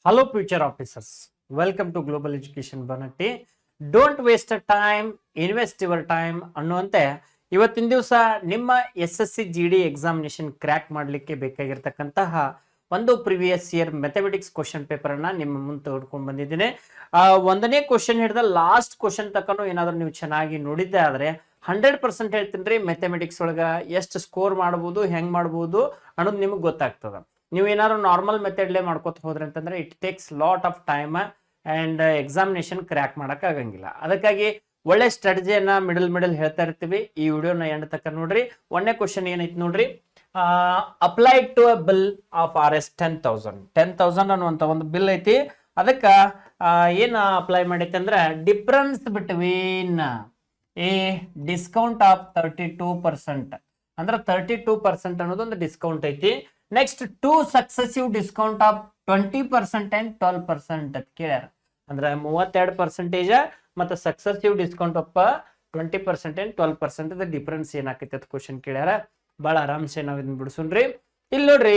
Hello, future officers. Welcome to Global Education Banati. Don't waste a time, invest your time ಅನ್ನುವಂತೆ ಇವತ್ತಿನ ದಿವಸ ನಿಮ್ಮ SSC GD examination crack ಮಾಡಲಿಕ್ಕೆ ಬೇಕಾಗಿರ್ತಕ್ಕಂತಹ ಒಂದು previous year mathematics question paper ಅನ್ನ ನಿಮ್ಮ ಮುಂದೆ ತೆಗೆದುಕೊಂಡು ಬಂದಿದ್ದೀನಿ. ಒಂದನೇ ಕ್ವಶನ್ ಹಿಡಿದ ಲಾಸ್ಟ್ ಕ್ವಶನ್ ತಕ್ಕನು ಏನಾದರೂ ನೀವು ಚೆನ್ನಾಗಿ ನೋಡಿದ್ದೆ ಆದ್ರೆ 100% ಹೇಳ್ತೀನಿ ರೀ, ಮ್ಯಾಥಮೆಟಿಕ್ಸ್ ಒಳಗ ಎಷ್ಟು ಸ್ಕೋರ್ ಮಾಡಬಹುದು, ಹೆಂಗ್ ಮಾಡಬಹುದು ಅನ್ನೋದು ನಿಮಗೆ ಗೊತ್ತಾಗ್ತದ. ನೀವು ಏನಾದ್ರು ನಾರ್ಮಲ್ ಮೆಥಡ್ಲೇ ಮಾಡ್ಕೋತ ಹೋದ್ರೆ ಅಂತಂದ್ರೆ it takes lot of time and examination crack ಮಾಡಕ್ ಆಗಂಗಿಲ್ಲ. ಅದಕ್ಕಾಗಿ ಒಳ್ಳೆ ಸ್ಟ್ರಾಟಜಿಯನ್ನ ಮಿಡಲ್ ಹೇಳ್ತಾ ಇರ್ತೀವಿ. ಈ ವಿಡಿಯೋನ ಎಂಡ್ ತಕ್ಕ ನೋಡ್ರಿ. ಒಂದನೇ ಕ್ವಶನ್ ಏನೈತಿ ನೋಡ್ರಿ, apply to a bill of RS 10,000 ಅನ್ನುವಂತ ಒಂದು ಬಿಲ್ ಐತಿ. ಅದಕ್ಕ ಏನ್ ಅಪ್ಲೈ ಮಾಡೈತಿ ಅಂದ್ರೆ difference between a discount of 32%, ಅಂದ್ರೆ 32% ಅನ್ನೋದು ಒಂದು ಡಿಸ್ಕೌಂಟ್ ಐತಿ. Next 2 successive discount of 20% and 12% ಅಂತ ಕೇಳ್ಯಾರ. ಅಂದ್ರೆ 32% ಮತ್ತೆ successive discount of 20% and 12% difference ಏನಾಕೈತಿ ಅಂತ ಕ್ವಶನ್ ಕೇಳ್ಯಾರ. ಬಹಳ ಆರಾಮ್ಸೆ ನಾವ್ ಇದನ್ನ ಬಿಡಿಸೋಣ್ರಿ. ಇಲ್ಲಿ ನೋಡ್ರಿ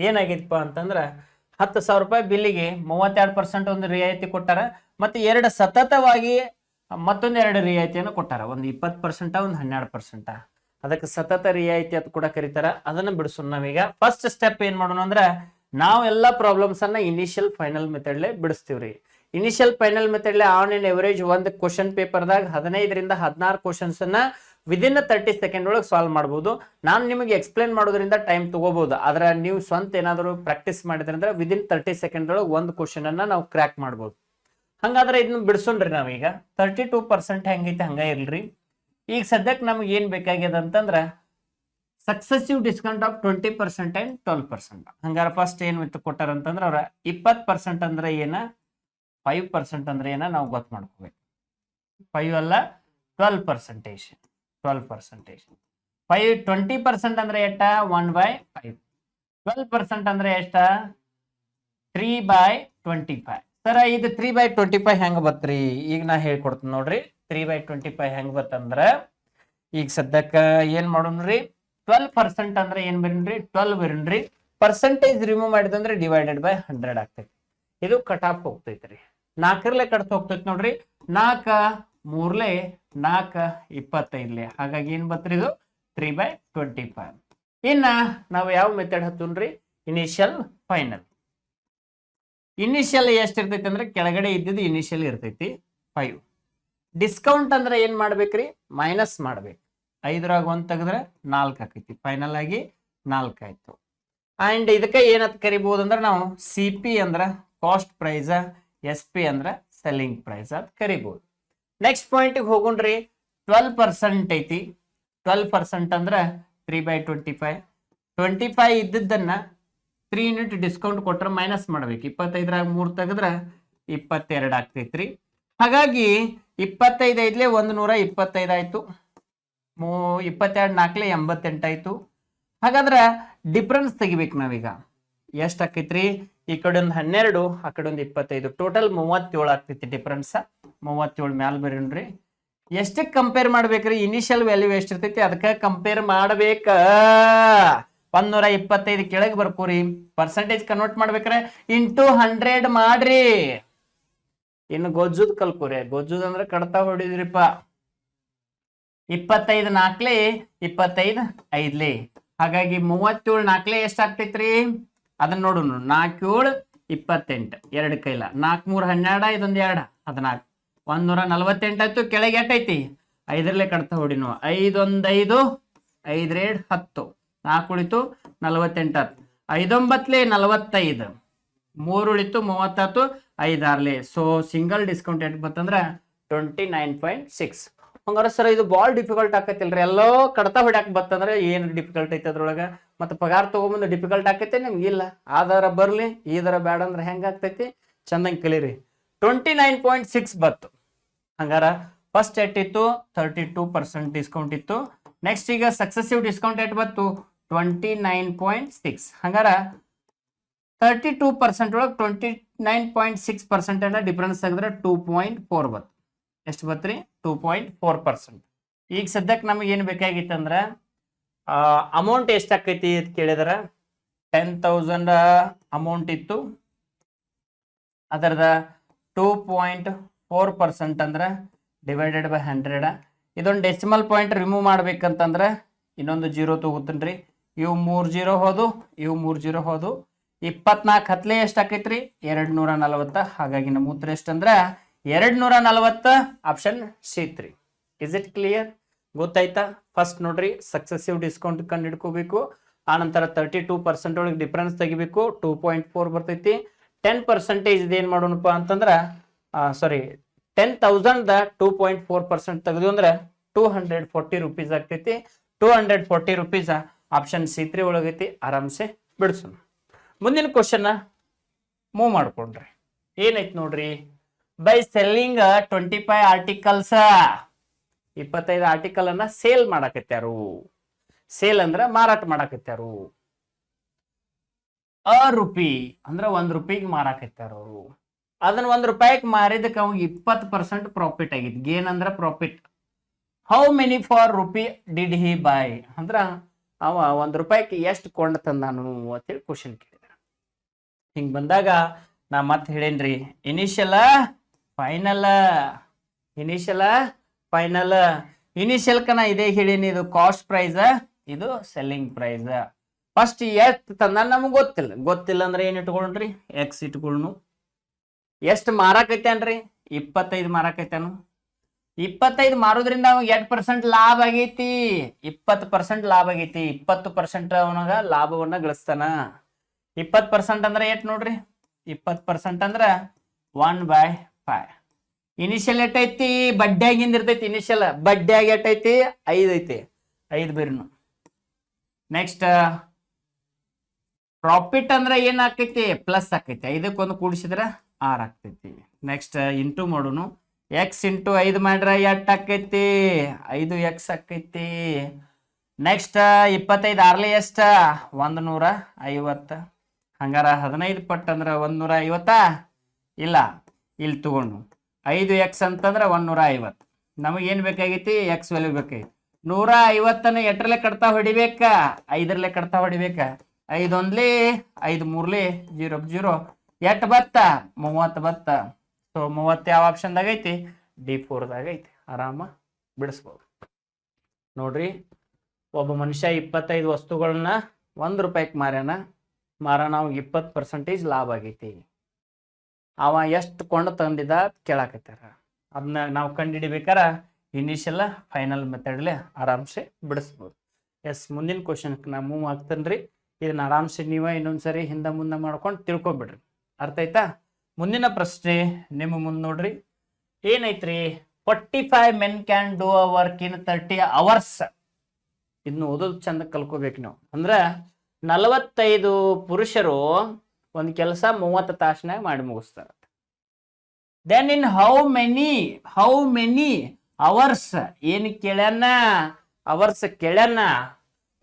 ಏನಾಗೈತಪ್ಪ ಅಂತಂದ್ರ 10,000 ರೂಪಾಯಿ ಬಿಲ್ಲಿಗೆ 32% ಒಂದು ರಿಯಾಯಿತಿ ಕೊಟ್ಟಾರ, ಮತ್ತೆ ಎರಡು ಸತತವಾಗಿ ಮತ್ತೊಂದು 2 ರಿಯಾಯಿತಿಯನ್ನು ಕೊಟ್ಟಾರ. ಒಂದು 20%, ಒಂದು 12%. ಅದಕ್ಕೆ ಸತತ ರಿಯಾಯಿತಿ ಅಂತ ಕೂಡ ಕರೀತಾರ. ಅದನ್ನ ಬಿಡಿಸೋಣ ನಾವೀಗ. ಫಸ್ಟ್ ಸ್ಟೆಪ್ ಏನ್ ಮಾಡೋಣ ಅಂದ್ರೆ ನಾವು ಎಲ್ಲಾ ಪ್ರಾಬ್ಲಮ್ಸ್ ಅನ್ನ ಇನಿಷಿಯಲ್ ಫೈನಲ್ ಮೆಥಡ್ಲೆ ಬಿಡಿಸ್ತೀವ್ರಿ. ಇನಿಷಿಯಲ್ ಫೈನಲ್ ಮೆಥಡ್ಲೆ ಆನ್ ಅಂಡ್ ಎವರೇಜ್ ಒಂದು ಕ್ವಶನ್ ಪೇಪರ್ದಾಗ 15 ರಿಂದ 16 ಕ್ವಶನ್ಸ್ ಅನ್ನ ವಿದಿನ್ 30 ಸೆಕೆಂಡ್ ಒಳಗೆ ಸಾಲ್ವ್ ಮಾಡಬಹುದು. ನಾನು ನಿಮಗೆ ಎಕ್ಸ್ಪ್ಲೇನ್ ಮಾಡೋದ್ರಿಂದ ಟೈಮ್ ತಗೋಬಹುದು, ಆದ್ರೆ ನೀವು ಸ್ವಂತ ಏನಾದರೂ ಪ್ರಾಕ್ಟೀಸ್ ಮಾಡಿದ್ರಂದ್ರೆ ವಿದಿನ್ 30 ಸೆಕೆಂಡ್ ಒಳಗೆ ಒಂದು ಕ್ವಶನ್ ಅನ್ನ ನಾವು ಕ್ರ್ಯಾಕ್ ಮಾಡಬಹುದು. ಹಂಗಾದ್ರೆ ಇದನ್ನ ಬಿಡಿಸೋಣ್ರಿ ನಾವೀಗ. 32% ಹೆಂಗೈತೆ ಹಂಗ ಇರ್ಲ್ರಿ. ಈಗ ಸದ್ಯಕ್ಕೆ ನಮ್ಗೆ ಏನ್ ಬೇಕಾಗ್ಯದ ಅಂತಂದ್ರ ಸಕ್ಸೆಸಿವ್ ಡಿಸ್ಕೌಂಟ್ ಆಫ್ 20% ಅಂಡ್ 12%. ಹಂಗಾರ ಫಸ್ಟ್ ಏನ್ ಕೊಟ್ಟಾರ ಅಂತಂದ್ರ ಅವ್ರ 20% ಅಂದ್ರೆ ಏನ, 5% ಅಂದ್ರೆ ಏನ ನಾವು ಗೊತ್ತು ಮಾಡ್ಕೋಬೇಕು. 5 ಅಲ್ಲ 12%. 20% ಅಂದ್ರೆ ಎಷ್ಟ, 1/5. 12% ಅಂದ್ರೆ ಎಷ್ಟ, 3/25. ಸರ ಇದು 3/25 ಹೆಂಗ ಬತ್ರಿ? ಈಗ ನಾ ಹೇಳ್ಕೊಡ್ತೀನಿ ನೋಡ್ರಿ. 3/25 ಹೆಂಗ್ ಬತ್ತಂದ್ರ ಈಗ ಸದ್ಯಕ್ಕ ಏನ್ ಮಾಡೋಣ್ರಿ, 12% ಅಂದ್ರೆ ಏನ್ ಬರೀನ್ರಿ, 12 ಬರೀನ್ರಿ. ಪರ್ಸೆಂಟೇಜ್ ರಿಮೂವ್ ಮಾಡಿದಂದ್ರೆ ಡಿವೈಡೆಡ್ ಬೈ 100 ಆಗ್ತೈತಿ. ಇದು ಕಟ್ ಆಫ್ ಹೋಗ್ತೈತ್ರಿ. 4 ಕಟ್ತ ಹೋಗ್ತೈತಿ ನೋಡ್ರಿ. 4 3 4 25. ಹಾಗಾಗಿ ಏನ್ ಬತ್ರಿ ಇದು 3/25. ಇನ್ನ ನಾವು ಯಾವ ಮೆಥಡ್ ಹತ್ತುನ್ರಿ, ಇನಿಷಿಯಲ್ ಫೈನಲ್. ಇನಿಷಿಯಲ್ ಎಷ್ಟು ಇರ್ತೈತಿ ಅಂದ್ರೆ ಕೆಳಗಡೆ ಇದ್ದಿದ್ದು ಇನಿಷಿಯಲ್ ಇರ್ತೈತಿ 5. ಡಿಸ್ಕೌಂಟ್ ಅಂದ್ರೆ ಏನ್ ಮಾಡ್ಬೇಕ್ರಿ, ಮೈನಸ್ ಮಾಡ್ಬೇಕು. 5ರಾಗ 1 ತೆಗೆದ್ರೆ 4 ಆಕೈತಿ. ಫೈನಲ್ ಆಗಿ 4 ಆಯ್ತು. ಅಂಡ್ ಇದಕ್ಕೆ ಏನಂತ ಕರಿಬಹುದು ಅಂದ್ರೆ ನಾವು CP ಅಂದ್ರ ಕಾಸ್ಟ್ ಪ್ರೈಸ್, SP ಅಂದ್ರ ಸೆಲ್ಲಿಂಗ್ ಪ್ರೈಸ್ ಅಂತ ಕರಿಬಹುದು. Next point ಹೋಗೋಣ್ರಿ. 12% ಐತಿ. 12% ಅಂದ್ರ 3/25. 25 ಇದ್ದದ್ದನ್ನ 3 ಯೂನಿಟ್ ಡಿಸ್ಕೌಂಟ್ ಕೊಟ್ರೆ ಮೈನಸ್ ಮಾಡ್ಬೇಕು. 25ರಾಗ 3 ತೆಗೆದ್ರೆ 22 ಆಗ್ತೈತ್ರಿ. ಹಾಗಾಗಿ 25 ಐದ್ಲೆ 125 ಆಯ್ತು. 22 4 88 ಆಯ್ತು. ಹಾಗಾದ್ರೆ ಡಿಫರೆನ್ಸ್ ತೆಗಿಬೇಕು ನಾವೀಗ. ಎಷ್ಟು ಆಕೈತ್ರಿ, ಈ ಕಡೆ ಒಂದು 12, ಆ ಕಡೆ ಒಂದು 25, ಟೋಟಲ್ 37 ಆಗ್ತೈತಿ ಡಿಫರೆನ್ಸ್. 37 ಮ್ಯಾಲ ಬರೀನ್ರಿ. ಎಷ್ಟಕ್ಕೆ ಕಂಪೇರ್ ಮಾಡ್ಬೇಕ್ರಿ, ಇನಿಷಿಯಲ್ ವ್ಯಾಲ್ಯೂ ಎಷ್ಟು ಇರ್ತೈತಿ ಅದಕ್ಕೆ ಕಂಪೇರ್ ಮಾಡ್ಬೇಕ. 125 ಕೆಳಗೆ ಬರ್ಕೋರಿ. ಪರ್ಸೆಂಟೇಜ್ ಕನ್ವರ್ಟ್ ಮಾಡ್ಬೇಕ್ರೆ ಇಂಟು 100 ಮಾಡ್ರಿ. ಇನ್ನು ಗೊಜ್ಜುದ್ ಕಲ್ಕೋರಿ. ಗೊಜ್ಜುದ್ ಅಂದ್ರೆ ಕಡ್ತಾ ಹೊಡಿದ್ರಿಪ್ಪ. 25 4 25 5. ಹಾಗಾಗಿ 37 4 ಎಷ್ಟ್ ಆಗ್ತೈತ್ರಿ ಅದನ್ನ ನೋಡೋಣ. 4 7 28, 2 ಕೈಲ 4 3 12, ಇದೊಂದು 2 14, 148 ಆಯ್ತು. ಕೆಳಗೆ ಎಟ್ಟೈತಿ 5ರಲ್ಲೇ ಕಡ್ತಾ ಹೊಡಿ ನಾವು. 5 1 5, 5 2 10, 4 ಉಳಿತು 48, 5 9 45, 3 ಉಳಿತು 30, 5 6. ಸೊ ಸಿಂಗಲ್ ಡಿಸ್ಕೌಂಟ್ ಎಷ್ಟು ಬರ್ತಂದ್ರ 29.6. ಹಂಗಾರ ಸರ್ ಇದು ಬಾಳ ಡಿಫಿಕಲ್ಟ್ ಆಕೈತಿಲ್ರಿ. ಎಲ್ಲೋ ಕಡ್ತಾ ಹೊಡ್ಯಾಕ ಬತ್ತಂದ್ರೆ ಏನ್ ಡಿಫಿಕಲ್ಟ್ ಐತಿ ಅದ್ರೊಳಗ. ಮತ್ತೆ ಪಗಾರ ತಗೊಂಬಂದು ಡಿಫಿಕಲ್ಟ್ ಆಕೈತಿ ನಿಮ್ಗೆ ಇಲ್ಲ. ಆಧಾರ ಬರ್ಲಿ, ಈ ದರ ಬ್ಯಾಡ ಅಂದ್ರೆ ಹೆಂಗ ಆಗ್ತೈತಿ, ಚಂದಂಗ್ ಕಲೀರಿ. 29.6 ಬತ್ತು. ಹಂಗಾರ ಫಸ್ಟ್ ಎಷ್ಟಿತ್ತು, 32% ಡಿಸ್ಕೌಂಟ್ ಇತ್ತು. ನೆಕ್ಸ್ಟ್ ಈಗ ಸಕ್ಸೆಸಿವ್ ಡಿಸ್ಕೌಂಟ್ ಎಟ್ ಬತ್ತು 29.6. ಹಂಗಾರ 32% ಒಳಗೆ 29.6% ಡಿಫರೆನ್ಸ್ ತೆಗೆದ್ರೆ 2.4 ಬತ್ತು. ಎಷ್ಟು ಬತ್ರಿ, 2.4%. ಈಗ ಸದ್ಯಕ್ಕೆ ನಮಗೆ ಏನು ಬೇಕಾಗಿತ್ತಂದ್ರ ಅಮೌಂಟ್ ಎಷ್ಟು ಆಕೈತಿ ಅಂತ ಕೇಳಿದ್ರ 10,000 ಅಮೌಂಟ್ ಇತ್ತು. ಅದರದ 2.4% ಅಂದ್ರೆ ಡಿವೈಡೆಡ್ ಬೈ 100. ಇದೊಂದು ಡೆಸಿಮಲ್ ಪಾಯಿಂಟ್ ರಿಮೂವ್ ಮಾಡ್ಬೇಕಂತಂದ್ರೆ ಇನ್ನೊಂದು 0 ತಗೋತೀನಿ. ಇವು 3 0 ಹೋದು, ಇವು 3 0 ಹೋದು. 24 ಹತ್ಲೆ ಎಷ್ಟು ಆಕೈತ್ರಿ? 240. ಹಾಗಾಗಿ ನಮ್ಮ ಉತ್ತರ ಎಷ್ಟಂದ್ರೆ 240. Option C3. Is it clear? ಗೊತ್ತಾಯ್ತಾ? ಫಸ್ಟ್ ನೋಡ್ರಿ, ಸಕ್ಸೆಸಿವ್ ಡಿಸ್ಕೌಂಟ್ ಕಂಡು ಹಿಡ್ಕೋಬೇಕು. ಆನಂತರ 32% ಒಳಗೆ ಡಿಫರೆನ್ಸ್ ತೆಗಿಬೇಕು. 2.4 ಬರ್ತೈತಿ. 10% ಏನ್ ಮಾಡೋಣಪ್ಪ ಅಂತಂದ್ರೆ ಸಾರಿ 10,000 2.4% ತೆಗೆದು ಅಂದ್ರೆ 240 ರೂಪೀಸ್ ಆಗ್ತೈತಿ. 240 ರೂಪೀಸ್ ಆಪ್ಷನ್ C3 ಒಳಗೈತಿ. ಆರಾಮ್ಸೆ ಬಿಡಿಸೋಣ. ಮುಂದಿನ ಕ್ವಶನ್ ಮೂವ್ ಮಾಡ್ಕೊಂಡ್ರಿ. ಏನೈತಿ ನೋಡ್ರಿ, ಬೈ ಸೆಲ್ಲಿಂಗ್ 25 ಆರ್ಟಿಕಲ್ಸ್, 25 ಆರ್ಟಿಕಲ್ ಅನ್ನ ಸೇಲ್ ಮಾಡಕತ್ಯಾರು. ಸೇಲ್ ಅಂದ್ರೆ ಮಾರಾಟ ಮಾಡಕತ್ಯಾರು. ₹1 ಅಂದ್ರೆ ₹1 ಮಾರಾಕತ್ಯಾರ ಅವರು. ಅದನ್ನ ₹1 ಮಾರಿದಕ್ಕೆ ಅವಾಗ 20% ಪ್ರಾಫಿಟ್ ಆಗಿತ್ತು. ಗೇನ್ ಅಂದ್ರೆ profit. How many for rupee did he by ಅಂದ್ರ ಅವ ₹1 ಎಷ್ಟು ಕೊಂಡ ತಂದಾನು ಅಂತೇಳಿ ಕ್ವಶನ್ ಕೇಳಿದ. ಹಿಂಗ್ ಬಂದಾಗ ನಾ ಮತ್ತೆ ಹೇಳೇನ್ರಿ, initial final. Initial final. Initial ಕನ ಇದೇ ಹೇಳೀನಿ, ಇದು ಕಾಸ್ಟ್ ಪ್ರೈಸ್, ಇದು ಸೆಲ್ಲಿಂಗ್ ಪ್ರೈಸ್. ಫಸ್ಟ್ ಎಷ್ಟು ತಂದ ನಮ್ಗೆ ಗೊತ್ತಿಲ್ಲ ಅಂದ್ರೆ ಏನ್ ಇಟ್ಕೊಂಡ್ರಿ? ಎಕ್ಸ್ ಇಟ್ಕೊಳ್ಳು. ಎಷ್ಟು ಮಾರಾಕೈತೇನ್ರಿ? 25 ಮಾರಾಕೈತಾನು. 25 ಮಾರೋದ್ರಿಂದ ಅವಾಗ 8% ಲಾಭ ಆಗೈತಿ. 20% ಲಾಭ ಆಗೈತಿ. 20% ಅವನಾಗ ಲಾಭವನ್ನ ಗಳಿಸ್ತಾನ. 20% ಅಂದ್ರೆ ಎಷ್ಟು ನೋಡ್ರಿ? 20% ಅಂದ್ರ 1/5. ಇನಿಷಿಯಲ್ ಎಟ್ಟೈತಿ? ಬಡ್ಡಿಯಾಗಿಂದ ಇರ್ತೈತಿ. ಇನಿಷಿಯಲ್ ಬಡ್ಡಿಯಾಗಿ ಎಟ್ಟೈತಿ? 5 ಐತಿ. 5 ಬೇರ್ನು. ನೆಕ್ಸ್ಟ್ ಪ್ರಾಫಿಟ್ ಅಂದ್ರೆ ಏನ್ ಆಕೈತಿ? ಪ್ಲಸ್ ಆಕೈತಿ. 5ಕ್ಕೆ ಕೂಡಿಸಿದ್ರೆ 6 ಆಗ್ತೈತಿ. ನೆಕ್ಸ್ಟ್ ಇಂಟು ಮಾಡೋನು. ಎಕ್ಸ್ ಇಂಟು 5 ಮಾಡ್ರೆ ಎಟ್ ಆಕೈತಿ? 5x ಆಕೈತಿ. ನೆಕ್ಸ್ಟ್ 25 6 ಎಷ್ಟ? 150. ಹಂಗಾರ 15 ಪಟ್ಟು ಅಂದ್ರೆ 150 ಇಲ್ಲ. ಇಲ್ಲಿ ತಗೊಂಡು 5x ಅಂತಂದ್ರೆ 150. ನಮಗೇನ್ ಬೇಕಾಗೈತಿ? ಎಕ್ಸ್ ವ್ಯಾಲ್ಯೂ ಬೇಕಾಗೈತಿ. 150 ಎಟ್ರಲ್ಲೇ ಕಟ್ತಾ ಹೊಡಿಬೇಕ? 5ರಲ್ಲೇ ಕಟ್ತಾ ಹೊಡಿಬೇಕ. 5 1 5 3 0 0 ಎಟ್ ಬತ್ತ? 30 ಬತ್ತ. ಸೊ 30 ಯಾವ ಆಪ್ಷನ್ದಾಗ ಐತಿ? D4 ದಾಗ ಐತಿ. ಆರಾಮ ಬಿಡಿಸ್ಬೋದು ನೋಡ್ರಿ. ಒಬ್ಬ ಮನುಷ್ಯ 25 ವಸ್ತುಗಳನ್ನ ₹1 ಮಾರಾನ ಅವಾಗ 20% ಲಾಭ ಆಗೈತಿ. ಅವ ಎಷ್ಟು ಕೊಂಡು ತಂದಿದ ಕೇಳಾಕತ್ತಾರ. ಅದನ್ನ ನಾವು ಕಂಡುಹಿಡಿಬೇಕಾರ ಇನಿಷಿಯಲ್ ಫೈನಲ್ ಮೆಥಡ್ಲೆ ಆರಾಮ್ಸೆ ಬಿಡಿಸ್ಬೋದು. ಎಸ್, ಮುಂದಿನ ಕ್ವಶನ್ ನಾ ಮೂವ್ ಆಗ್ತೇನ್ರಿ. ಇದನ್ನ ಆರಾಮ್ಸೆ ನೀವ ಇನ್ನೊಂದ್ಸರಿ ಹಿಂದೆ ಮುಂದೆ ಮಾಡ್ಕೊಂಡು ತಿಳ್ಕೊಬಿಡ್ರಿ. ಅರ್ಥ ಆಯ್ತಾ? ಮುಂದಿನ ಪ್ರಶ್ನೆ ನಿಮ್ಮ ಮುಂದೆ ನೋಡ್ರಿ. ಏನೈತ್ರಿ? 45 men can do a work in 30 hours. ಇದನ್ನ ಓದೋದು ಚಂದ ಕಲ್ಕೋಬೇಕು ನಾವು. ಅಂದ್ರ 45 ಪುರುಷರು ಒಂದ್ ಕೆಲಸ 30 ತಾಸಿನಾಗ ಮಾಡಿ ಮುಗಿಸ್ತಾರ. Then in how many hours ಏನ್ ಕೇಳ್ಯಾನ? ಅವರ್ಸ್ ಕೇಳ್ಯಾನ.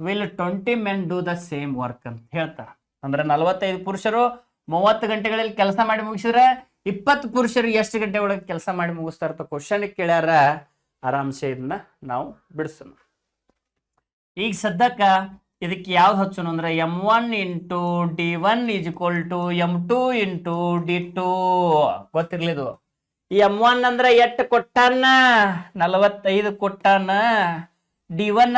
Will 20 men do the same work ಅಂತ ಹೇಳ್ತಾರ. ಅಂದ್ರೆ 45 ಪುರುಷರು 30 ಗಂಟೆಗಳಲ್ಲಿ ಕೆಲಸ ಮಾಡಿ ಮುಗಿಸಿದ್ರೆ 20 ಪುರುಷರು ಎಷ್ಟು ಗಂಟೆ ಒಳಗೆ ಕೆಲಸ ಮಾಡಿ ಮುಗಿಸ್ತಾರ ಅಂತ ಕ್ವಶನ್ ಕೇಳ್ಯಾರ. ಆರಾಮ್ಸೆ ಇದನ್ನ ನಾವು ಬಿಡಿಸೋಣ. ಈಗ ಸದ್ಯಕ್ಕ ಇದಕ್ಕೆ ಯಾವ್ದು ಹಚ್ಚೋಣ ಅಂದ್ರೆ M1 into D1 is equal to M2 into D2. ಗೊತ್ತಿರ್ಲಿದು. ಈ M1 ಅಂದ್ರೆ ಎಷ್ಟು ಕೊಟ್ಟಾನ? 45 ಕೊಟ್ಟಾನ. D1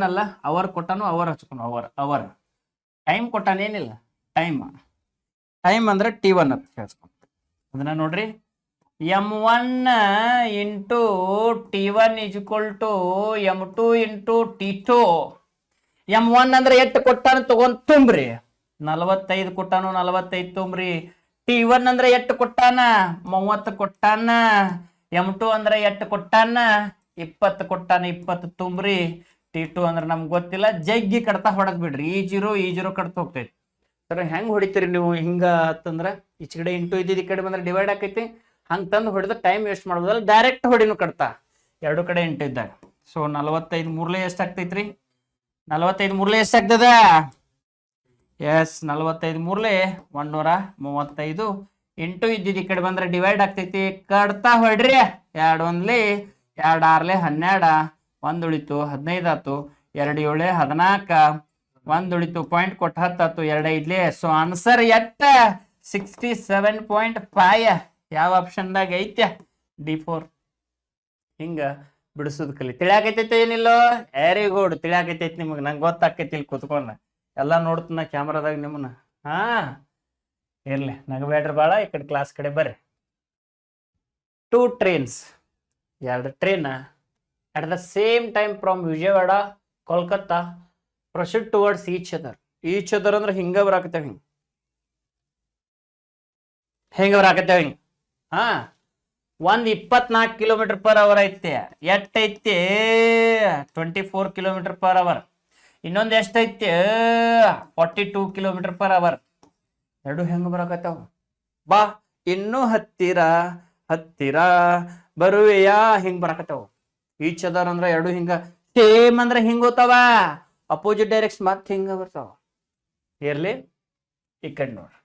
ಅಲ್ಲ, ಅವರ್ ಕೊಟ್ಟಾನು. ಅವರ್ ಹಚ್ಕೊಂಡು ಅವರ್ ಟೈಮ್ ಕೊಟ್ಟಾನ. ಏನಿಲ್ಲ ಟೈಮ್ ಅಂದ್ರೆ T1 ಅಂತ ಹೇಳ್ಸ್ಕೊಂಡು ಅದನ್ನ ನೋಡ್ರಿ. M1 into T1 is equal to M2 into T2. M1 ಅಂದ್ರೆ ಎಷ್ಟು ಕೊಟ್ಟಾನ ತಗೊಂಡ್ ತುಂಬ್ರಿ. 45 ಕೊಟ್ಟಾನು. 45 ತುಂಬ್ರಿ. T1 ಅಂದ್ರೆ ಎಷ್ಟು ಕೊಟ್ಟಾನ? 30 ಕೊಟ್ಟಾನ. M2 ಅಂದ್ರೆ ಎಷ್ಟು ಕೊಟ್ಟಾನ? 20 ಕೊಟ್ಟಾನ. 20 ತುಂಬ್ರಿ. T2 ಅಂದ್ರೆ ನಮ್ಗೆ ಗೊತ್ತಿಲ್ಲ. ಜಗ್ಗಿ ಕಡ್ತಾ ಹೊಡದ್ ಬಿಡ್ರಿ. ಈ ಜೀರೋ ಕಡ್ತಾ ಹೋಗ್ತೈತಿ. ಸರ್ ಹೆಂಗ್ ಹೊಡಿತೀರಿ ನೀವು? ಹಿಂಗ ಅಂತಂದ್ರ ಈಚ ಕಡೆ ಇಂಟು ಇದ್ದಿದ್ದು ಈ ಕಡೆ ಬಂದ್ರೆ ಡಿವೈಡ್ ಆಕೈತಿ. ಹಂಗೆ ತಂದು ಹೊಡೆದ ಟೈಮ್ ವೇಸ್ಟ್ ಮಾಡೋದಲ್ಲ, ಡೈರೆಕ್ಟ್ ಹೊಡಿನು ಕಟ್ತಾ 2 ಕಡೆ ಇಂಟು ಇದ್ದಾಗ. ಸೊ 45 ಮೂರ್ಲೆ ಎಷ್ಟು ಆಗ್ತೈತ್ರಿ? 45 ಮೂರ್ಲೆ ಎಷ್ಟು ಆಗ್ತದ? ಎಸ್, 45 ಮೂರ್ಲೆ 135. ಇಂಟು ಇದ್ದಿದ್ದು ಈ ಕಡೆ ಬಂದ್ರೆ ಡಿವೈಡ್ ಆಗ್ತೈತಿ. ಕಡ್ತಾ ಹೊಡ್ರಿ. 2 1 2 6 12. 1 ಉಳಿತು 15 ಆತು. 2 7 14. 1 ಉಳಿತು ಪಾಯಿಂಟ್ ಕೊಟ್ಟು 10 ಆತು. 2 5. ಸೊ ಆನ್ಸರ್ ಎಟ್ಟ? 67.5 ಯಾವ ಆಪ್ಷನ್ದಾಗ ಐತ್ಯ D4. ಹಿಂಗ ಬಿಡಿಸೋದು ಕಲಿ. ತಿಳಿಯಾಕೈತೈತೆ ಏನಿಲ್ಲೋ? ವೆರಿ ಗುಡ್, ತಿಳಿಯಾಕೈತೈತಿ ನಿಮಗೆ. ನಂಗೆ ಗೊತ್ತಾಕೈತಿ ಇಲ್ಲಿ ಕೂತ್ಕೊಂಡ ಎಲ್ಲ ನೋಡ್ತೀನ ಕ್ಯಾಮ್ರಾದಾಗ ನಿಮ್ಮನ್ನ. ಹಾ ಇರ್ಲಿ, ನಗಬೇಡ್ರಿ ಭಾಳ. ಈ ಕಡೆ ಕ್ಲಾಸ್ ಕಡೆ ಬರ್ರಿ. 2 trains, 2 train at the same time from Vijayawada Kolkata proceed towards each other. ಅಂದ್ರೆ ಹಿಂಗ ಬರಾಕತ್ತೇವ, ಹಿಂಗ ಬರಾಕತ್ತೇವ ಹಿಂಗ. ಹಾ, ಒಂದ್ 24 km/h ಐತೆ. ಎಷ್ಟೈತಿ? 24 km/h. ಇನ್ನೊಂದು ಎಷ್ಟೈತಿ? 42 km/h. ಎರಡು ಹೆಂಗ ಬರಾಕತ್ತಾವ? ಬಾ ಇನ್ನೂ ಹತ್ತಿರ ಹತ್ತಿರ ಬರುವೆಯಾ? ಹಿಂಗ್ ಬರಾಕತ್ತಾವ. ಈಚ್ ಅದರ್ ಅಂದ್ರ ಎರಡು ಹಿಂಗ, ಸೇಮ್ ಅಂದ್ರ ಹಿಂಗ ಹೋತಾವ, ಅಪೋಸಿಟ್ ಡೈರೆಕ್ಷನ್ ಮತ್ ಹಿಂಗ ಬರ್ತಾವ. ಇರ್ಲಿ, ಈ ಕಡೆ ನೋಡ್ರಿ.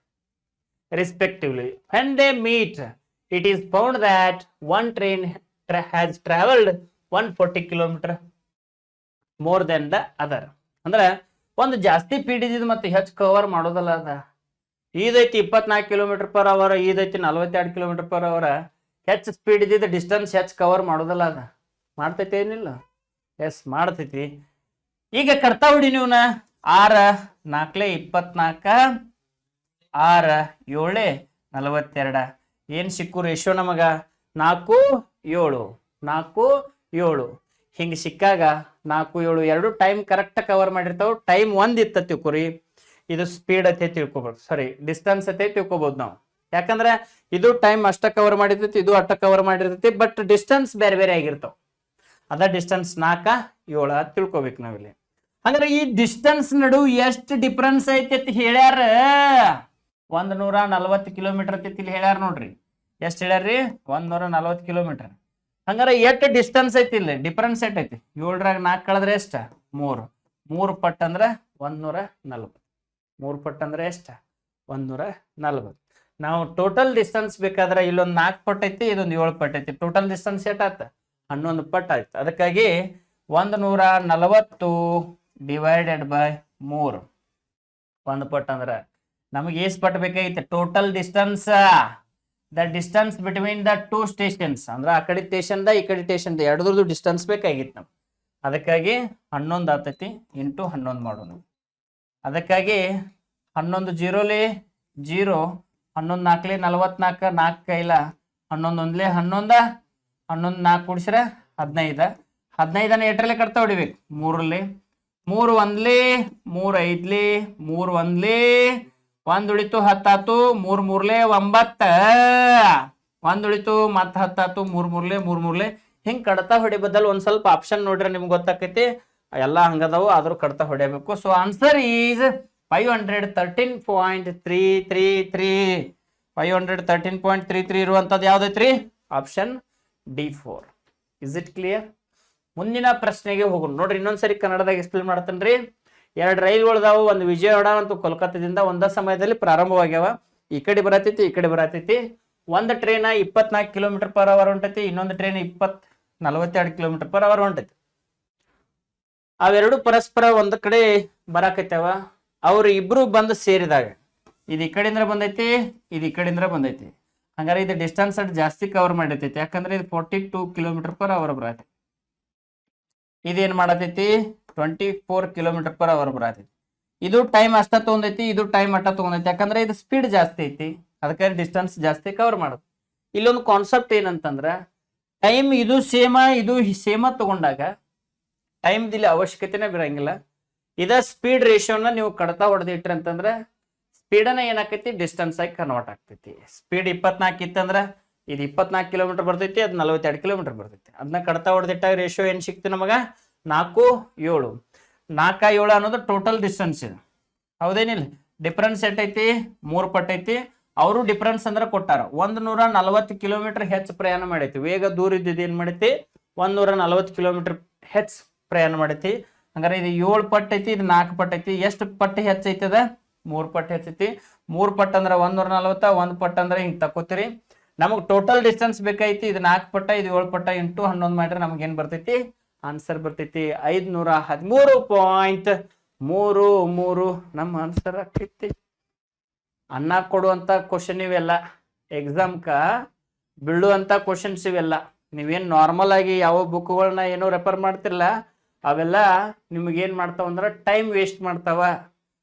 Respectively when they meet, it is found that one train has traveled 140 km more than the other. ಅಂದ್ರ ಒಂದು ಜಾಸ್ತಿ ಸ್ಪೀಡ್ ಇದ್ದಿದ್ ಮತ್ತೆ ಹೆಚ್ಚು ಕವರ್ ಮಾಡೋದಲ್ಲ ಅದ. ಇದೈತಿ 24 km/h, ಇದೈತಿ 42 km/h. ಹೆಚ್ಚು ಸ್ಪೀಡ್ ಇದ್ದಿದ್ದ ಡಿಸ್ಟೆನ್ಸ್ ಹೆಚ್ಚು ಕವರ್ ಮಾಡೋದಲ್ಲ ಅದ. ಮಾಡ್ತೈತಿ ಏನಿಲ್ಲ? ಎಸ್ ಮಾಡ್ತೈತಿ. ಈಗ ಕರ್ತಾ ಹೊಡಿ ನೀವ್ನ. 6 4 24, 6 7 42. ಏನ್ ಸಿಕ್ಕು ರೇಷಿಯೋ ನಮಗ? 4 7 4 7. ಹಿಂಗ ಸಿಕ್ಕಾಗ 4 7 ಎರಡು ಟೈಮ್ ಕರೆಕ್ಟ್ ಕವರ್ ಮಾಡಿರ್ತಾವ. ಟೈಮ್ ಒಂದ್ ಇತ್ತ ತಿಳ್ಕೊರಿ, ಇದು ಸ್ಪೀಡ್ ಐತೆ ತಿಳ್ಕೊಬೋದು. ಸಾರಿ, ಡಿಸ್ಟೆನ್ಸ್ ಐತೆ ತಿಳ್ಕೊಬೋದು ನಾವು. ಯಾಕಂದ್ರೆ ಇದು ಟೈಮ್ ಅಷ್ಟ ಕವರ್ ಮಾಡಿರ್ತೈತಿ, ಇದು ಅಷ್ಟ ಕವರ್ ಮಾಡಿರ್ತೈತಿ, ಬಟ್ ಡಿಸ್ಟೆನ್ಸ್ ಬೇರೆ ಬೇರೆ ಆಗಿರ್ತಾವ. ಅದ ಡಿಸ್ಟೆನ್ಸ್ 4 7 ತಿಳ್ಕೊಬೇಕು ನಾವಿಲ್ಲಿ. ಅಂದ್ರೆ ಈ ಡಿಸ್ಟೆನ್ಸ್ ನಡು ಎಷ್ಟು ಡಿಫರೆನ್ಸ್ ಐತಿ ಹೇಳ್ಯಾರ? 140 ಕಿಲೋಮೀಟರ್ ಐತಿ ಇಲ್ಲಿ ಹೇಳ್ಯಾರ ನೋಡ್ರಿ. ಎಷ್ಟು ಹೇಳ್ಯಾರ್ರಿ? 140 ಕಿಲೋಮೀಟರ್. ಹಂಗಾರ ಎಷ್ಟು ಡಿಸ್ಟೆನ್ಸ್ ಐತಿ ಇಲ್ಲಿ? ಡಿಫರೆನ್ಸ್ ಎಟ್ ಐತಿ? 7 4 ಕಳೆದ್ರೆ ಎಷ್ಟ? 3. 3 ಪಟ್ ಅಂದ್ರ 140. 3 ಪಟ್ ಅಂದ್ರೆ ಎಷ್ಟ? 140. ನಾವು ಟೋಟಲ್ ಡಿಸ್ಟೆನ್ಸ್ ಬೇಕಾದ್ರೆ ಇಲ್ಲೊಂದು 4 ಪಟ್ ಐತಿ, ಇದೊಂದು 7 ಪಟ್ ಐತಿ. ಟೋಟಲ್ ಡಿಸ್ಟೆನ್ಸ್ ಎಷ್ಟಾಯ್ತು? 11 ಪಟ್ ಆಯ್ತು. ಅದಕ್ಕಾಗಿ 140 ಡಿವೈಡೆಡ್ ಬೈ 3. 1 ಪಟ್ ಅಂದ್ರ ನಮಗೆ ಎಷ್ಟು ಪಟ್ ಬೇಕಾಗಿತ್ತು? Total distance, the distance between the 2 stations. ಅಂದ್ರೆ ಆ ಕಡೆ ಸ್ಟೇಷನ್ ಈ ಕಡೆ ಸ್ಟೇಷನ್ ಎರಡರದ್ದು ಡಿಸ್ಟೆನ್ಸ್ ಬೇಕಾಗಿತ್ತು ನಮ್ಗೆ. ಅದಕ್ಕಾಗಿ 11 ಆಗ್ತೈತಿ ಇಂಟು 11 ಮಾಡೋಣ. ಅದಕ್ಕಾಗಿ 11 0 0, 11 4 44, 4 ಕೈಲ 11 1 11, 11 4 ಕೂಡಿಸ್ರೆ 15. 15 8ರಲ್ಲೇ ಕಟ್ತಾ ಹೊಡಿಬೇಕು. 3ರಲ್ಲಿ 3 1 3 5 3 1 1 ಉಳಿತು 10 ಆತು. 3 3 9, 1 ಉಳಿತು ಮತ್ತ 10 ಆತು. 3 3 ಹಿಂಗ್ ಕಡ್ತಾ ಹೊಡಿ ಬದಲ್ ಒಂದ್ ಸ್ವಲ್ಪ ಆಪ್ಷನ್ ನೋಡ್ರಿ, ನಿಮ್ಗೆ ಗೊತ್ತಾಕೈತಿ. ಎಲ್ಲಾ ಹಂಗದಾವು, ಆದ್ರೂ ಕಡ್ತಾ ಹೊಡಿಬೇಕು. So answer is 513.333. 513.33 ಇರುವಂತದ್ದು ಯಾವ್ದೈತ್ರಿ? Option D4. Is it clear? ಮುಂದಿನ ಪ್ರಶ್ನೆಗೆ ಹೋಗೋಣ ನೋಡ್ರಿ. ಇನ್ನೊಂದ್ಸರಿ ಕನ್ನಡದಾಗ ಎಕ್ಸ್ಪ್ಲೇನ್ ಮಾಡ್ತೇನ್ರಿ. 2 ರೈಲ್ಗಳದಾವು, ಒಂದು ವಿಜಯವಾಡ ಮತ್ತು ಕೋಲ್ಕತ್ತಾದಿಂದ ಒಂದ ಸಮಯದಲ್ಲಿ ಪ್ರಾರಂಭವಾಗ್ಯಾವ. ಈ ಕಡೆ ಬರತೈತಿ, ಈ ಕಡೆ ಬರತೈತಿ. ಒಂದು ಟ್ರೈನ್ 24 km/h ಹೊಂಟೈತಿ, ಇನ್ನೊಂದು ಟ್ರೈನ್ 42 km/h ಹೊಂಟೈತಿ. ಅವೆರಡು ಪರಸ್ಪರ ಒಂದ್ ಕಡೆ ಬರಾಕೈತವ. ಅವ್ರು ಇಬ್ರು ಬಂದು ಸೇರಿದಾಗ ಇದು ಈ ಕಡೆಯಿಂದ ಬಂದೈತಿ, ಇದು ಈ ಕಡೆಯಿಂದ ಬಂದೈತಿ. ಹಂಗಾರೆ ಇದು ಡಿಸ್ಟೆನ್ಸ್ ಜಾಸ್ತಿ ಕವರ್ ಮಾಡಿರ್ತೈತಿ. ಯಾಕಂದ್ರೆ ಇದು 42 km/h ಬರತೈತಿ. ಇದೇನ್ ಮಾಡತೈತಿ? 24 km/h ಬರತೈತಿ. ಇದು ಟೈಮ್ ಅಷ್ಟ ತಗೊಂಡೈತಿ, ಇದು ಟೈಮ್ ಅಷ್ಟ ತಗೊಂಡೈತಿ. ಯಾಕಂದ್ರೆ ಇದು ಸ್ಪೀಡ್ ಜಾಸ್ತಿ ಐತಿ, ಅದಕ್ಕೆ ಡಿಸ್ಟೆನ್ಸ್ ಜಾಸ್ತಿ ಕವರ್ ಮಾಡೋದು. ಇಲ್ಲೊಂದು ಕಾನ್ಸೆಪ್ಟ್ ಏನಂತಂದ್ರ, ಟೈಮ್ ಇದು ಇದು ಸೇಮ ತಗೊಂಡಾಗ ಟೈಮ್ ಇಲ್ಲಿ ಅವಶ್ಯಕತೆನೇ ಬರಂಗಿಲ್ಲ. ಇದ ಸ್ಪೀಡ್ ರೇಷಿಯೋನ ನೀವು ಕಡ್ತಾ ಹೊಡೆದಿಟ್ರಿ ಅಂತಂದ್ರೆ ಸ್ಪೀಡನ್ನ ಏನಾಕೈತಿ? ಡಿಸ್ಟೆನ್ಸ್ ಆಗಿ ಕನ್ವರ್ಟ್ ಆಗ್ತೈತಿ. ಸ್ಪೀಡ್ 24 ಇತ್ತಂದ್ರ ಇದು 24 km ಬರ್ತೈತಿ, ಅದು 42 km ಬರ್ತೈತಿ. ಅದನ್ನ ಕಡ್ತಾ ಹೊಡೆದಿಟ್ಟಾಗ ರೇಷಿಯೋ ಏನ್ ಸಿಕ್ತಿ ನಮಗ? 4 7. 4 7 ಅನ್ನೋದು ಟೋಟಲ್ ಡಿಸ್ಟೆನ್ಸ್ ಇದು, ಹೌದೇನಿಲ್ಲ? ಡಿಫರೆನ್ಸ್ ಎಟ್ಟೈತಿ? 3 ಪಟ್ ಐತಿ. ಅವರು ಡಿಫರೆನ್ಸ್ ಅಂದ್ರೆ ಕೊಟ್ಟಾರ. 140 km ಹೆಚ್ಚು ಪ್ರಯಾಣ ಮಾಡೈತಿ. ವೇಗ ದೂರ ಇದ್ದಿದ್ದು ಏನ್ ಮಾಡೈತಿ? 140 km ಹೆಚ್ಚು ಪ್ರಯಾಣ ಮಾಡೈತಿ. ಹಂಗಾರೆ ಇದು 7 ಪಟ್ ಐತಿ, ಇದು 4 ಪಟ್ ಐತಿ. ಎಷ್ಟು ಪಟ್ಟು ಹೆಚ್ಚೈತದ? 3 ಪಟ್ಟು ಹೆಚ್ಚೈತಿ. 3 ಪಟ್ ಅಂದ್ರೆ 140, 1 ಪಟ್ ಅಂದ್ರೆ ಹಿಂಗ್ ತಕೋತೀರಿ. ನಮಗ್ ಟೋಟಲ್ ಡಿಸ್ಟೆನ್ಸ್ ಬೇಕೈತಿ. ಇದು 4 ಪಟ್ಟ, ಇದು 7 ಪಟ್ಟ ಇಂಟು 11 ಮಾಡ್ರೆ ನಮ್ಗೆ ಏನ್ ಬರ್ತೈತಿ? ಆನ್ಸರ್ ಬರ್ತೈತಿ 513.33. ನಮ್ಮ ಆನ್ಸರ್ ಆಗ್ತೈತಿ. ಅನ್ನ ಕೊಡುವಂತ ಕ್ವಶನ್ ಇವೆಲ್ಲ, ಎಕ್ಸಾಮ್ಕ ಬೀಳುವಂತ ಕ್ವಶನ್ಸ್ ಇವೆಲ್ಲ. ನೀವೇನ್ ನಾರ್ಮಲ್ ಆಗಿ ಯಾವ ಬುಕ್ಗಳನ್ನ ಏನೋ ರೆಫರ್ ಮಾಡ್ತಿರಲ್ಲ, ಅವೆಲ್ಲ ನಿಮ್ಗೇನ್ ಮಾಡ್ತಾವ ಅಂದ್ರ ಟೈಮ್ ವೇಸ್ಟ್ ಮಾಡ್ತಾವ,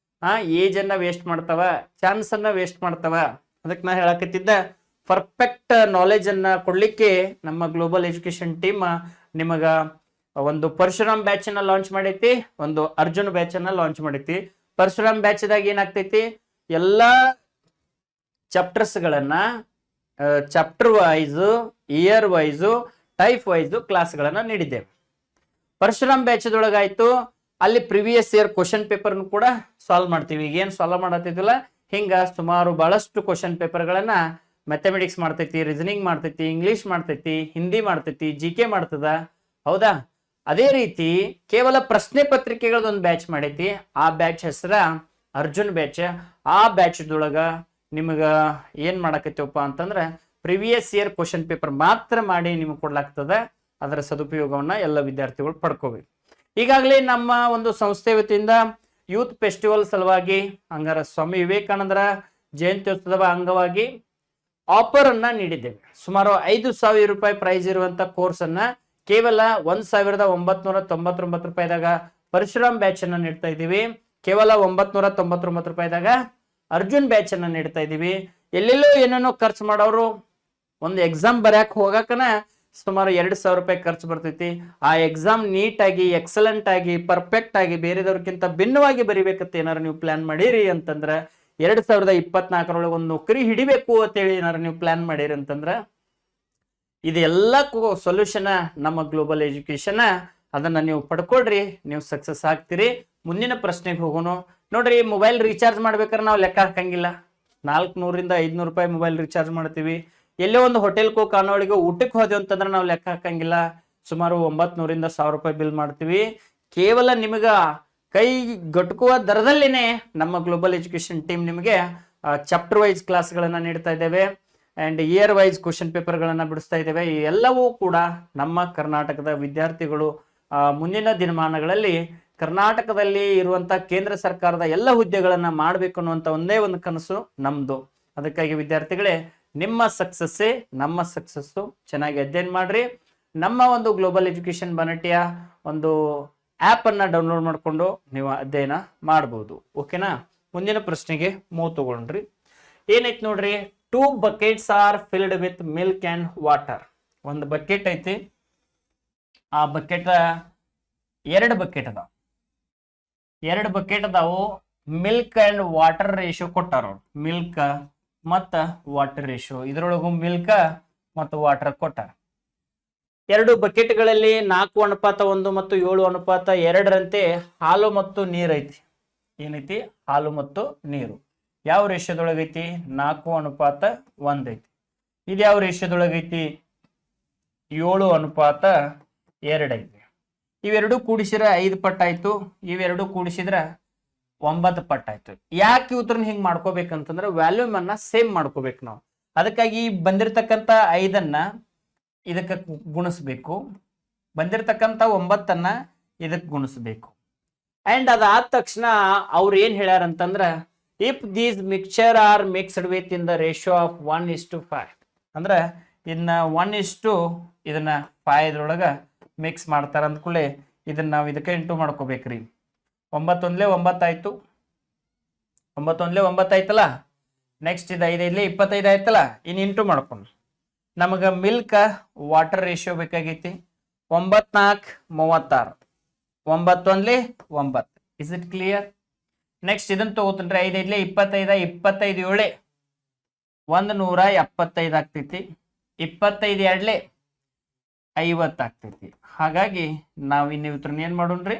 ಏಜ್ ಅನ್ನ ವೇಸ್ಟ್ ಮಾಡ್ತಾವ, ಚಾನ್ಸ್ ಅನ್ನ ವೇಸ್ಟ್ ಮಾಡ್ತಾವ. ಅದಕ್ಕೆ ನಾ ಹೇಳಕತ್ತಿದ್ದ, ಪರ್ಫೆಕ್ಟ್ ನಾಲೆಜ್ ಅನ್ನ ಕೊಡ್ಲಿಕ್ಕೆ ನಮ್ಮ ಗ್ಲೋಬಲ್ ಎಜುಕೇಶನ್ ಟೀಮ್ ನಿಮಗ ಒಂದು ಪರಶುರಾಮ್ ಬ್ಯಾಚ್ ಅನ್ನ ಲಾಂಚ್ ಮಾಡೈತಿ, ಒಂದು ಅರ್ಜುನ್ ಬ್ಯಾಚ್ ಅನ್ನ ಲಾಂಚ್ ಮಾಡೈತಿ. ಪರಶುರಾಮ್ ಬ್ಯಾಚ್ ದಾಗ ಏನಾಗ್ತೈತಿ, ಎಲ್ಲಾ ಚಾಪ್ಟರ್ಸ್ ಗಳನ್ನ chapter wise, year wise, type wise class ಗಳನ್ನ ನೀಡಿದ್ದೇವೆ. ಪರಶುರಾಮ್ ಬ್ಯಾಚ್ ದೊಳಗಾಯ್ತು, ಅಲ್ಲಿ ಪ್ರಿವಿಯಸ್ ಇಯರ್ ಕ್ವಶನ್ ಪೇಪರ್ ಕೂಡ ಸಾಲ್ವ್ ಮಾಡ್ತೀವಿ. ಈಗ ಏನ್ ಸಾಲ್ವ್ ಮಾಡತ್ತಿದ್ವಲ್ಲ, ಹಿಂಗ ಸುಮಾರು ಬಹಳಷ್ಟು ಕ್ವಶನ್ ಪೇಪರ್ ಗಳನ್ನ ಮ್ಯಾಥಮೆಟಿಕ್ಸ್ ಮಾಡ್ತೈತಿ, ರೀಸನಿಂಗ್ ಮಾಡ್ತೈತಿ, ಇಂಗ್ಲಿಷ್ ಮಾಡ್ತೈತಿ, ಹಿಂದಿ ಮಾಡ್ತೈತಿ, GK ಮಾಡ್ತದ, ಹೌದಾ? ಅದೇ ರೀತಿ ಕೇವಲ ಪ್ರಶ್ನೆ ಪತ್ರಿಕೆಗಳದೊಂದು ಬ್ಯಾಚ್ ಮಾಡೈತಿ. ಆ ಬ್ಯಾಚ್ ಹೆಸರ ಅರ್ಜುನ್ ಬ್ಯಾಚ್. ಆ ಬ್ಯಾಚ್ ದೊಳಗ ನಿಮಗ ಏನ್ ಮಾಡಕತ್ತೀವಪ್ಪ ಅಂತಂದ್ರ ಪ್ರಿವಿಯಸ್ ಇಯರ್ ಕ್ವಶನ್ ಪೇಪರ್ ಮಾತ್ರ ಮಾಡಿ ನಿಮ್ಗೆ ಕೊಡ್ಲಾಗ್ತದ. ಅದರ ಸದುಪಯೋಗವನ್ನ ಎಲ್ಲ ವಿದ್ಯಾರ್ಥಿಗಳು ಪಡ್ಕೋಬೇಕು. ಈಗಾಗಲೇ ನಮ್ಮ ಒಂದು ಸಂಸ್ಥೆ ವತಿಯಿಂದ ಯೂತ್ ಫೆಸ್ಟಿವಲ್ ಸಲುವಾಗಿ, ಹಂಗಾರ ಸ್ವಾಮಿ ವಿವೇಕಾನಂದರ ಜಯಂತ್ಯೋತ್ಸವ ಅಂಗವಾಗಿ ಆಫರ್ ಅನ್ನ ನೀಡಿದ್ದೇವೆ. ಸುಮಾರು 5,000 ರೂಪಾಯಿ ಪ್ರೈಸ್ ಇರುವಂತ ಕೋರ್ಸ್ ಅನ್ನ ಕೇವಲ 1,999 ರೂಪಾಯಿದಾಗ ಪರಶುರಾಮ್ ಬ್ಯಾಚ್ ಅನ್ನ ನೀಡ್ತಾ ಇದ್ದೀವಿ. ಕೇವಲ 999 ರೂಪಾಯಿದಾಗ ಅರ್ಜುನ್ ಬ್ಯಾಚ್ ಅನ್ನ ನೀಡ್ತಾ ಇದ್ದೀವಿ. ಎಲ್ಲೆಲ್ಲೋ ಏನೇನೋ ಖರ್ಚು ಮಾಡೋರು ಒಂದು ಎಕ್ಸಾಮ್ ಬರ್ಯಾಕ್ ಹೋಗಕನ ಸುಮಾರು 2,000 ರೂಪಾಯಿ ಖರ್ಚು ಬರ್ತೈತಿ. ಆ ಎಕ್ಸಾಮ್ ನೀಟಾಗಿ, ಎಕ್ಸಲೆಂಟ್ ಆಗಿ, ಪರ್ಫೆಕ್ಟ್ ಆಗಿ, ಬೇರೆದವ್ರಕ್ಕಿಂತ ಭಿನ್ನವಾಗಿ ಬರಿಬೇಕಂತ ಏನಾರು ನೀವು ಪ್ಲಾನ್ ಮಾಡಿರಿ ಅಂತಂದ್ರ, 2024 ಒಂದು ನೌಕರಿ ಹಿಡಿಬೇಕು ಅಂತೇಳಿ ಏನಾರು ನೀವು ಪ್ಲಾನ್ ಮಾಡಿರಿ ಅಂತಂದ್ರ, ಇದೆಲ್ಲಕ್ಕೂ ಸೊಲ್ಯೂಷನ್ ನಮ್ಮ ಗ್ಲೋಬಲ್ ಎಜುಕೇಶನ್. ಅದನ್ನ ನೀವು ಪಡ್ಕೊಳ್ರಿ, ನೀವು ಸಕ್ಸಸ್ ಆಗ್ತೀರಿ. ಮುಂದಿನ ಪ್ರಶ್ನೆಗೆ ಹೋಗೋಣ. ನೋಡ್ರಿ, ಮೊಬೈಲ್ ರೀಚಾರ್ಜ್ ಮಾಡ್ಬೇಕಾದ್ರೆ ನಾವು ಲೆಕ್ಕ ಹಾಕಂಗಿಲ್ಲ. 400ರಿಂದ 500 ರೂಪಾಯಿ ಮೊಬೈಲ್ ರೀಚಾರ್ಜ್ ಮಾಡ್ತೀವಿ. ಎಲ್ಲೋ ಒಂದು ಹೋಟೆಲ್ಗೋ ಖಾನಾವಳಿಗೋ ಊಟಕ್ಕೆ ಹೋದೆವು ಅಂತಂದ್ರೆ ನಾವು ಲೆಕ್ಕ ಹಾಕಂಗಿಲ್ಲ. ಸುಮಾರು 900ರಿಂದ 1,000 ರೂಪಾಯಿ ಬಿಲ್ ಮಾಡ್ತೀವಿ. ಕೇವಲ ನಿಮಗ ಕೈ ಗಟ್ಕುವ ದರದಲ್ಲಿನೇ ನಮ್ಮ ಗ್ಲೋಬಲ್ ಎಜುಕೇಶನ್ ಟೀಮ್ ನಿಮಗೆ ಚಾಪ್ಟರ್ ವೈಸ್ ಕ್ಲಾಸ್ಗಳನ್ನ ನೀಡ್ತಾ ಇದ್ದೇವೆ ಅಂಡ್ ಇಯರ್ ವೈಸ್ ಕ್ವಶನ್ ಪೇಪರ್ಗಳನ್ನ ಬಿಡಿಸ್ತಾ ಇದ್ದೇವೆ. ಈ ಎಲ್ಲವೂ ಕೂಡ ನಮ್ಮ ಕರ್ನಾಟಕದ ವಿದ್ಯಾರ್ಥಿಗಳು ಮುಂದಿನ ದಿನಮಾನಗಳಲ್ಲಿ ಕರ್ನಾಟಕದಲ್ಲಿ ಇರುವಂತಹ ಕೇಂದ್ರ ಸರ್ಕಾರದ ಎಲ್ಲ ಹುದ್ದೆಗಳನ್ನ ಮಾಡಬೇಕು ಅನ್ನುವಂತ ಒಂದೇ ಒಂದು ಕನಸು ನಮ್ದು. ಅದಕ್ಕಾಗಿ ವಿದ್ಯಾರ್ಥಿಗಳೇ, ನಿಮ್ಮ ಸಕ್ಸಸ್ಸೇ ನಮ್ಮ ಸಕ್ಸಸ್ಸು. ಚೆನ್ನಾಗಿ ಅಧ್ಯಯನ ಮಾಡ್ರಿ. ನಮ್ಮ ಒಂದು ಗ್ಲೋಬಲ್ ಎಜುಕೇಶನ್ ಬನಟಿಯ ಒಂದು ಆಪ್ ಅನ್ನ ಡೌನ್ಲೋಡ್ ಮಾಡಿಕೊಂಡು ನೀವು ಅಧ್ಯಯನ ಮಾಡಬಹುದು. ಓಕೆನಾ? ಮುಂದಿನ ಪ್ರಶ್ನೆಗೆ ಮೂವ್ ತಗೊಂಡ್ರಿ. ಏನೈತಿ ನೋಡ್ರಿ, 2 buckets R filled with milk and water. ಒಂದು ಬಕೆಟ್ ಐತಿ, ಆ ಬಕೆಟ್ 2 ಬಕೆಟ್ ಅದಾವ. 2 ಬಕೆಟ್ ಅದಾವು. ಮಿಲ್ಕ್ ಅಂಡ್ ವಾಟರ್ ರೇಷಿಯೋ ಕೊಟ್ಟಾರ. ಮಿಲ್ಕ್ ಮತ್ತ ವಾಟರ್ ರೇಷಿಯೋ, ಇದ್ರೊಳಗು ಮಿಲ್ಕ್ ಮತ್ತು ವಾಟರ್ ಕೊಟ್ಟಾರ. 2 ಬಕೆಟ್ಗಳಲ್ಲಿ 4:1 ಮತ್ತು 7:2ರಂತೆ ಹಾಲು ಮತ್ತು ನೀರ್ ಐತಿ. ಏನೈತಿ? ಹಾಲು ಮತ್ತು ನೀರು. ಯಾವ ರೇಷಿಯೋದೊಳಗೈತಿ? 4:1 ಐತಿ. ಇದು ಯಾವ ರೇಷಿಯೋದೊಳಗೈತಿ? 7:2 ಐತಿ. ಇವೆರಡು ಕೂಡಿಸಿರ 5 ಪಟ್ಟು ಆಯ್ತು. ಇವೆರಡು ಕೂಡಿಸಿದ್ರ 9 ಪಟ್ಟು ಆಯ್ತು. ಯಾಕೆ ಉತ್ತರನ ಹಿಂಗ್ ಮಾಡ್ಕೋಬೇಕಂತಂದ್ರೆ ವ್ಯಾಲ್ಯೂಮ್ ಅನ್ನ ಸೇಮ್ ಮಾಡ್ಕೋಬೇಕು ನಾವು. ಅದಕ್ಕಾಗಿ ಬಂದಿರತಕ್ಕಂತ 5ಅನ್ನ ಇದಕ್ಕೆ ಗುಣಿಸ್ಬೇಕು, ಬಂದಿರತಕ್ಕಂತ 9ಅನ್ನ ಇದಕ್ಕೆ ಗುಣಿಸ್ಬೇಕು. ಅಂಡ್ ಅದಾದ ತಕ್ಷಣ ಅವ್ರು ಏನ್ ಹೇಳ್ಯಾರ ಅಂತಂದ್ರ, if these mixture are mixed with in the ratio of 1:5, ಅಂದ್ರ ಇದನ್ನ 1:, ಇದನ್ನ 5 ಇದ್ರೊಳಗ ಮಿಕ್ಸ್ ಮಾಡ್ತಾರ ಅಂದ್ಕೂಳೆ ಇದನ್ನ ನಾವು ಇದಕ್ಕೆ ಇಂಟು ಮಾಡ್ಕೋಬೇಕ್ರಿ. 9 ಆಯ್ತು. 9 ಆಯ್ತಲ್ಲ. ನೆಕ್ಸ್ಟ್ ಇದು 5 25 ಆಯ್ತಲ್ಲ. ಇನ್ನು ಇಂಟು ಮಾಡ್ಕೊಂಡು ನಮಗ ಮಿಲ್ಕ್ ವಾಟರ್ ರೇಷಿಯೋ ಬೇಕಾಗೈತಿ. 9×4 36, 9×1 9. Is it clear? ನೆಕ್ಸ್ಟ್ ಇದನ್ನ ತಗೋತನ್ರಿ. 5×5 25, 25 7 175 ಆಗ್ತೈತಿ. 25 2 50 ಆಗ್ತೈತಿ. ಹಾಗಾಗಿ ನಾವು ಇನ್ನು ಇವ್ರನ್ನ ಏನ್ ಮಾಡೋಣ್ರಿ?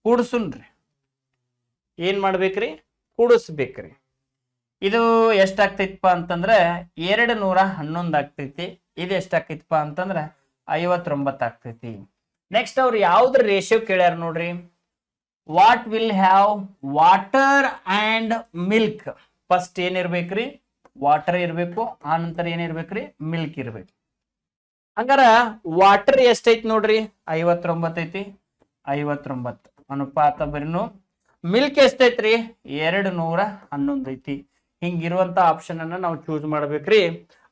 ಕೂಡಿಸುನ್ರಿ. ಏನ್ ಮಾಡ್ಬೇಕ್ರಿ? ಕೂಡಿಸ್ಬೇಕ್ರಿ. ಇದು ಎಷ್ಟಾಗ್ತೈತಪ್ಪ ಅಂತಂದ್ರೆ 211 ಆಗ್ತೈತಿ. ಇದು ಎಷ್ಟಾಗ್ತೈತಪ್ಪ ಅಂತಂದ್ರೆ 59 ಆಗ್ತೈತಿ. ನೆಕ್ಸ್ಟ್ ಅವ್ರು ಯಾವ್ದ್ರ ರೇಷಿಯೋ ಕೇಳ್ಯಾರ ನೋಡ್ರಿ. What will have water and milk. First ಏನಿರ್ಬೇಕ್ರಿ? ವಾಟರ್ ಇರ್ಬೇಕು. ಆ ನಂತರ ಏನಿರ್ಬೇಕ್ರಿ? ಮಿಲ್ಕ್ ಇರ್ಬೇಕು. ಹಂಗಾರ ವಾಟರ್ ಎಷ್ಟೈತಿ ನೋಡ್ರಿ? 59 ಐತಿ. 59 ಅನುಪಾತ ಬರೀನು. ಮಿಲ್ಕ್ ಎಷ್ಟೈತ್ರಿ? 211 ಐತಿ. ಹಿಂಗಿರುವಂತ ಆಪ್ಷನ್ ಅನ್ನ ನಾವು ಚೂಸ್ ಮಾಡ್ಬೇಕ್ರಿ.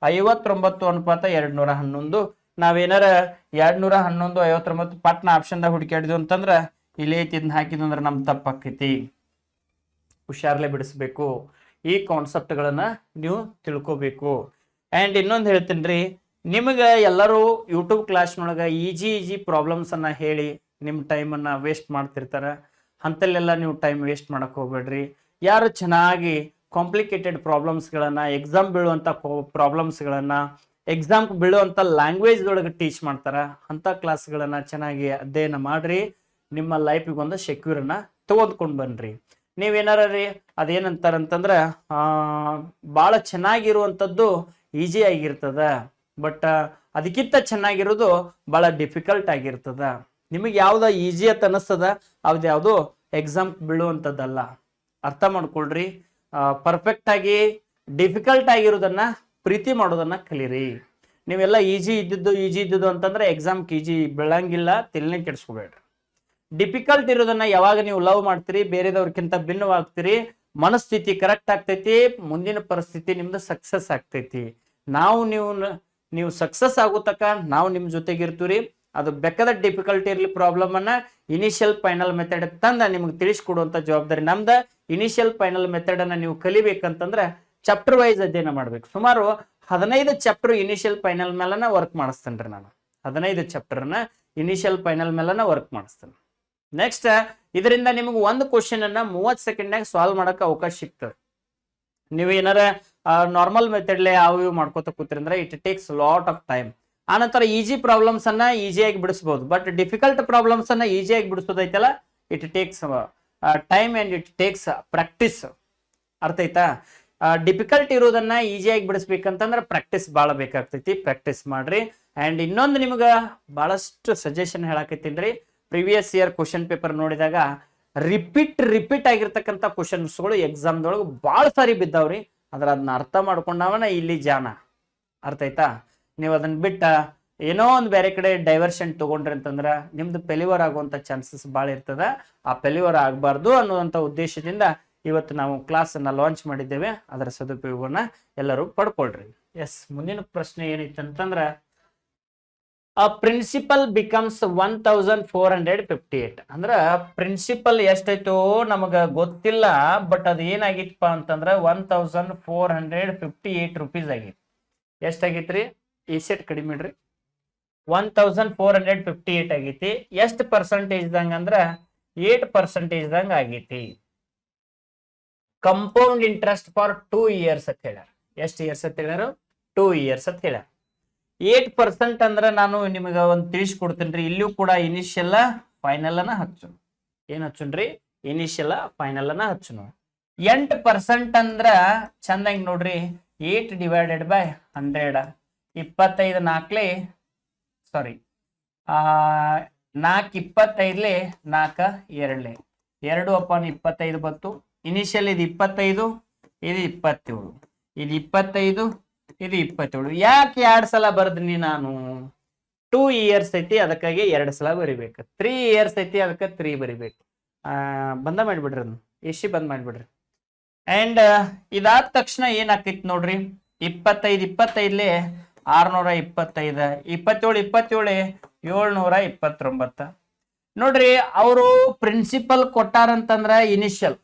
59:211 ನಾವೇನಾರ 211 59 ಪಟ್ನ ಆಪ್ಷನ್ದಾಗ ಹುಡುಕಾಡಿದ್ವಿ ಅಂತಂದ್ರ ಇಲ್ಲೇ ಐತಿ ಹಾಕಿದ್ವಿ ಅಂದ್ರೆ ನಮ್ ತಪ್ಪಾಕೈತಿ. ಹುಷಾರ್ಲೆ ಬಿಡಿಸ್ಬೇಕು. ಈ ಕಾನ್ಸೆಪ್ಟ್ ಗಳನ್ನ ನೀವು ತಿಳ್ಕೊಬೇಕು. ಅಂಡ್ ಇನ್ನೊಂದು ಹೇಳ್ತೀನಿ, ನಿಮಗೆ ಎಲ್ಲರೂ ಯೂಟ್ಯೂಬ್ ಕ್ಲಾಸ್ನೊಳಗ ಈಜಿ ಪ್ರಾಬ್ಲಮ್ಸ್ ಅನ್ನ ಹೇಳಿ ನಿಮ್ಮ ಟೈಮನ್ನ ವೇಸ್ಟ್ ಮಾಡ್ತಿರ್ತಾರ. ಅಂತಲ್ಲೆಲ್ಲ ನೀವು ಟೈಮ್ ವೇಸ್ಟ್ ಮಾಡಕ್ ಹೋಗ್ಬೇಡ್ರಿ. ಯಾರು ಚೆನ್ನಾಗಿ ಕಾಂಪ್ಲಿಕೇಟೆಡ್ ಪ್ರಾಬ್ಲಮ್ಸ್ಗಳನ್ನ, ಎಕ್ಸಾಮ್ ಬೀಳುವಂತ ಪ್ರಾಬ್ಲಮ್ಸ್ಗಳನ್ನ, ಎಕ್ಸಾಮ್ ಬೀಳುವಂತ ಲ್ಯಾಂಗ್ವೇಜ್ ಒಳಗೆ ಟೀಚ್ ಮಾಡ್ತಾರ ಅಂತ ಕ್ಲಾಸ್ಗಳನ್ನ ಚೆನ್ನಾಗಿ ಅಧ್ಯಯನ ಮಾಡ್ರಿ. ನಿಮ್ಮ ಲೈಫಿಗೆ ಒಂದು ಸೆಕ್ಯೂರನ್ನ ತಗೊಂಡ್ಕೊಂಡು ಬನ್ರಿ. ನೀವೇನಾರ ರೀ ಅದೇನಂತಾರಂತಂದ್ರ ಭಾಳ ಚೆನ್ನಾಗಿರುವಂಥದ್ದು ಈಜಿ ಆಗಿರ್ತದ, ಬಟ್ ಅದಕ್ಕಿಂತ ಚೆನ್ನಾಗಿರೋದು ಭಾಳ ಡಿಫಿಕಲ್ಟ್ ಆಗಿರ್ತದ. ನಿಮಗೆ ಯಾವ್ದು ಈಜಿ ಅಂತ ಅನಿಸ್ತದ ಅವ್ದು ಯಾವುದು ಎಕ್ಸಾಮ್ ಬೀಳುವಂಥದ್ದಲ್ಲ. ಅರ್ಥ ಮಾಡ್ಕೊಳ್ರಿ. ಪರ್ಫೆಕ್ಟ್ ಆಗಿ ಡಿಫಿಕಲ್ಟ್ ಆಗಿರೋದನ್ನ ಪ್ರೀತಿ ಮಾಡೋದನ್ನ ಕಲೀರಿ. ನೀವೆಲ್ಲ ಈಜಿ ಇದ್ದಿದ್ದು ಅಂತಂದ್ರೆ ಎಕ್ಸಾಮ್ಗೆ ಈಜಿ ಬೀಳಂಗಿಲ್ಲ, ತಲೆನೇ ಕೆಡಿಸ್ಕೋಬೇಡ್ರಿ. ಡಿಫಿಕಲ್ಟ್ ಇರೋದನ್ನ ಯಾವಾಗ ನೀವು ಲವ್ ಮಾಡ್ತೀರಿ, ಬೇರೆದವ್ರಕ್ಕಿಂತ ಭಿನ್ನವಾಗ್ತೀರಿ, ಮನಸ್ಥಿತಿ ಕರೆಕ್ಟ್ ಆಗ್ತೈತಿ, ಮುಂದಿನ ಪರಿಸ್ಥಿತಿ ನಿಮ್ದು ಸಕ್ಸಸ್ ಆಗ್ತೈತಿ. ನೀವು ಸಕ್ಸಸ್ ಆಗೋ ತನಕ ನಾವು ನಿಮ್ ಜೊತೆಗೆ ಇರ್ತೀವಿ. ಅದು ಬೇಕಾದ ಡಿಫಿಕಲ್ಟಿ ಇರಲಿ ಪ್ರಾಬ್ಲಮ್ ಅನ್ನ ಇನಿಷಿಯಲ್ ಫೈನಲ್ ಮೆಥಡ್ ತಂದ ನಿಮ್ಗೆ ತಿಳಿಸ್ಕೊಡುವಂತ ಜವಾಬ್ದಾರಿ ನಮ್ದ. ಇನಿಷಿಯಲ್ ಫೈನಲ್ ಮೆಥಡ್ ಅನ್ನ ನೀವು ಕಲಿಬೇಕಂತಂದ್ರೆ ಚಾಪ್ಟರ್ ವೈಸ್ ಅಧ್ಯಯನ ಮಾಡ್ಬೇಕು. ಸುಮಾರು 15 ಚಾಪ್ಟರ್ ಇನಿಷಿಯಲ್ ಫೈನಲ್ ಮೇಲನ ವರ್ಕ್ ಮಾಡಿಸ್ತೇನ್ರಿ ನಾನು. 15 ಚಾಪ್ಟರ್ನ ಇನಿಷಿಯಲ್ ಫೈನಲ್ ಮೇಲನ ವರ್ಕ್ ಮಾಡಿಸ್ತೇನೆ. ನೆಕ್ಸ್ಟ್ ಇದರಿಂದ ನಿಮಗೆ ಒಂದು ಕ್ವಶನ್ ಅನ್ನ 30 ಸೆಕೆಂಡ್ನಾಗ ಸಾಲ್ವ್ ಮಾಡಕ್ಕೆ ಅವಕಾಶ ಸಿಗ್ತದೆ. ನೀವು ಏನಾರ ನಾರ್ಮಲ್ ಮೆಥಡ್ಲೆ ಯಾವ ಮಾಡ್ಕೋತ ಕೂತ್ರಂದ್ರೆ it takes lot of time. ಆನಂತರ ಈಜಿ ಪ್ರಾಬ್ಲಮ್ಸ್ ಅನ್ನ ಈಸಿಯಾಗಿ ಬಿಡಿಸಬಹುದು, ಬಟ್ ಡಿಫಿಕಲ್ಟ್ ಪ್ರಾಬ್ಲಮ್ಸ್ ಅನ್ನ ಈಸಿಯಾಗಿ ಬಿಡಿಸೋದೈತಲ್ಲ it takes time and it takes practice. ಅರ್ಥ ಆಯ್ತಾ? ಡಿಫಿಕಲ್ಟ್ ಇರೋದನ್ನ ಈಸಿಯಾಗಿ ಬಿಡಿಸ್ಬೇಕಂತಂದ್ರೆ ಪ್ರಾಕ್ಟೀಸ್ ಭಾಳ ಬೇಕಾಗ್ತೈತಿ. ಪ್ರಾಕ್ಟೀಸ್ ಮಾಡ್ರಿ. ಅಂಡ್ ಇನ್ನೊಂದು ನಿಮ್ಗೆ ಬಹಳಷ್ಟು ಸಜೆಷನ್ ಹೇಳಕತ್ತೀನಿ. ಪ್ರಿವಿಯಸ್ ಇಯರ್ ಕ್ವಶನ್ ಪೇಪರ್ ನೋಡಿದಾಗ ರಿಪೀಟ್ ಆಗಿರ್ತಕ್ಕಂಥ ಕ್ವಶನ್ಸ್ಗಳು ಎಕ್ಸಾಮ್ದೊಳಗೆ ಭಾಳ ಸಾರಿ ಬಿದ್ದಾವ್ರಿ. ಅದನ್ನ ಅರ್ಥ ಮಾಡ್ಕೊಂಡವನ ಇಲ್ಲಿ ಜಾನ. ಅರ್ಥ ಆಯ್ತಾ? ನೀವು ಅದನ್ನ ಬಿಟ್ಟ ಏನೋ ಒಂದು ಬೇರೆ ಕಡೆ ಡೈವರ್ಷನ್ ತಗೊಂಡ್ರಿ ಅಂತಂದ್ರ ನಿಮ್ದು ಫೇಲ್ಯೂರ್ ಆಗುವಂತ ಚಾನ್ಸಸ್ ಭಾಳ ಇರ್ತದ. ಆ ಫೇಲ್ಯೂರ್ ಆಗಬಾರ್ದು ಅನ್ನುವಂಥ ಉದ್ದೇಶದಿಂದ ಇವತ್ತು ನಾವು ಕ್ಲಾಸ್ ಅನ್ನ ಲಾಂಚ್ ಮಾಡಿದ್ದೇವೆ. ಅದರ ಸದುಪಯೋಗವನ್ನ ಎಲ್ಲರೂ ಪಡ್ಕೊಳ್ರಿ. ಎಸ್, ಮುಂದಿನ ಪ್ರಶ್ನೆ ಏನಿತ್ತಂತಂದ್ರ ಪ್ರಿನ್ಸಿಪಲ್ ಬಿಕಮ್ಸ್ 1458 ಅಂದ್ರ ಪ್ರಿನ್ಸಿಪಲ್ ಎಷ್ಟೈತೋ ನಮಗ ಗೊತ್ತಿಲ್ಲ, ಬಟ್ ಅದ್ ಏನಾಗಿತ್ತಪ್ಪ ಅಂತಂದ್ರ 1458 ರೂಪೀಸ್ ಆಗೈತಿ. ಎಷ್ಟಾಗೈತ್ರಿ? ಸೆಟ್ ಕಡಿಮೆ ಇಡ್ರಿ. 1458 ಆಗೈತಿ. ಎಷ್ಟು ಪರ್ಸೆಂಟೇಜ್ ದಂಗ ಅಂದ್ರ 8% ದಂಗ ಆಗೈತಿ. ಕಂಪೌಂಡ್ ಇಂಟ್ರೆಸ್ಟ್ ಫಾರ್ 2 ಇಯರ್ಸ್ ಅಂತ ಹೇಳ್ಯಾರ. ಎಷ್ಟು ಇಯರ್ಸ್ ಅಂತ ಹೇಳ್ಯಾರ? 2 ಇಯರ್ಸ್ ಅಂತ ಹೇಳ್ಯಾರ. 8% ಅಂದ್ರ ನಾನು ನಿಮಗ ಒಂದು ತಿಳಿಸ್ಕೊಡ್ತೀನಿ. ಇಲ್ಲಿಯೂ ಕೂಡ ಇನಿಷಿಯಲ್ ಫೈನಲ್ ಅನ್ನ ಹಚ್ಚೋಣ. ಏನ್ ಹಚ್ಚುನ್ರಿ? ಇನಿಷಿಯಲ್ ಫೈನಲ್ ಅನ್ನ ಹಚ್ಚೋಣ. 8% ಅಂದ್ರ ಚಂದಂಗ್ ನೋಡ್ರಿ. 8 ಡಿವೈಡೆಡ್ ಬೈ 100. 25 4 ಸಾರಿ 4 25 4 2 2/25 ಬಂತು. ಇನಿಷಿಯಲ್ ಇದು 25, ಇದು 27, ಇದು 25, ಇದು 27. ಯಾಕೆ 2 ಸಲ ಬರ್ದಿನಿ ನಾನು? 2 ಇಯರ್ಸ್ ಐತಿ, ಅದಕ್ಕಾಗಿ 2 ಸಲ ಬರಿಬೇಕು. 3 ಇಯರ್ಸ್ ಐತಿ, ಅದಕ್ಕೆ 3 ಬರಿಬೇಕು. ಬಂದ ಮಾಡಿಬಿಡ್ರಿ, ಅದನ್ನ ಎಸಿ ಬಂದ್ ಮಾಡಿಬಿಡ್ರಿ. ಅಂಡ್ ಇದಾದ ತಕ್ಷಣ ಏನಾಗ್ತೈತಿ ನೋಡ್ರಿ. 25 25 625, 27 27 729. ನೋಡ್ರಿ, ಅವರು ಪ್ರಿನ್ಸಿಪಲ್ ಕೊಟ್ಟಾರಂತಂದ್ರ ಇನಿಷಿಯಲ್,